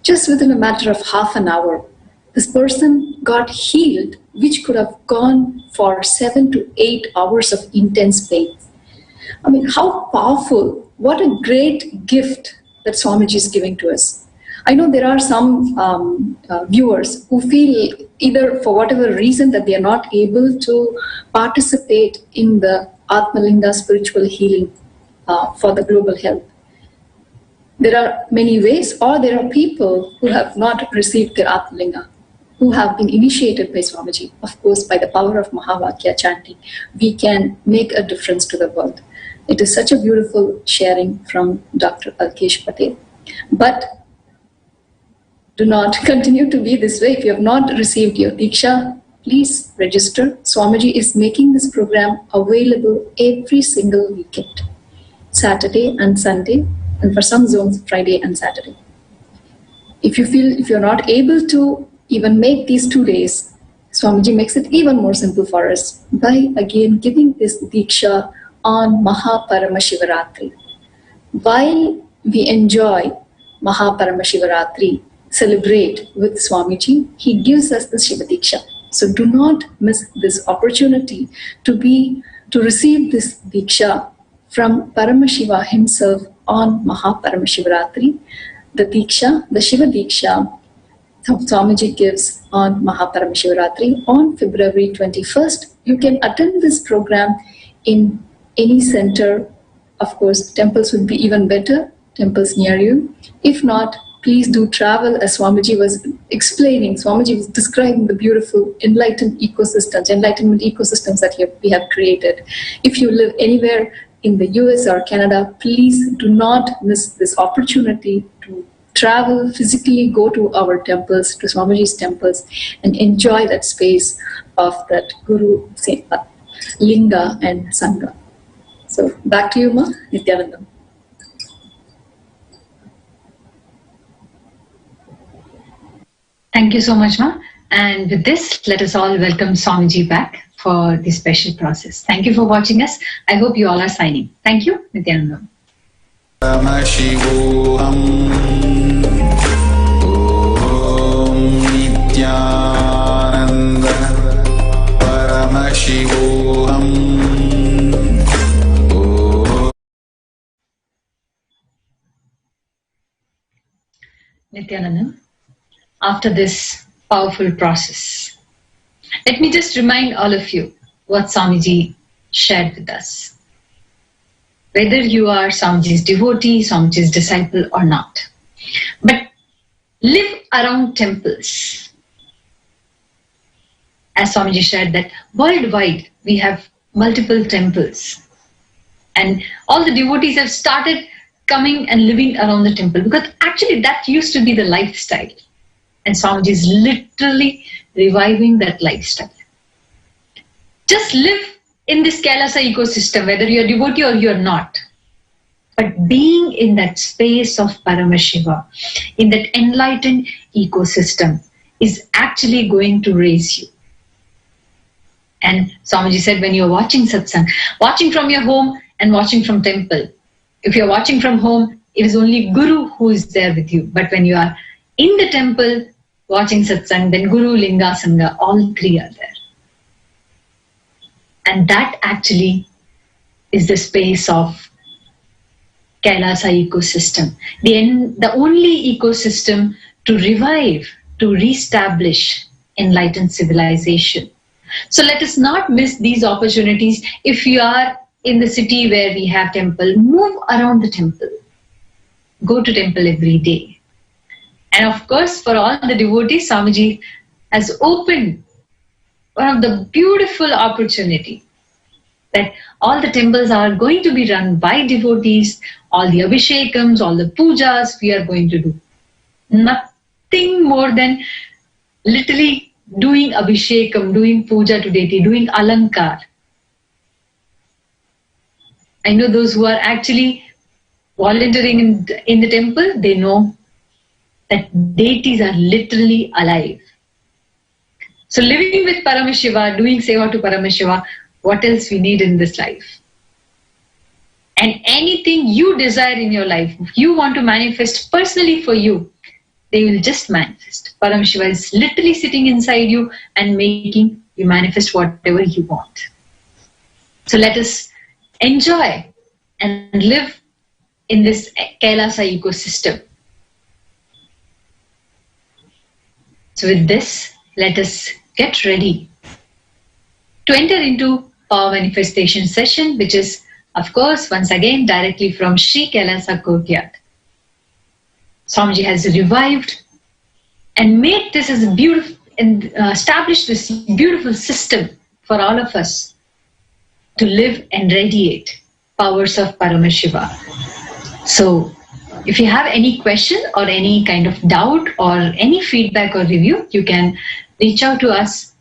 Just within a matter of half an hour, this person got healed, which could have gone for 7 to 8 hours of intense pain. I mean, how powerful, what a great gift that Swamiji is giving to us. I know there are some viewers who feel either for whatever reason that they are not able to participate in the Atmalinga spiritual healing for the global health. There are many ways, or there are people who have not received their Atmalinga, who have been initiated by Swamiji. Of course, by the power of Mahavakya chanting, we can make a difference to the world. It is such a beautiful sharing from Dr. Alkesh Patel. But do not continue to be this way. If you have not received your Diksha, please register. Swamiji is making this program available every single weekend, Saturday and Sunday, and for some zones, Friday and Saturday. If you feel if you're not able to even make these 2 days, Swamiji makes it even more simple for us by again giving this Diksha on Paramashiva-Ratri. While we enjoy Paramashiva-Ratri, celebrate with Swamiji, he gives us the Shiva Diksha. So do not miss this opportunity to receive this Diksha from Paramashiva himself on Paramashiva-Ratri. The Diksha, the Shiva Diksha, Swamiji gives on Paramashiva-Ratri on February 21st. You can attend this program in any center. Of course, temples would be even better, temples near you. If not, please do travel, as Swamiji was explaining, Swamiji was describing the beautiful enlightenment ecosystems that we have created. If you live anywhere in the US or Canada, please do not miss this opportunity to travel, physically go to our temples, to Swamiji's temples, and enjoy that space of that Guru, Linga and Sangha. So back to you, Ma, Nithyanandam. Thank you so much, Ma. And with this, let us all welcome Swamiji back for this special process. Thank you for watching us. I hope you all are signing. Thank you, Nithyanandam. Paramashivam. Om Nithyananda. Paramashivam. Nithyanandam, after this powerful process, let me just remind all of you what Swamiji shared with us. Whether you are Swamiji's devotee, Swamiji's disciple or not, but live around temples. As Swamiji shared that worldwide we have multiple temples, and all the devotees have started coming and living around the temple, because actually that used to be the lifestyle, and Swamiji is literally reviving that lifestyle. Just live in this Kailasa ecosystem, whether you're a devotee or you're not, but being in that space of Paramashiva, in that enlightened ecosystem, is actually going to raise you. And Swamiji said, when you're watching satsang, watching from your home and watching from temple, if you're watching from home, it is only Guru who is there with you. But when you are in the temple watching satsang, then Guru, Linga, Sangha, all three are there. And that actually is the space of Kailasa ecosystem. The only ecosystem to revive, to reestablish enlightened civilization. So let us not miss these opportunities. If you are in the city where we have temple, move around the temple. Go to temple every day. And of course, for all the devotees, Swamiji has opened one of the beautiful opportunity that all the temples are going to be run by devotees, all the abhishekams, all the pujas we are going to do. Nothing more than literally doing abhishekam, doing puja to deity, doing alankar. I know those who are actually volunteering in the temple, they know that deities are literally alive. So living with Paramashiva, doing seva to Paramashiva, what else we need in this life? And anything you desire in your life, you want to manifest personally for you, they will just manifest. Paramashiva is literally sitting inside you and making you manifest whatever you want. So let us enjoy and live in this Kailasa ecosystem. So with this, let us get ready to enter into power manifestation session, which is, of course, once again, directly from SHRIKAILASA courtyard. Swamiji has revived and made this as a beautiful, and established this beautiful system for all of us to live and radiate powers of Paramashiva. So if you have any question or any kind of doubt or any feedback or review, you can reach out to us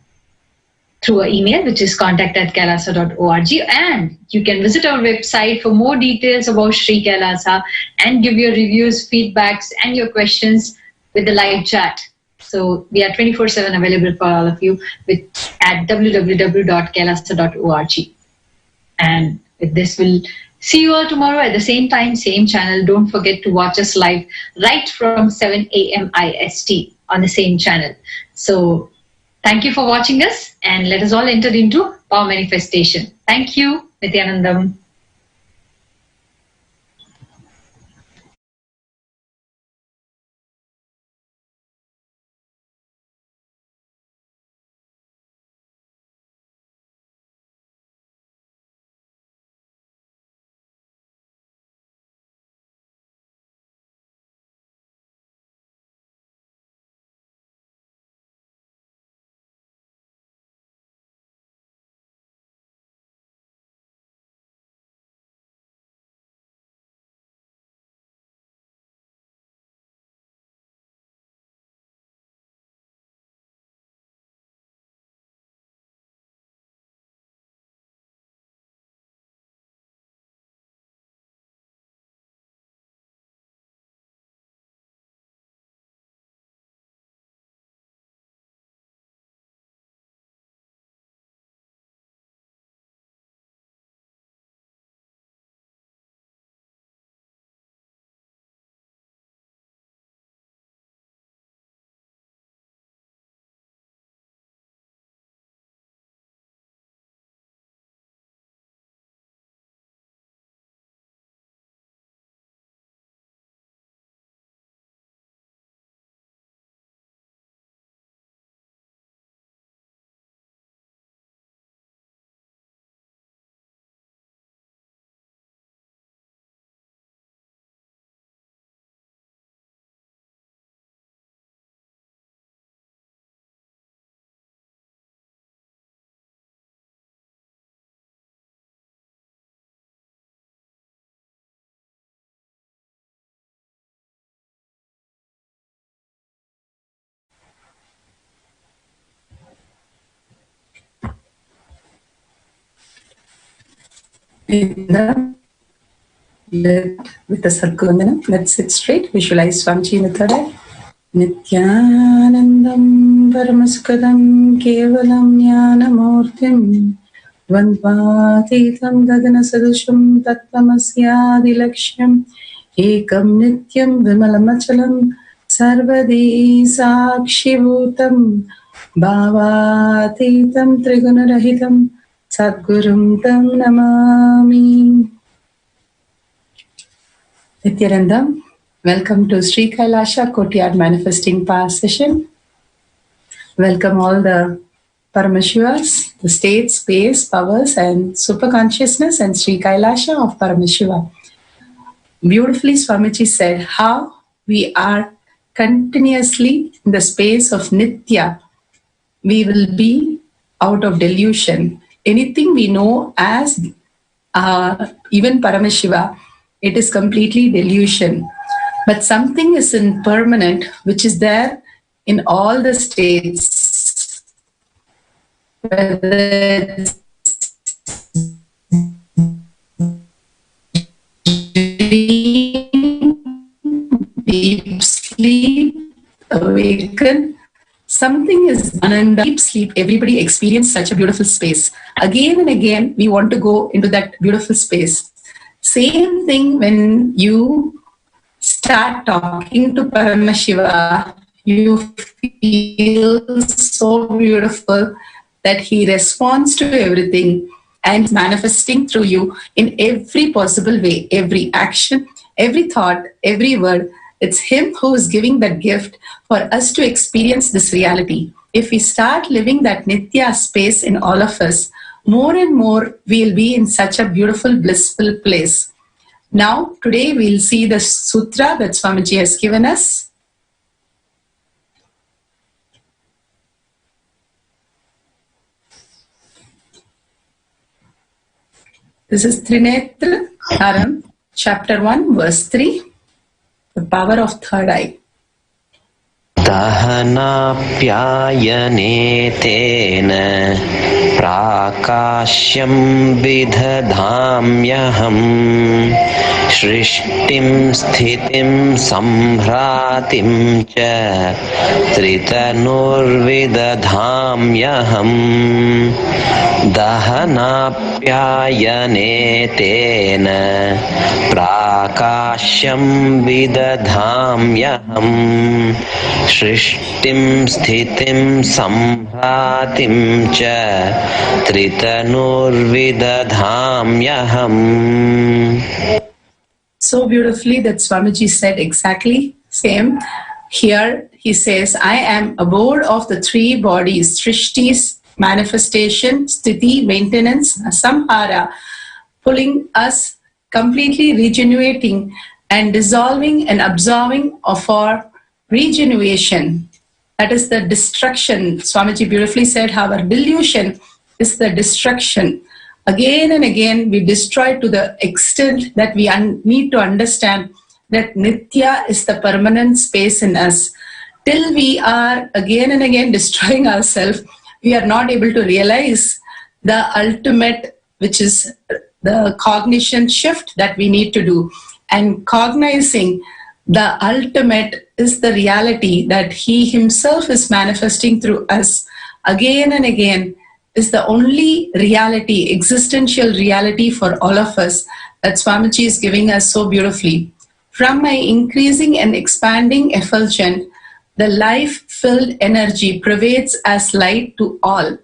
through an email, which is contact@kailasa.org, and you can visit our website for more details about SHRIKAILASA and give your reviews, feedbacks, and your questions with the live chat. So we are 24/7 available for all of you at www.kailasa.org. And with this, we'll see you all tomorrow at the same time, same channel. Don't forget to watch us live right from 7 a.m. IST on the same channel. So thank you for watching us, and let us all enter into power manifestation. Thank you, Nithyanandam. With the Sadgurundanam, let's sit straight, visualize Swamiji in the third eye. Nithyanandam Paramasukadam Kevalam Jnanamurtim Dvandvatitam Gagana Sadusham Tattvamasya-Adilaksham Ekam Nityam Vimalamachalam Sarvadi Sakshibhutam Bhavatitam Trigunarahitam Sadgurum Tam Namami. Nithyanandam, welcome to SHRIKAILASA Courtyard Manifesting Power Session. Welcome all the Paramashivas, the state, space, powers and super consciousness and SHRIKAILASA of Paramashiva. Beautifully Swamiji said how we are continuously in the space of Nitya. We will be out of delusion. Anything we know as even Paramashiva, it is completely delusion. But something is impermanent, which is there in all the states. Whether it's deep sleep, awaken, something is done in deep sleep. Everybody experiences such a beautiful space. Again and again, we want to go into that beautiful space. Same thing when you start talking to Paramashiva, you feel so beautiful that he responds to everything and manifesting through you in every possible way, every action, every thought, every word. It's him who is giving that gift for us to experience this reality. If we start living that Nitya space in all of us, more and more we'll be in such a beautiful, blissful place. Now, today we'll see the sutra that Swamiji has given us. This is Trinetra Haram, chapter 1, verse 3, the power of third eye. Dahanapyayane tena prakashyam vidhadhamyaham shrishtim sthitim samhratim cha tritanurvidadhamyaham dahanapyayane tena prakashyam vidadhamyaham Shrishtim sthitim samhratim cha tritanurvidadhamyaham. So beautifully that Swamiji said exactly same. Here he says, I am abode of the three bodies, Srishti's manifestation, Sthiti, maintenance, Samhara, pulling us, completely regenerating and dissolving and absorbing of our regeneration. That is the destruction. Swamiji beautifully said how our delusion is the destruction. Again and again we destroy to the extent that we need to understand that Nitya is the permanent space in us. Till we are again and again destroying ourselves, we are not able to realize the ultimate, which is the cognition shift that we need to do. And cognizing the ultimate is the reality that he himself is manifesting through us again and again is the only reality, existential reality for all of us that Swamiji is giving us so beautifully. From my increasing and expanding effulgence, the life-filled energy pervades as light to all.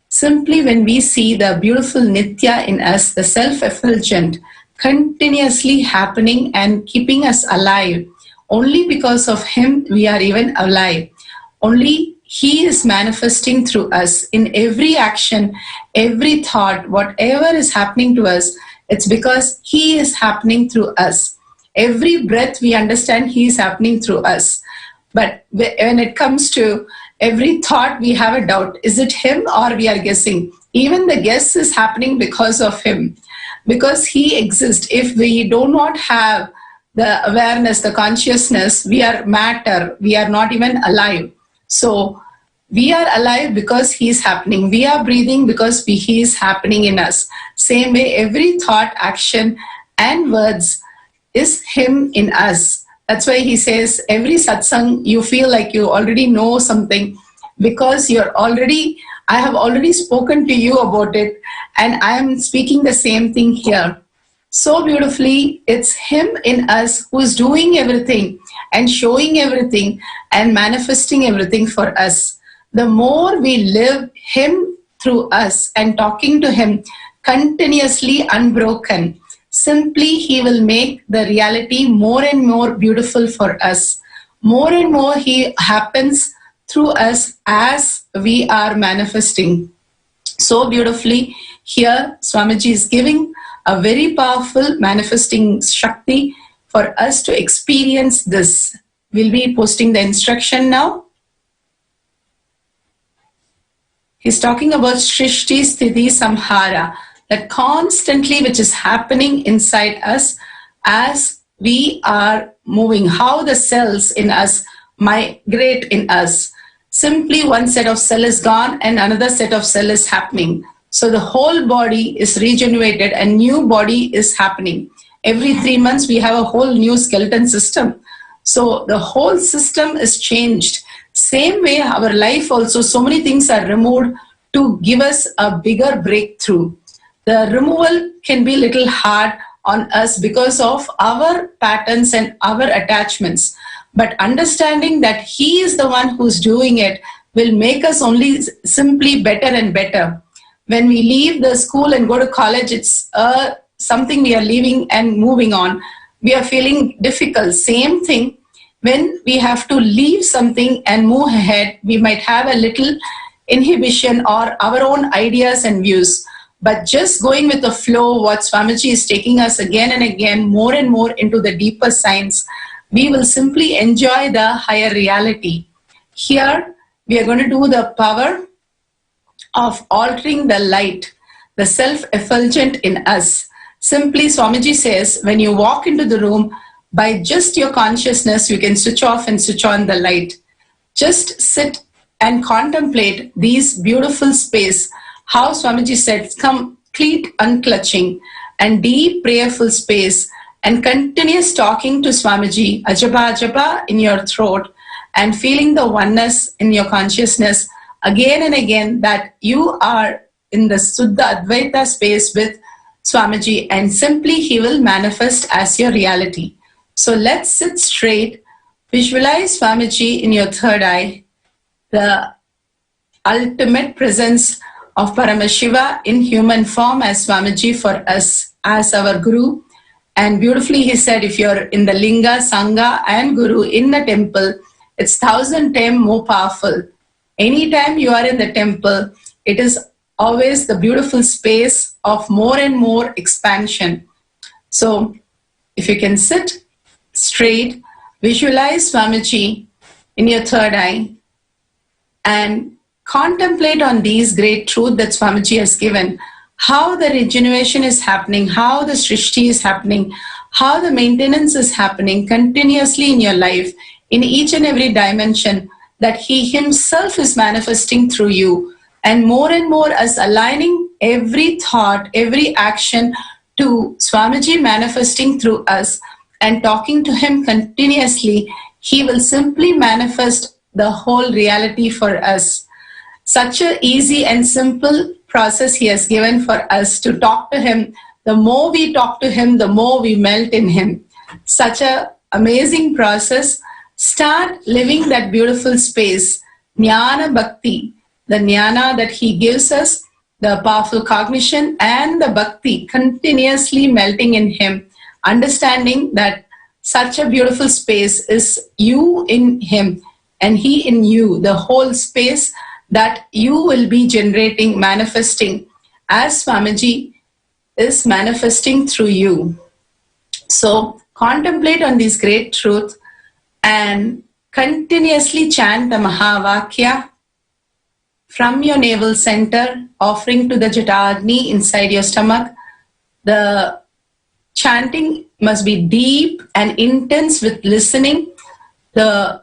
Simply when we see the beautiful Nitya in us, the self-effulgent, continuously happening and keeping us alive. Only because of him we are even alive. Only he is manifesting through us in every action, every thought, whatever is happening to us, it's because he is happening through us. Every breath we understand he is happening through us. But when it comes to every thought, we have a doubt. Is it him or we are guessing? Even the guess is happening because of him. Because he exists. If we do not have the awareness, the consciousness, we are matter. We are not even alive. So We are alive because He is happening. We are breathing because He is happening in us. Same way, every thought, action, and words is Him in us. That's why He says, every satsang, you feel like you already know something because I have already spoken to you about it, and I am speaking the same thing here. So beautifully, it's Him in us who is doing everything and showing everything and manifesting everything for us. The more we live Him through us and talking to Him continuously unbroken, simply He will make the reality more and more beautiful for us. More and more He happens through us as we are manifesting. So beautifully, here Swamiji is giving a very powerful manifesting Shakti for us to experience this. We'll be posting the instruction now. He's talking about Shrishti Sthiti Samhara, that constantly which is happening inside us as we are moving, how the cells in us migrate in us. Simply one set of cell is gone and another set of cell is happening. So the whole body is regenerated and new body is happening. Every 3 months we have a whole new skeleton system. So the whole system is changed. Same way our life also, so many things are removed to give us a bigger breakthrough. The removal can be a little hard on us because of our patterns and our attachments. But understanding that He is the one who's doing it will make us only simply better and better. When we leave the school and go to college, it's something we are leaving and moving on. We are feeling difficult. Same thing, when we have to leave something and move ahead, we might have a little inhibition or our own ideas and views. But just going with the flow, what Swamiji is taking us again and again, more and more into the deeper science, we will simply enjoy the higher reality. Here, we are going to do the power of altering the light, the self-effulgent in us. Simply, Swamiji says, when you walk into the room, by just your consciousness, you can switch off and switch on the light. Just sit and contemplate these beautiful space. How Swamiji said, complete unclutching and deep prayerful space and continuous talking to Swamiji, ajapa ajapa in your throat, and feeling the oneness in your consciousness again and again, that you are in the Suddha Advaita space with Swamiji, and simply He will manifest as your reality. So let's sit straight, visualize Swamiji in your third eye, the ultimate presence of Paramashiva in human form as Swamiji for us, as our Guru. And beautifully He said, if you're in the Linga, Sangha and Guru in the temple, it's 1,000 times more powerful. Anytime you are in the temple, it is always the beautiful space of more and more expansion. So if you can sit straight, visualize Swamiji in your third eye and contemplate on these great truths that Swamiji has given, how the regeneration is happening, how the Srishti is happening, how the maintenance is happening continuously in your life, in each and every dimension, that He Himself is manifesting through you. And more as aligning every thought, every action to Swamiji manifesting through us and talking to Him continuously, He will simply manifest the whole reality for us. Such an easy and simple process He has given for us to talk to Him. The more we talk to Him, the more we melt in Him. Such an amazing process. Start living that beautiful space. Jnana Bhakti, the jnana that He gives us, the powerful cognition and the bhakti continuously melting in Him. Understanding that such a beautiful space is you in Him and He in you, the whole space that you will be generating, manifesting as Swamiji is manifesting through you. So contemplate on this great truth and continuously chant the Mahavakya from your navel center, offering to the Jatagni inside your stomach. The chanting must be deep and intense with listening. The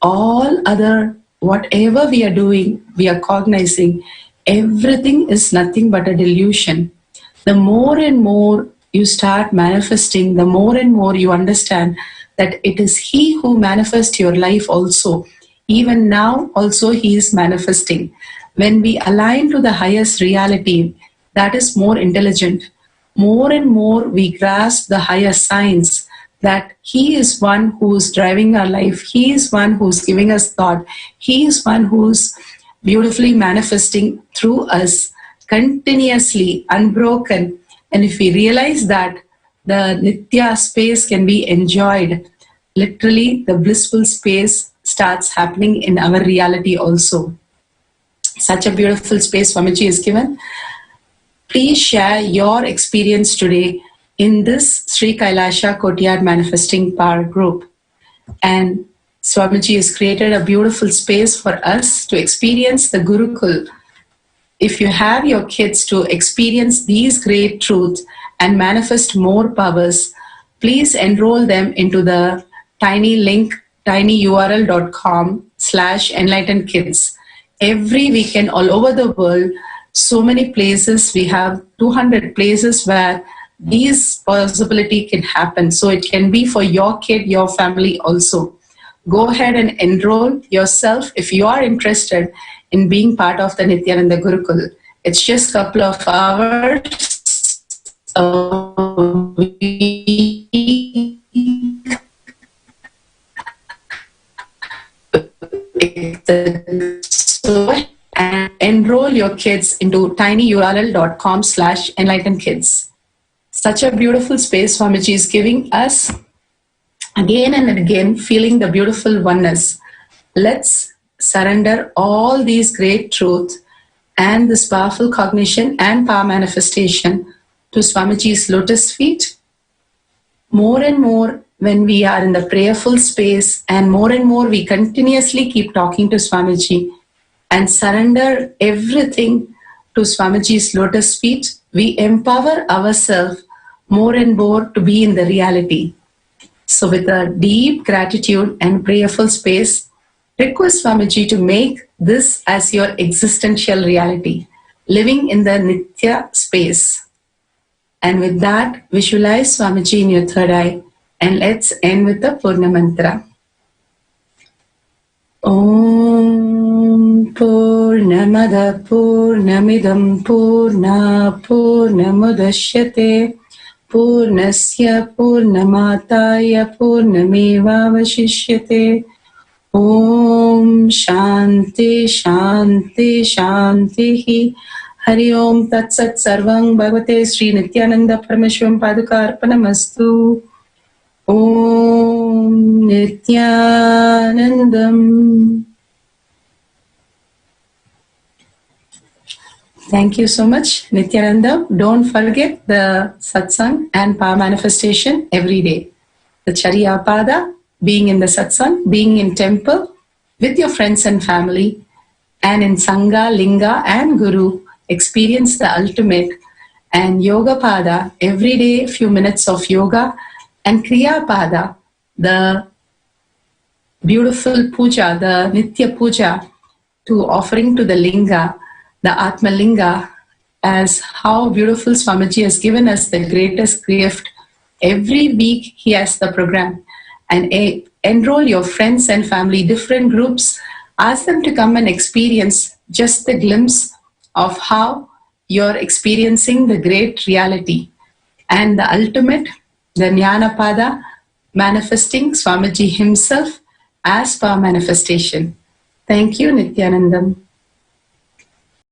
all other, whatever we are doing, we are cognizing, everything is nothing but a delusion. The more and more you start manifesting, the more and more you understand that it is He who manifests your life also. Even now also He is manifesting. When we align to the highest reality, that is more intelligent, more and more we grasp the higher science, that He is one who is driving our life. He is one who is giving us thought. He is one who is beautifully manifesting through us continuously, unbroken. And if we realize that the Nitya space can be enjoyed, literally the blissful space starts happening in our reality also. Such a beautiful space Swamiji is given. Please share your experience today in this SHRIKAILASA Courtyard Manifesting Power group. And Swamiji has created a beautiful space for us to experience the Gurukul. If you have your kids to experience these great truths and manifest more powers, please enroll them into the tiny link, tinyurl.com/enlightened kids. Every weekend all over the world, so many places, we have 200 places where these possibility can happen. So it can be for your kid, your family also. Go ahead and enroll yourself if you are interested in being part of the Nithyananda Gurukul. It's just a couple of hours a week. And enroll your kids into tinyurl.com/enlightened kids. Such a beautiful space Swamiji is giving us again and again, feeling the beautiful oneness. Let's surrender all these great truths and this powerful cognition and power manifestation to Swamiji's lotus feet. More and more when we are in the prayerful space, and more we continuously keep talking to Swamiji and surrender everything to Swamiji's lotus feet, we empower ourselves more and more to be in the reality. So with a deep gratitude and prayerful space, request Swamiji to make this as your existential reality, living in the Nitya space. And with that, visualize Swamiji in your third eye, and let's end with the Purna Mantra. Om Purnamada Purnamidam Purna Purnamudashyate Purnasya Purnamataya Purnamevavashishyate. Om Shanti Shanti Shanti. Hari Om Tat Sat Sarvang Bhagavate Sri Nithyananda Paramashivam Padukarpanamastu. Om Nithyanandam. Thank you so much, Nithyananda. Don't forget the satsang and power manifestation every day. The Charya Pada, being in the satsang, being in temple with your friends and family, and in Sangha, Linga and Guru, experience the ultimate. And Yoga Pada, every day few minutes of yoga, and Kriya Pada, the beautiful puja, the Nitya Puja, to offering to the Linga, the Atma Linga, as how beautiful Swamiji has given us the greatest gift. Every week he has the program. And enroll your friends and family, different groups, ask them to come and experience just the glimpse of how you're experiencing the great reality. And the ultimate, the Jnana Pada, manifesting Swamiji himself as power manifestation. Thank you, Nithyanandam.